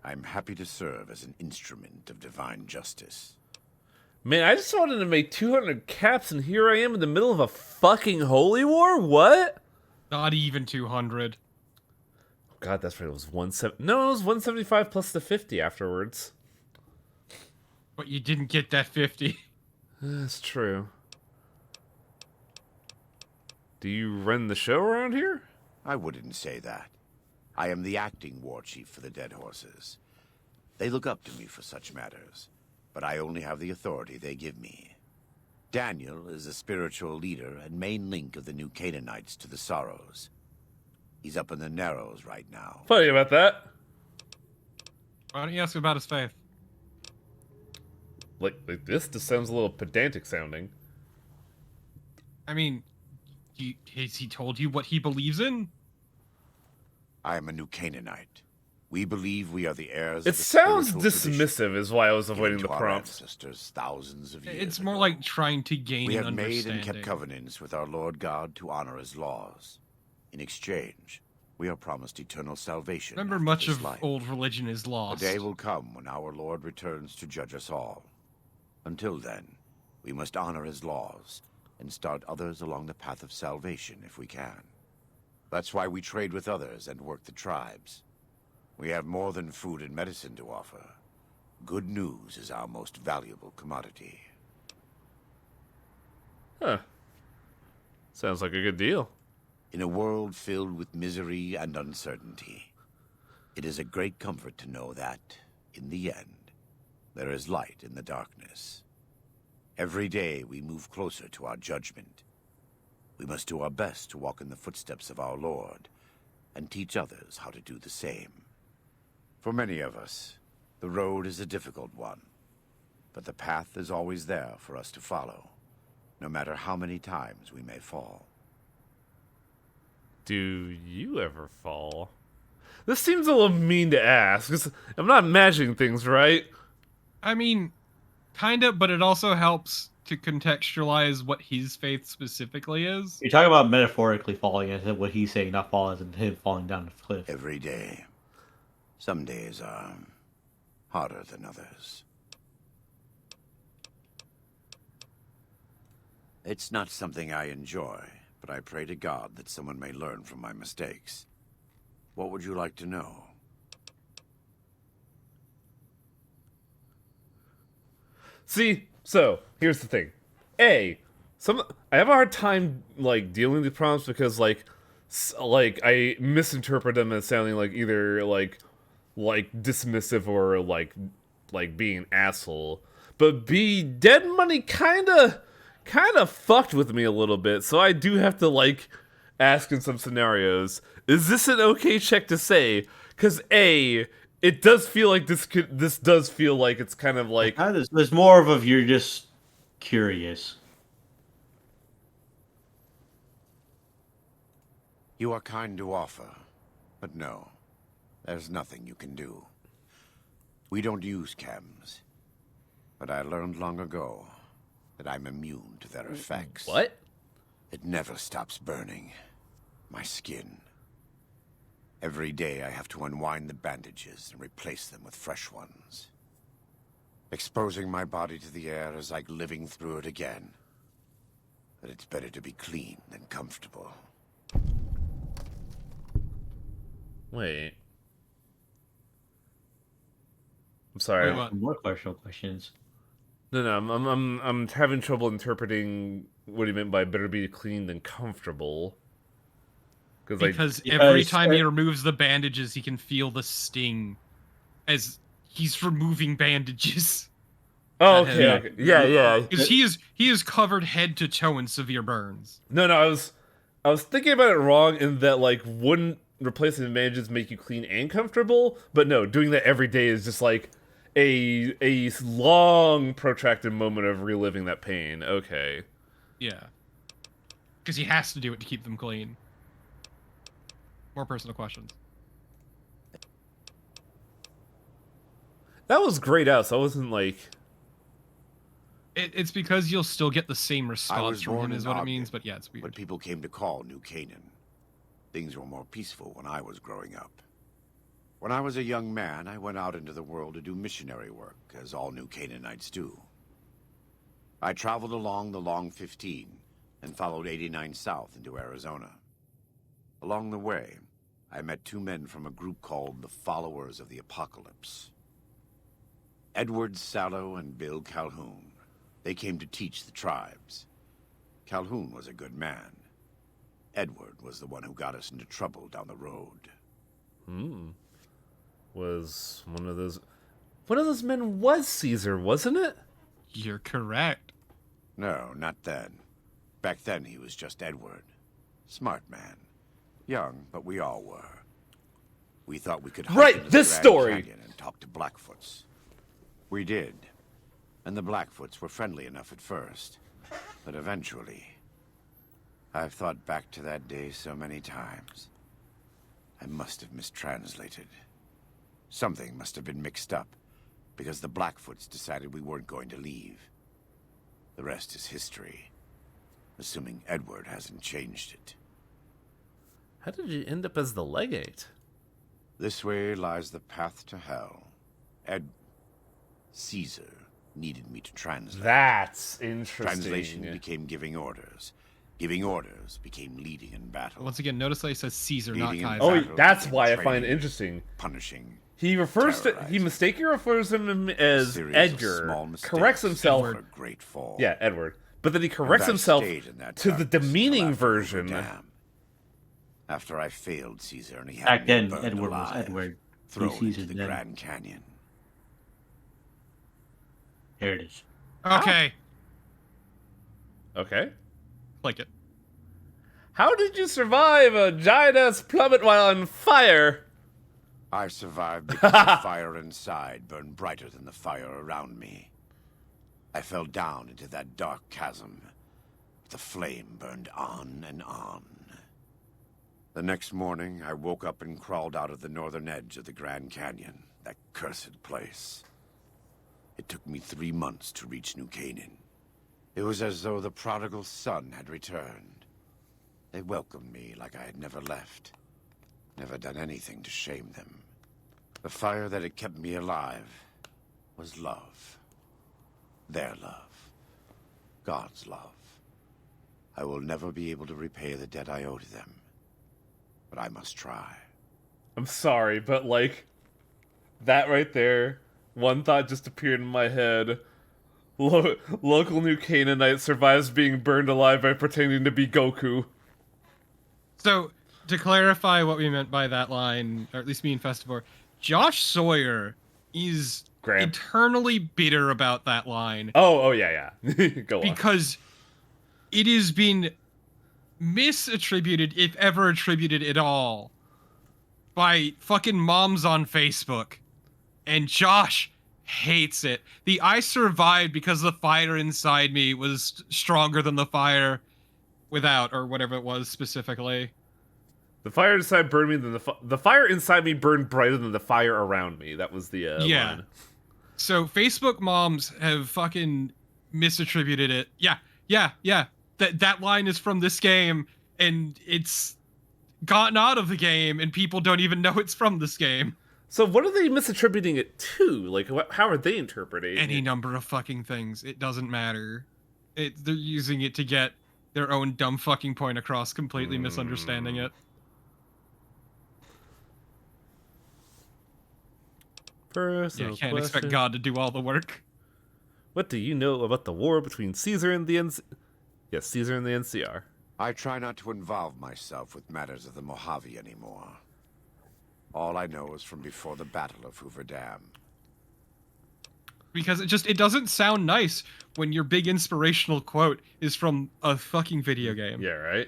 I'm happy to serve as an instrument of divine justice. Man, I just wanted to make 200 caps, and here I am in the middle of a fucking holy war? What? Not even 200. Oh God, that's right. It was 170. No, it was 175 plus the 50 afterwards. But you didn't get that 50. That's true. Do you run the show around here? I wouldn't say that. I am the acting war chief for the Dead Horses. They look up to me for such matters, but I only have the authority they give me. Daniel is the spiritual leader and main link of the new Canaanites to the Sorrows. He's up in the Narrows right now. Funny about that. Why don't you ask about his faith? Like this just sounds a little pedantic sounding. I mean, has he told you what he believes in? I am a new Canaanite. We believe we are the heirs It of the sounds spiritual dismissive, is why I was avoiding the given to our prompt. ancestors thousands of years It's more like trying to gain We an have made understanding. and kept covenants with our Lord God to honor his laws. In exchange, we are promised eternal salvation. Remember, after much this of life. old religion is lost. A day will come when our Lord returns to judge us all. Until then, we must honor his laws and start others along the path of salvation if we can. That's why we trade with others and work the tribes. We have more than food and medicine to offer. Good news is our most valuable commodity. Huh. Sounds like a good deal. In a world filled with misery and uncertainty, it is a great comfort to know that, in the end, there is light in the darkness. Every day we move closer to our judgment. We must do our best to walk in the footsteps of our Lord and teach others how to do the same. For many of us, the road is a difficult one, but the path is always there for us to follow. no matter how many times we may fall. Do you ever fall? This seems a little mean to ask, because I'm not imagining things, right? I mean, kinda, but it also helps to contextualize what his faith specifically is. You're talking about metaphorically falling, as in what he's saying, not falling as in him falling down the cliff. Every day. Some days are harder than others. It's not something I enjoy, but I pray to God that someone may learn from my mistakes. What would you like to know? See, so here's the thing. I have a hard time like dealing with these problems because like I misinterpret them as sounding like either like dismissive or like being an asshole. But B, Dead Money kind of fucked with me a little bit, so I do have to like ask in some scenarios, is this an okay check to say? Because A, it does feel like this does feel like it's kind of like there's more of you're just curious. You are kind to offer, but no, there's nothing you can do. We don't use chems, but I learned long ago that I'm immune to their effects. What? It never stops burning. My skin. Every day I have to unwind the bandages and replace them with fresh ones. Exposing my body to the air is like living through it again. But it's better to be clean than comfortable. Wait. I'm sorry. More questions. No, I'm having trouble interpreting what he meant by better be clean than comfortable. Because every time he removes the bandages, he can feel the sting as he's removing bandages. Oh, okay. Yeah. Because he is covered head to toe in severe burns. No, I was thinking about it wrong in that like wouldn't replacing the bandages make you clean and comfortable, but no, doing that every day is just like a long protracted moment of reliving that pain. Okay. Yeah. Because he has to do it to keep them clean. More personal questions. That was grayed out, so I wasn't like... It's because you'll still get the same I response was from born him, in is what it Ogden, means, but yeah, it's weird. what people came to call New Canaan. Things were more peaceful when I was growing up. When I was a young man, I went out into the world to do missionary work, as all New Canaanites do. I traveled along the Long 15 and followed 89 south into Arizona. Along the way, I met two men from a group called the Followers of the Apocalypse. Edward Sallow and Bill Calhoun. They came to teach the tribes. Calhoun was a good man. Edward was the one who got us into trouble down the road. Was one of those men was Caesar, wasn't it? You're correct. No, not then. Back then he was just Edward. Smart man. Young, but we all were. We thought we could hike into the this Grand story. Canyon and talk to Blackfoots. We did. And the Blackfoots were friendly enough at first. But eventually... I've thought back to that day so many times. I must have mistranslated. Something must have been mixed up, because the Blackfoots decided we weren't going to leave. The rest is history, assuming Edward hasn't changed it. How did you end up as the legate? This way lies the path to hell. Caesar needed me to translate. That's interesting. Translation became giving orders. Giving orders became leading in battle. Once again, notice that he says Caesar, Leading not in Kaiser. battle Oh, that's became why I find it training, interesting. Punishing. He mistakenly refers to him as Series of Edgar, small mistakes corrects himself. for a great fall. Yeah, Edward. But then he corrects And I himself stayed in that to the darkness demeaning till after version. Dam. After I failed Caesar and he had Back me then, burned Edward alive, was Edward. thrown Caesar into the then. Grand Canyon. There it is. Okay. Okay. Click it. How did you survive a giant-ass plummet while on fire? I survived because the fire inside burned brighter than the fire around me. I fell down into that dark chasm, the flame burned on and on. The next morning, I woke up and crawled out of the northern edge of the Grand Canyon, that cursed place. It took me 3 months to reach New Canaan. It was as though the prodigal son had returned. They welcomed me like I had never left, never done anything to shame them. The fire that had kept me alive was love. Their love. God's love. I will never be able to repay the debt I owe to them. But I must try. I'm sorry, but like, that right there, one thought just appeared in my head. Local New Canaanite survives being burned alive by pretending to be Goku. So, to clarify what we meant by that line, or at least me and Festivore, Josh Sawyer is eternally bitter about that line. Oh yeah. Go on. Because it has been misattributed, if ever attributed at all, by fucking moms on Facebook. And Josh hates it. The I survived because the fire inside me was stronger than the fire without, or whatever it was specifically. The fire inside burned me than the fire inside me burned brighter than the fire around me. That was the line. So Facebook moms have fucking misattributed it. Yeah. That line is from this game, and it's gotten out of the game, and people don't even know it's from this game. So what are they misattributing it to? Like, how are they interpreting any it? number of fucking things? It doesn't matter. They're using it to get their own dumb fucking point across, completely misunderstanding it. Personal you can't question. expect God to do all the work. What do you know about the war between Caesar and the Caesar and the NCR? I try not to involve myself with matters of the Mojave anymore. All I know is from before the Battle of Hoover Dam. Because it doesn't sound nice when your big inspirational quote is from a fucking video game. Yeah, right?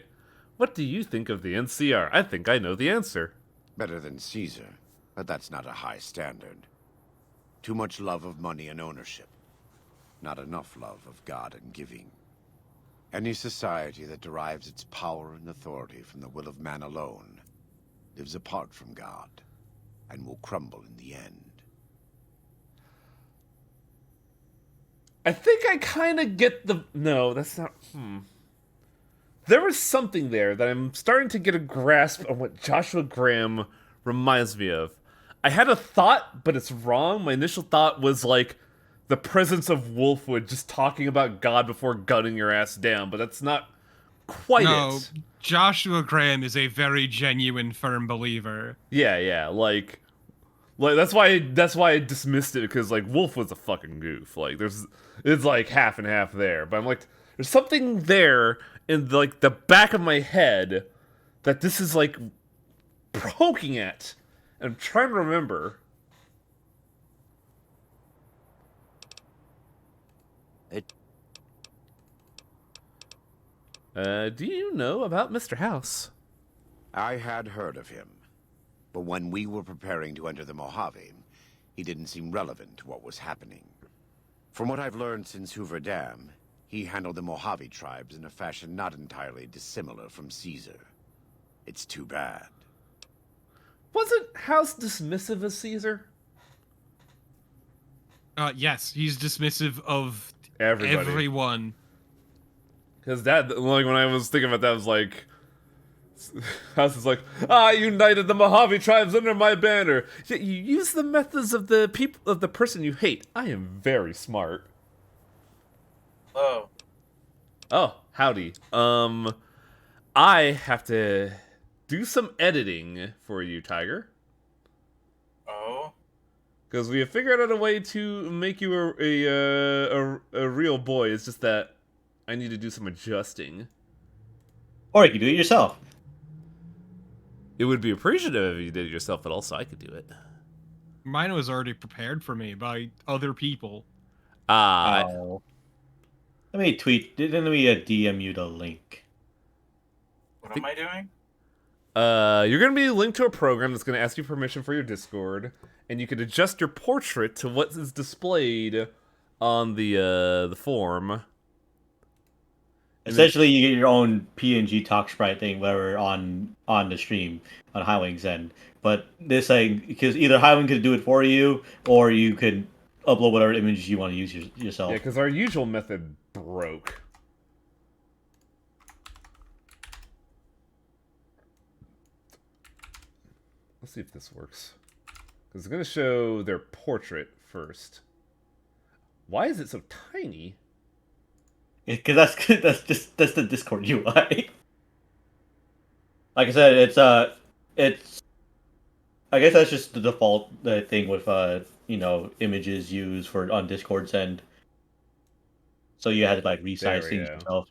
What do you think of the NCR? I think I know the answer. Better than Caesar, but that's not a high standard. Too much love of money and ownership. Not enough love of God and giving. Any society that derives its power and authority from the will of man alone lives apart from God and will crumble in the end. I think I kind of get the... No, that's not... There was something there that I'm starting to get a grasp on what Joshua Graham reminds me of. I had a thought, but it's wrong. My initial thought was like the presence of Wolfwood just talking about God before gunning your ass down, but that's not quite it. Joshua Graham is a very genuine, firm believer. Yeah, like that's why I dismissed it, because like Wolf was a fucking goof. Like it's like half and half there, but I'm like, there's something there in like the back of my head that this is like poking at. And I'm trying to remember. Do you know about Mr. House? I had heard of him, but when we were preparing to enter the Mojave, he didn't seem relevant to what was happening. From what I've learned since Hoover Dam, he handled the Mojave tribes in a fashion not entirely dissimilar from Caesar. It's too bad. Wasn't House dismissive of Caesar? Yes, he's dismissive of everybody. Everyone. Because that, like, when I was thinking about that, I was like, House is like, I united the Mojave tribes under my banner. Yet you use the methods of the people of the person you hate. I am very smart. Oh, howdy. I have to do some editing for you, Tiger. Oh. Because we have figured out a way to make you a real boy. It's just that I need to do some adjusting. Or you can do it yourself. It would be appreciative if you did it yourself, but also I could do it. Mine was already prepared for me by other people. Let me DM you the link. What am I doing? You're going to be linked to a program that's going to ask you permission for your Discord, and you can adjust your portrait to what is displayed on the form. Essentially, you get your own PNG talk sprite thing, whatever, on the stream on Highwing's end. But this, like, because either Highwing could do it for you, or you could upload whatever images you want to use yourself. Yeah, because our usual method broke. Let's see if this works. Because it's going to show their portrait first. Why is it so tiny? Because that's the Discord UI. Like I said, it's. I guess that's just the default thing with images used for on Discord's end. So you had to like resize things yourself.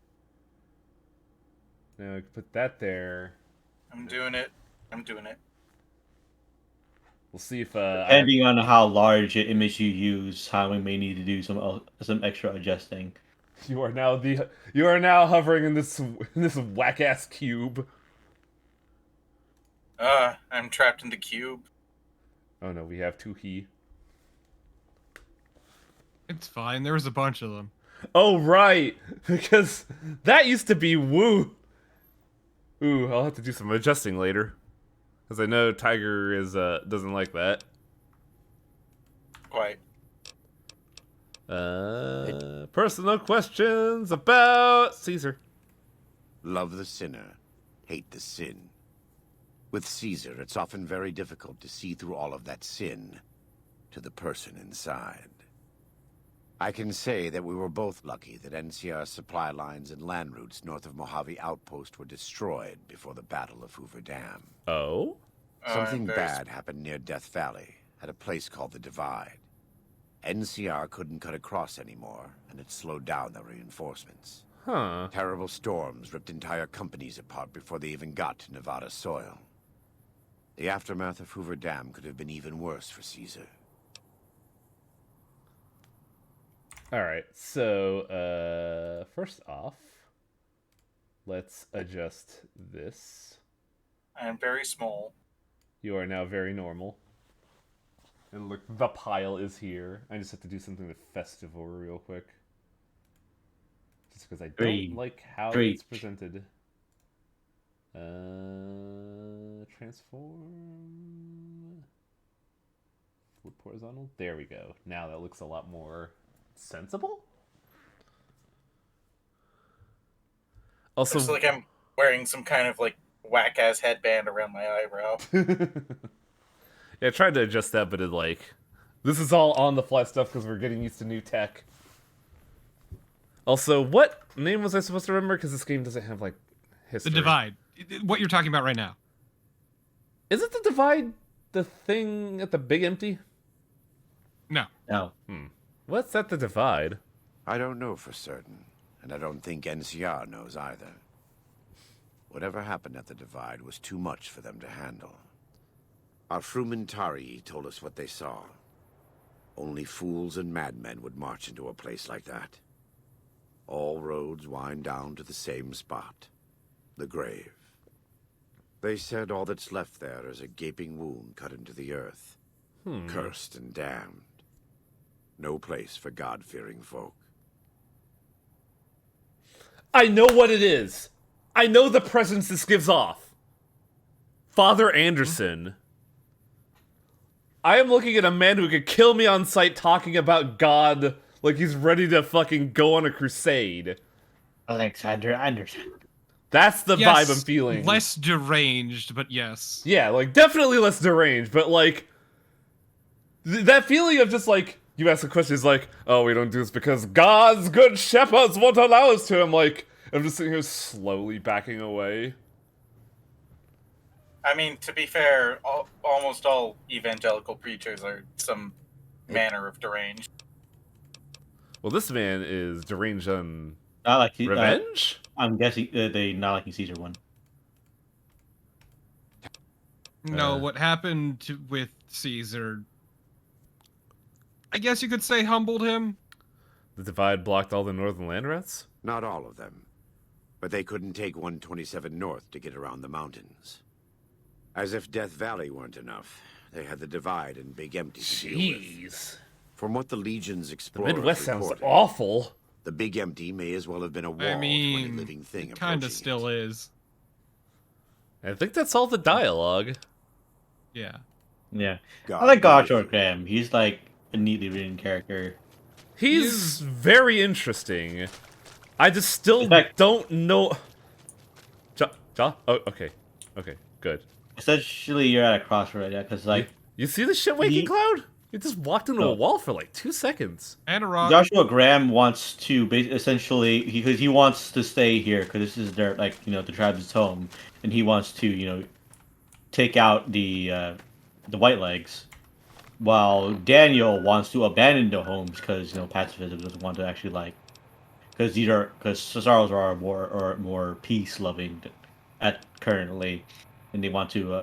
Now I can put that there. I'm doing it. We'll see if depending on how large an image you use, how we may need to do some extra adjusting. You are now hovering in this whack ass cube. I'm trapped in the cube. Oh no, we have two he. It's fine. There was a bunch of them. Oh right, because that used to be woo. Ooh, I'll have to do some adjusting later, because I know Tiger is doesn't like that. Quite. Personal questions about Caesar. Love the sinner, hate the sin. With Caesar, it's often very difficult to see through all of that sin to the person inside. I can say that we were both lucky that NCR's supply lines and land routes north of Mojave Outpost were destroyed before the Battle of Hoover Dam. Oh? Something bad happened near Death Valley, at a place called the Divide. NCR couldn't cut across anymore, and it slowed down the reinforcements. Huh. Terrible storms ripped entire companies apart before they even got to Nevada soil. The aftermath of Hoover Dam could have been even worse for Caesar. Alright, so, first off, let's adjust this. I am very small. You are now very normal. And look, the pile is here. I just have to do something with Festival real quick. Just because I don't like how it's presented. Transform. Flip horizontal. There we go. Now that looks a lot more sensible. Also, looks like I'm wearing some kind of like whack ass headband around my eyebrow. yeah, I tried to adjust that, but this is all on the fly stuff because we're getting used to new tech. Also, what name was I supposed to remember? Because this game doesn't have like history. The Divide. What you're talking about right now. Is it the Divide? The thing at the Big Empty? No. No. What's at the Divide? I don't know for certain, and I don't think NCR knows either. Whatever happened at the Divide was too much for them to handle. Our Frumentari told us what they saw. Only fools and madmen would march into a place like that. All roads wind down to the same spot, the grave. They said all that's left there is a gaping wound cut into the earth, cursed and damned. No place for God-fearing folk. I know what it is. I know the presence this gives off. Father Anderson. I am looking at a man who could kill me on sight talking about God like he's ready to fucking go on a crusade. Alexander Anderson. That's the vibe I'm feeling. Less deranged, but yes. Yeah, like, definitely less deranged, but, like, that feeling of just, like, you ask a question, it's like, oh, we don't do this because God's good shepherds won't allow us to. I'm like, I'm just sitting here slowly backing away. I mean, to be fair, almost all evangelical preachers are some manner of deranged. Well, this man is deranged on not like revenge? I'm guessing they not liking Caesar one. No, what happened with Caesar, I guess you could say, humbled him. The Divide blocked all the northern land routes? Not all of them. But they couldn't take 127 north to get around the mountains. As if Death Valley weren't enough, they had the Divide and Big Empty to deal with. Jeez. From what the Legion's The explorers Midwest sounds reported, awful. The big empty may as well have been a wall I to mean, any living thing it kind of approaching still is. I think that's all the dialogue. Yeah. Yeah. God, I like Joshua Graham. He's like a neatly written character. He's very interesting. I just still don't know. Oh, okay. Okay, good. Essentially, you're at a crossroad, yeah, because like you see the shit waking cloud? You just walked into a wall for like 2 seconds. And a rock. Joshua Graham wants to essentially because he wants to stay here because this is their the tribe's home, and he wants to take out the Whitelegs, while Daniel wants to abandon the homes because pacifism doesn't want to actually because Cesaros are more peace loving at currently, and they want to.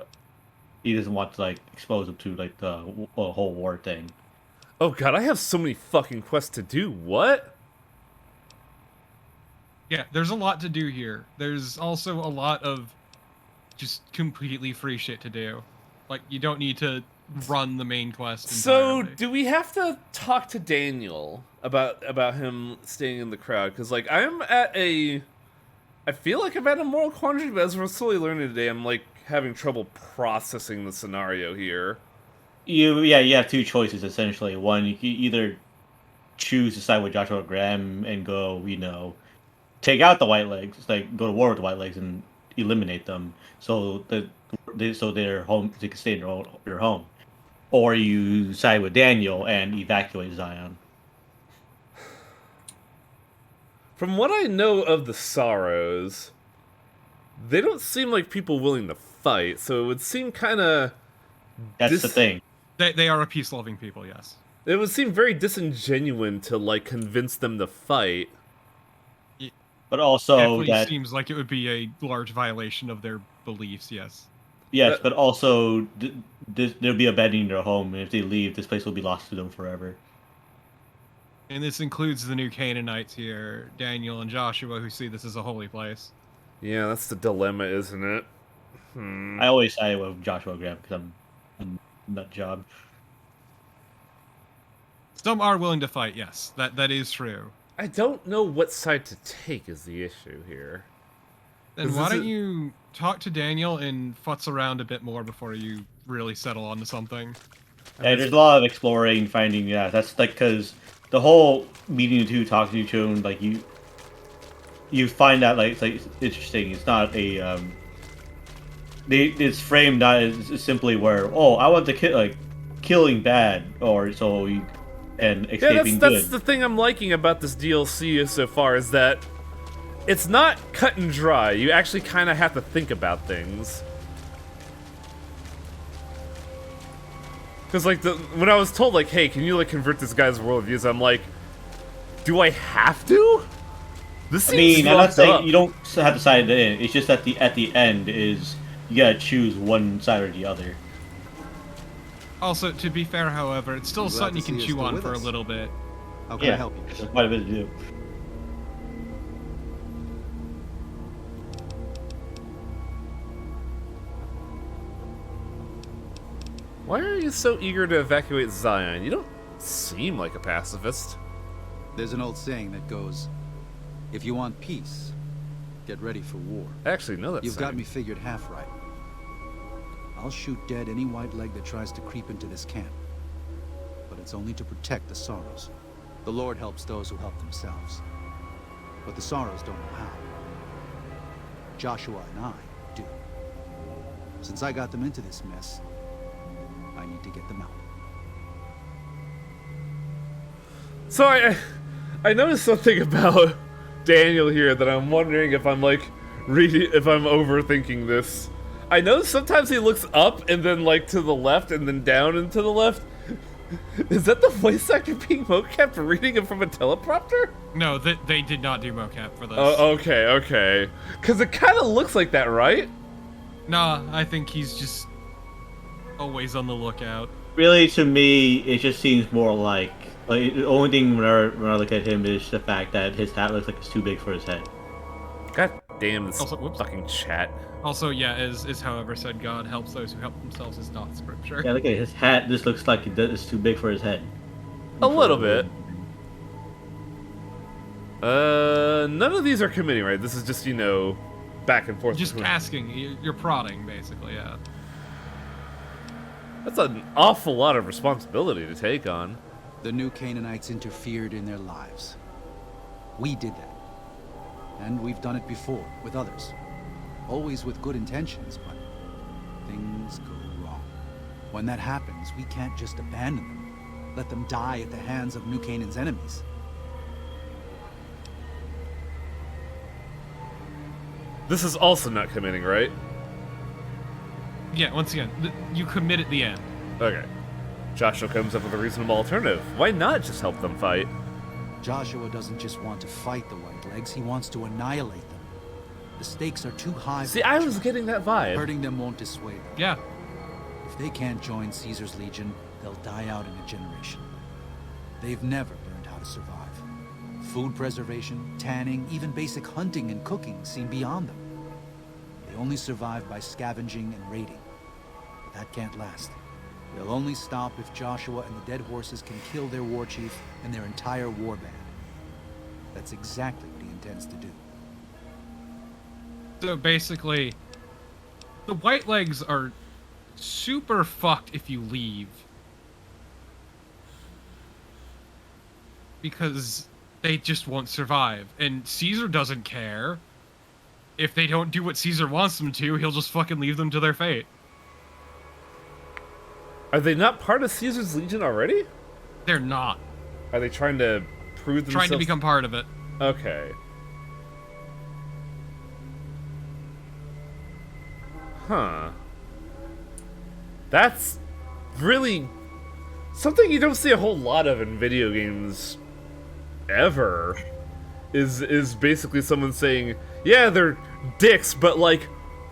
He doesn't want to expose them to the whole war thing. Oh god, I have so many fucking quests to do. What? Yeah, there's a lot to do here. There's also a lot of just completely free shit to do. Like, you don't need to run the main quest entirely. So, do we have to talk to Daniel about him staying in the crowd? Because, I'm at a... I feel like I'm at a moral quandary, but as we're slowly learning today, I'm, having trouble processing the scenario here. You have two choices, essentially. One, you can either choose to side with Joshua Graham and go, take out the Whitelegs, go to war with the Whitelegs and eliminate them, so they're home, they can stay in their home. Or you side with Daniel and evacuate Zion. From what I know of the Sorrows, they don't seem like people willing to fight, so it would seem kind of... That's the thing. They are a peace-loving people, yes. It would seem very disingenuous to, convince them to fight. But also definitely that... seems like it would be a large violation of their beliefs, yes. Yes, but also they'll be abandoning their home, and if they leave, this place will be lost to them forever. And this includes the new Canaanites here, Daniel and Joshua, who see this as a holy place. Yeah, that's the dilemma, isn't it? I always side with Joshua Graham because I'm a nut job. Some are willing to fight, yes. That is true. I don't know what side to take is the issue here. Then why don't you talk to Daniel and futz around a bit more before you really settle onto something? Yeah, there's a lot of exploring, finding. Yeah, that's because the whole meeting the two, talking to them, you find that it's interesting. It's not a it's framed not as simply where I want to killing bad or so and escaping good. That's the thing I'm liking about this DLC so far is that it's not cut and dry. You actually kind of have to think about things. Because when I was told hey, can you convert this guy's worldviews? I'm like, do I have to? This seems I'm not saying up. You don't have to side it in. It's just that at the end is you gotta choose one side or the other. Also, to be fair, however, it's still something you can chew on for a little bit. How can I help you? There's quite a bit to do. Why are you so eager to evacuate Zion? You don't seem like a pacifist. There's an old saying that goes, if you want peace, get ready for war. I actually know that You've saying. got me figured half right. I'll shoot dead any Whiteleg that tries to creep into this camp. But it's only to protect the Sorrows. The Lord helps those who help themselves. But the Sorrows don't know how. Joshua and I do. Since I got them into this mess, I need to get them out. So I noticed something about Daniel here that I'm wondering if I'm if I'm overthinking this. I know sometimes he looks up and then to the left and then down and to the left. Is that the voice actor being mocapped reading it from a teleprompter? No, they did not do mocap for this. Oh, okay. Because it kind of looks like that, right? Nah, I think he's just always on the lookout. Really, to me, it just seems more the only thing when I look at him is the fact that his hat looks like it's too big for his head. God damn this Also, whoops. fucking chat. Also, yeah, as however said, God helps those who help themselves is not scripture. Yeah, look at his hat. This looks like it's too big for his head. A little bit. None of these are committing, right? This is just, you know, back and forth. Just asking. You're prodding, basically, yeah. That's an awful lot of responsibility to take on. The new Canaanites interfered in their lives. We did that. And we've done it before, with others. Always with good intentions, but things go wrong. When that happens, we can't just abandon them. Let them die at the hands of New Canaan's enemies. This is also not committing, right? Yeah, once again, you commit at the end. Okay. Joshua comes up with a reasonable alternative. Why not just help them fight? Joshua doesn't just want to fight the Whitelegs, he wants to annihilate them. The stakes are too high. See, I was getting that vibe. Hurting them won't dissuade them. Yeah. If they can't join Caesar's Legion, they'll die out in a generation. They've never learned how to survive. Food preservation, tanning, even basic hunting and cooking seem beyond them. They only survive by scavenging and raiding. But that can't last. They'll only stop if Joshua and the Dead Horses can kill their war chief and their entire war band. That's exactly what he intends to do. So basically, the Whitelegs are super fucked if you leave. Because they just won't survive. And Caesar doesn't care. If they don't do what Caesar wants them to, he'll just fucking leave them to their fate. Are they not part of Caesar's Legion already? They're not. Are they trying to prove themselves? Trying to become part of it. Okay. Huh. That's really something you don't see a whole lot of in video games ever. Is basically someone saying, yeah, they're dicks, but like,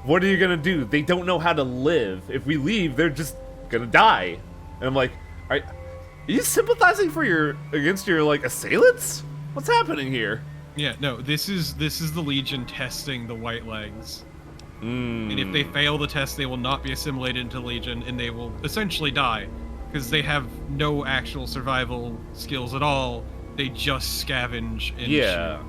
what are you gonna do? They don't know how to live. If we leave, they're just gonna die. And I'm like, are you sympathizing against your like assailants? What's happening here? Yeah, no, this is the Legion testing the Whitelegs. And if they fail the test, they will not be assimilated into Legion, and they will essentially die. Because they have no actual survival skills at all. They just scavenge and yeah. shoot.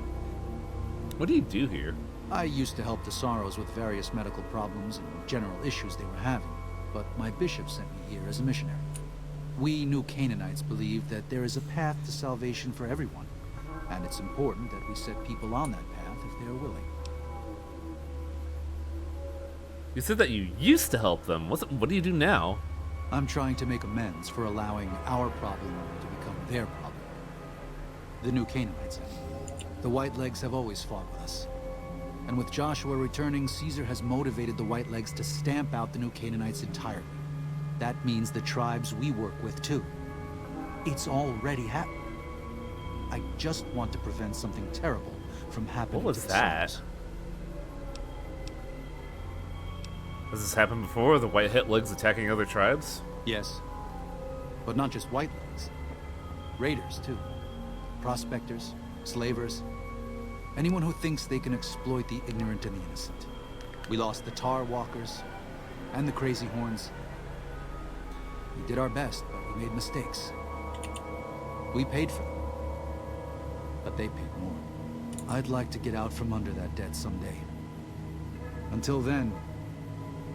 What do you do here? I used to help the Sorrows with various medical problems and general issues they were having, but my bishop sent me here as a missionary. We New Canaanites believe that there is a path to salvation for everyone, and it's important that we set people on that path if they are willing. You said that you used to help them. What do you do now? I'm trying to make amends for allowing our problem to become their problem. The New Canaanites have. The Whitelegs have always fought with us. And with Joshua returning, Caesar has motivated the Whitelegs to stamp out the New Canaanites entirely. That means the tribes we work with too. It's already happened. I just want to prevent something terrible from happening. What was to the that? Sorrows. Has this happened before? The Whitelegs attacking other tribes? Yes. But not just Whitelegs. Raiders, too. Prospectors, slavers. Anyone who thinks they can exploit the ignorant and the innocent. We lost the Tar Walkers and the Crazy Horns. We did our best, but we made mistakes. We paid for them. But they paid more. I'd like to get out from under that debt someday. Until then,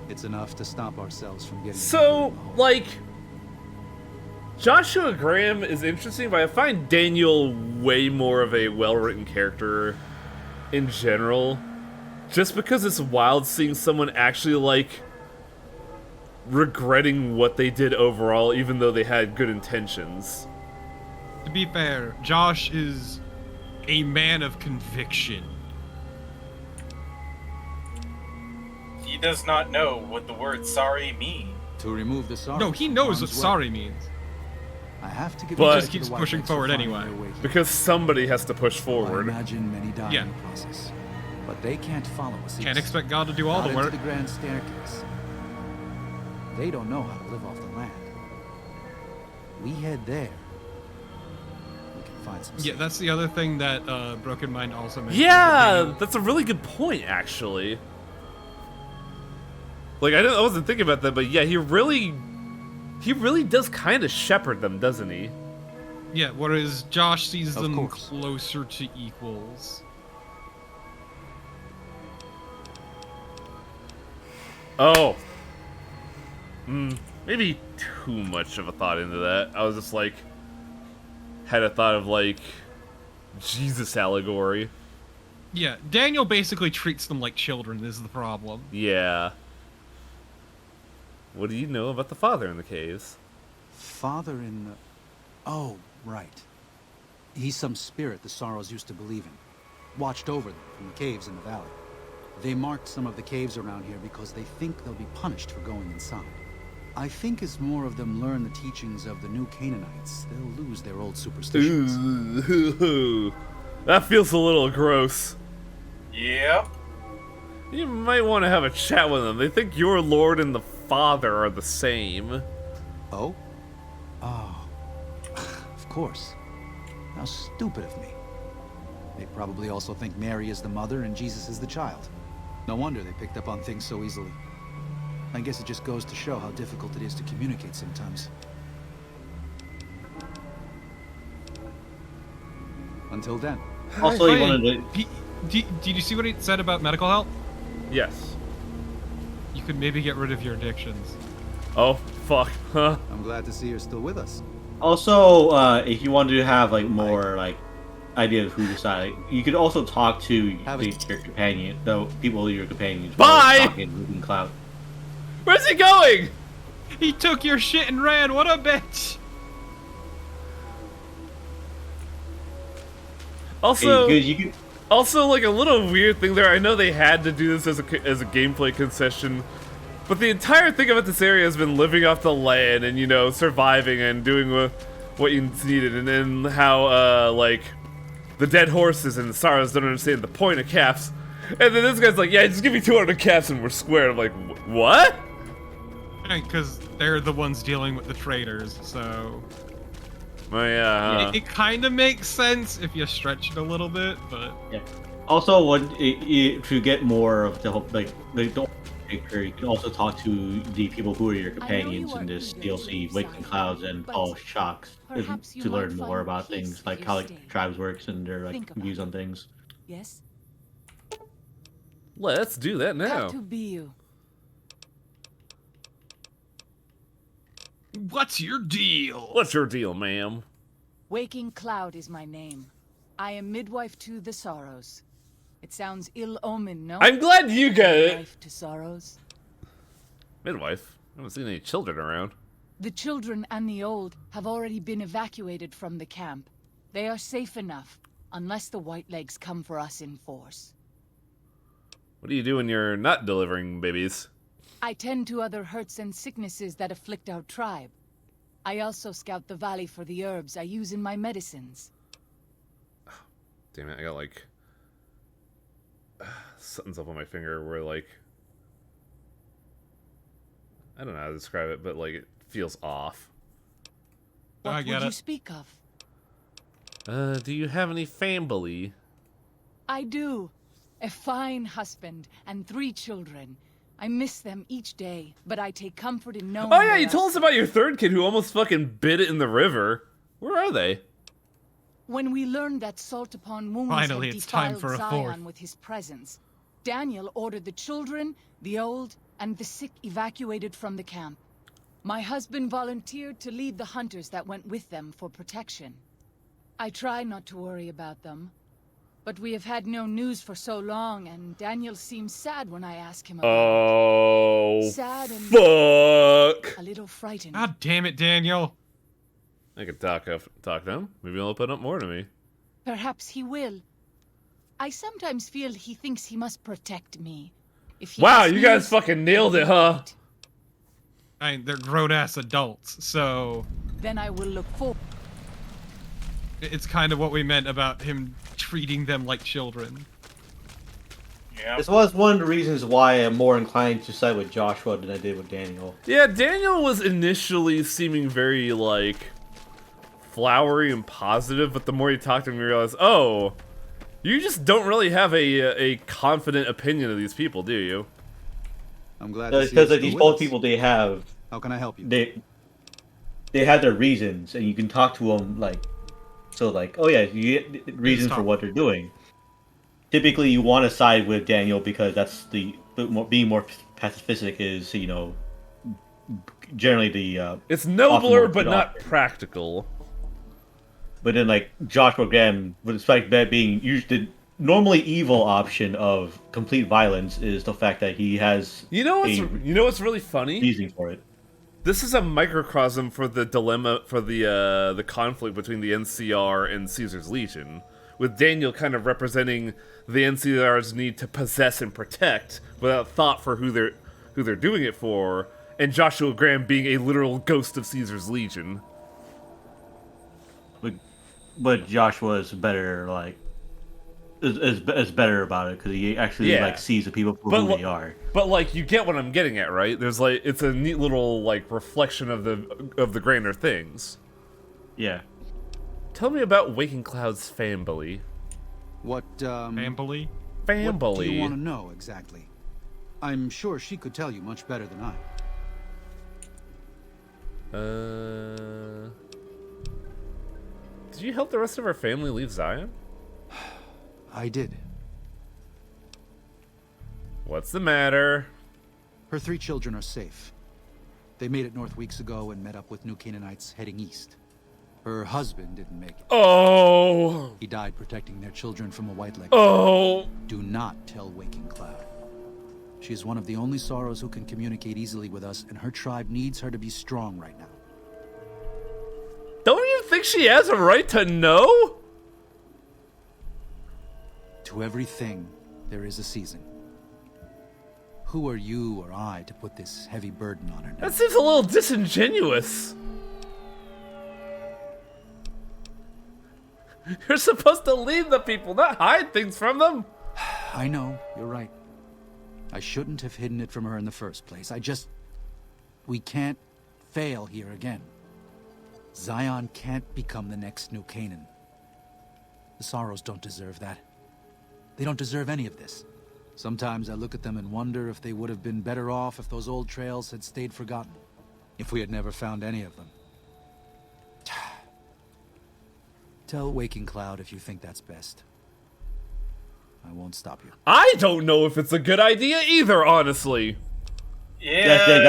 it's enough to stop ourselves from getting... So, like, Joshua Graham is interesting, but I find Daniel way more of a well-written character in general. Just because it's wild seeing someone actually, like, regretting what they did overall, even though they had good intentions. To be fair, Josh is a man of conviction. He does not know what the word sorry means. To remove the sorrow. No, he knows what sorry means. I have to give But he just keeps pushing forward anyway. Because somebody has to push I forward. imagine many die in the process. But they can't follow us. Can't east. expect God to do all Not the work. into the grand staircase. They don't know how to live off the land. We head there. We can find some. Yeah, that's the other thing that Broken Mind also mentioned. Yeah, that's a really good point, actually. Like, I wasn't thinking about that, but yeah, he really does kind of shepherd them, doesn't he? Yeah, whereas Josh sees Of them course. closer to equals. Oh. Maybe too much of a thought into that. I was just like, had a thought of like, Jesus allegory. Yeah, Daniel basically treats them like children is the problem. Yeah. What do you know about the father in the caves? Father in the... Oh, right. He's some spirit the Sorrows used to believe in. Watched over them from the caves in the valley. They marked some of the caves around here because they think they'll be punished for going inside. I think as more of them learn the teachings of the new Canaanites, they'll lose their old superstitions. Ooh, that feels a little gross. Yep. You might want to have a chat with them. They think your Lord and the Father are the same. Oh? Oh. Of course. How stupid of me. They probably also think Mary is the mother and Jesus is the child. No wonder they picked up on things so easily. I guess it just goes to show how difficult it is to communicate sometimes. Until then. Also, he wanted to... Did you see what he said about medical help? Yes. You could maybe get rid of your addictions. Oh, fuck. Huh? I'm glad to see you're still with us. Also, if you wanted to have like more like idea of who decided, you could also talk to your companion, the people your companions. Bye! Talking Cloud. Where's he going? He took your shit and ran. What a bitch! Also, Hey, you could... also like a little weird thing there. I know they had to do this as a gameplay concession, but the entire thing about this area has been living off the land and, you know, surviving and doing what you needed, and then how like the dead horses and the Sorrows don't understand the point of caps, and then this guy's like, yeah, just give me 200 caps and we're square. I'm like, what? Because they're the ones dealing with the traders, so... Oh, yeah. It kind of makes sense if you stretch it a little bit, but... Yeah. Also, to get more of the whole, like the picture, you can also talk to the people who are your companions in this DLC, Waking Clouds and Paul Shocks, to learn more about things like how tribes works and their like views on things. Yes. Let's do that now. To be you. What's your deal? What's your deal, ma'am? Waking Cloud is my name. I am midwife to the Sorrows. It sounds ill-omened, no? I'm glad you get it. Midwife to Sorrows. Midwife? I haven't seen any children around. The children and the old have already been evacuated from the camp. They are safe enough, unless the Whitelegs come for us in force. What do you do when you're not delivering babies? I tend to other hurts and sicknesses that afflict our tribe. I also scout the valley for the herbs I use in my medicines. Damn it, I got like... something's up on my finger where like... I don't know how to describe it, but like it feels off. What would you speak of? Do you have any family? I do. A fine husband and 3 children. I miss them each day, but I take comfort in knowing. Oh yeah, you told us about your third kid who almost fucking bit it in the river. Where are they? When we learned that Salt Upon Wounds Finally, had it's time defiled for a Zion fourth. with his presence, Daniel ordered the children, the old, and the sick evacuated from the camp. My husband volunteered to lead the hunters that went with them for protection. I try not to worry about them, but we have had no news for so long, and Daniel seems sad when I ask him about Oh, it. Sad and fuck. a little frightened. God damn it, Daniel. I could talk to him. Maybe he'll open up more to me. Perhaps he will. I sometimes feel he thinks he must protect me. If he Wow, has you guys news, fucking nailed it, huh? I mean, they're grown-ass adults, so... then I will look forward. It's kind of what we meant about him treating them like children. Yeah. This was one of the reasons why I'm more inclined to side with Joshua than I did with Daniel. Yeah, Daniel was initially seeming very, like, flowery and positive, but the more you talk to him, you realize, oh, you just don't really have a confident opinion of these people, do you? I'm glad No, to it's see because you like still these with both us. people, they have. How can I help you? They have their reasons, and you can talk to them like So like, oh yeah, you get reasons for what they're doing. Typically, you want to side with Daniel because that's being more pacifistic is, you know, generally the it's nobler but not practical. But then like Joshua Graham, despite that being usually the normally evil option of complete violence, is the fact that he has you know what's really funny reasoning for it. This is a microcosm for the dilemma for the conflict between the NCR and Caesar's Legion, with Daniel kind of representing the NCR's need to possess and protect without thought for who they're doing it for, and Joshua Graham being a literal ghost of Caesar's Legion. But Joshua is better, like is better about it because he actually like sees the people for who they are. But like, you get what I'm getting at, right? There's like, it's a neat little like reflection of the grander things. Yeah. Tell me about Waking Cloud's family. What family? What do you want to know exactly? I'm sure she could tell you much better than I. Did you help the rest of her family leave Zion? I did. What's the matter? Her 3 children are safe. They made it north weeks ago and met up with New Canaanites heading east. Her husband didn't make it. Oh! He died protecting their children from a white leg. Oh! Do not tell Waking Cloud. She is one of the only Sorrows who can communicate easily with us, and her tribe needs her to be strong right now. Don't you think she has a right to know? To everything, there is a season. Who are you or I to put this heavy burden on her now? That seems a little disingenuous. You're supposed to lead the people, not hide things from them. I know, you're right. I shouldn't have hidden it from her in the first place. We can't fail here again. Zion can't become the next New Canaan. The Sorrows don't deserve that. They don't deserve any of this. Sometimes I look at them and wonder if they would have been better off if those old trails had stayed forgotten. If we had never found any of them. Tell Waking Cloud if you think that's best. I won't stop you. I don't know if it's a good idea either, honestly. Yeah.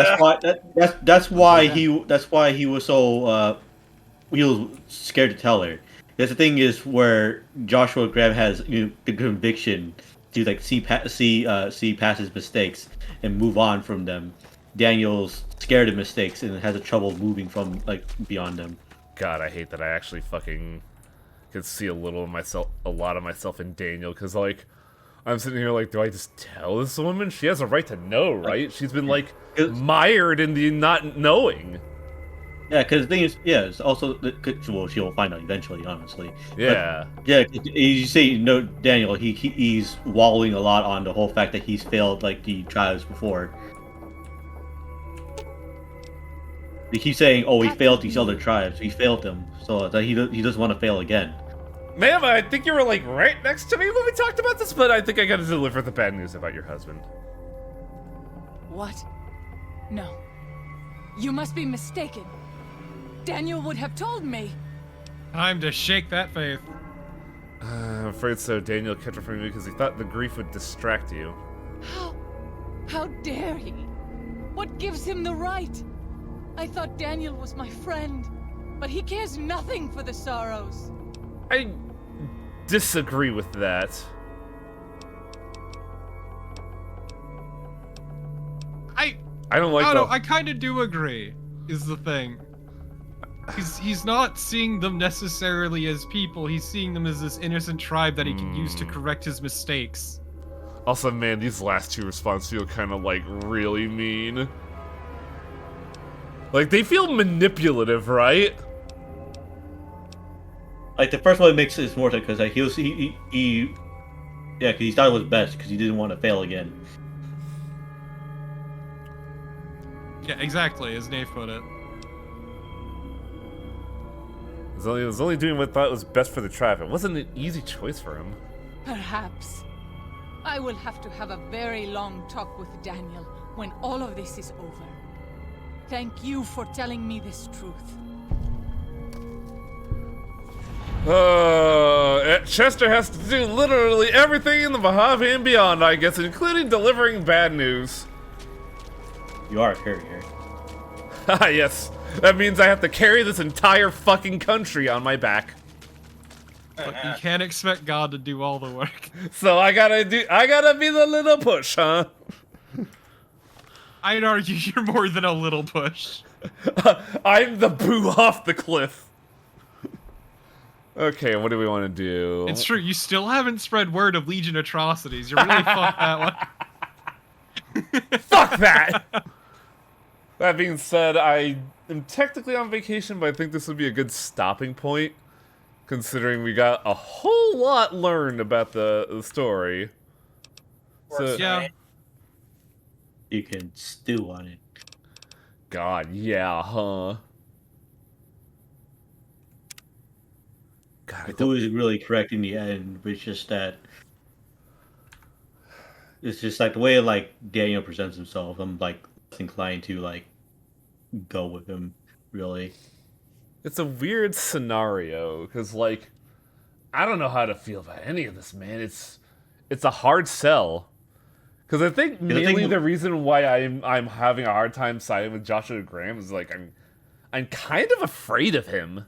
That's why he was so he was scared to tell her. Because the thing is where Joshua Graham has the conviction to like see past his mistakes and move on from them. Daniel's scared of mistakes and has a trouble moving from like beyond them. God, I hate that I actually fucking could see a lot of myself in Daniel, because like I'm sitting here like, do I just tell this woman? She has a right to know, right? She's been like mired in the not knowing. Yeah, because the thing is, it's also well, she'll find out eventually, honestly. Yeah. But, yeah, you say Daniel, he's wallowing a lot on the whole fact that he's failed like the tribes before. They keep saying, "Oh, he failed these other tribes. He failed them, so that he doesn't want to fail again." Ma'am, I think you were like right next to me when we talked about this, but I think I got to deliver the bad news about your husband. What? No. You must be mistaken. Daniel would have told me. Time to shake that faith. I'm afraid so. Daniel kept it from me because he thought the grief would distract you. How dare he? What gives him the right? I thought Daniel was my friend, but he cares nothing for the Sorrows. I disagree with that. I don't like I kind of do agree, is the thing. He's not seeing them necessarily as people, he's seeing them as this innocent tribe that he can use to correct his mistakes. Also, man, these last 2 responses feel kind of like really mean. Like, they feel manipulative, right? Like, the first one makes it more because like, because he thought it was best because he didn't want to fail again. Yeah, exactly, as Nate put it. He was only doing what thought was best for the tribe. It wasn't an easy choice for him. Perhaps. I will have to have a very long talk with Daniel when all of this is over. Thank you for telling me this truth. Chester has to do literally everything in the Mojave and beyond, I guess, including delivering bad news. You are a courier. Ah, yes. That means I have to carry this entire fucking country on my back. But you can't expect God to do all the work. So I gotta be the little push, huh? I'd argue you're more than a little push. I'm the boo off the cliff. Okay, what do we want to do? It's true, you still haven't spread word of Legion atrocities. You really fucked that one. Fuck that! That being said, I am technically on vacation, but I think this would be a good stopping point, considering we got a whole lot learned about the story. So, yeah. You can stew on it. God, yeah, huh? God, Who is really correct in the end, but it's just that it's just like the way like Daniel presents himself. I'm like inclined to like go with him, really. It's a weird scenario because, like, I don't know how to feel about any of this, man. It's a hard sell. Because I think mainly the reason why I'm having a hard time siding with Joshua Graham is like I'm kind of afraid of him.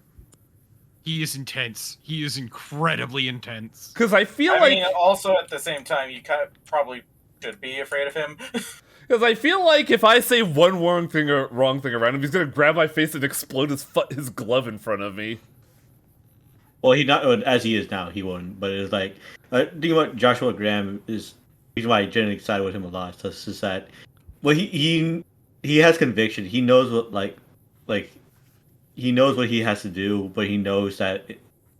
He is intense. He is incredibly intense. Because I feel I mean, also at the same time, you kind of probably should be afraid of him. Because I feel like if I say one wrong thing around him, he's gonna grab my face and explode his glove in front of me. Well, he not as he is now. He won't. But it's like think about Joshua Graham is the reason why I generally side with him a lot. So it's just that, well, he has conviction. He knows what like he knows what he has to do, but he knows that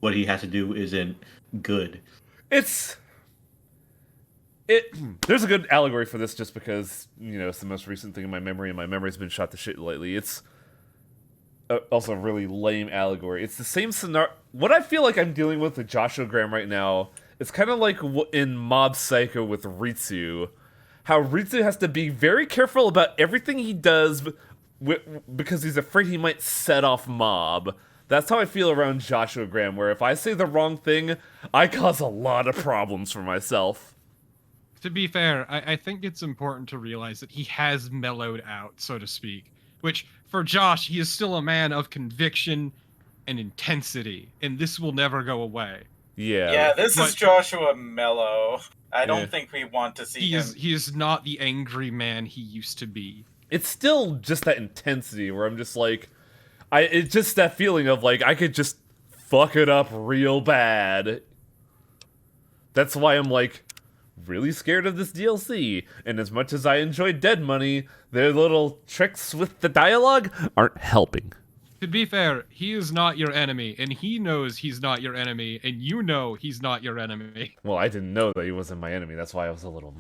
what he has to do isn't good. There's a good allegory for this just because, you know, it's the most recent thing in my memory, and my memory's been shot to shit lately. It's also a really lame allegory. It's the same scenario. What I feel like I'm dealing with Joshua Graham right now, it's kind of like in Mob Psycho with Ritsu. How Ritsu has to be very careful about everything he does because he's afraid he might set off Mob. That's how I feel around Joshua Graham, where if I say the wrong thing, I cause a lot of problems for myself. To be fair, I think it's important to realize that he has mellowed out, so to speak. Which, for Josh, he is still a man of conviction and intensity, and this will never go away. Yeah. Yeah, this is Joshua Mello. I don't think we want to see him. He is not the angry man he used to be. It's still just that intensity where I'm just like, it's just that feeling of like, I could just fuck it up real bad. That's why I'm like, really scared of this DLC, and as much as I enjoy Dead Money, their little tricks with the dialogue aren't helping. To be fair, he is not your enemy, and he knows he's not your enemy, and you know he's not your enemy. Well, I didn't know that he wasn't my enemy, that's why I was a little...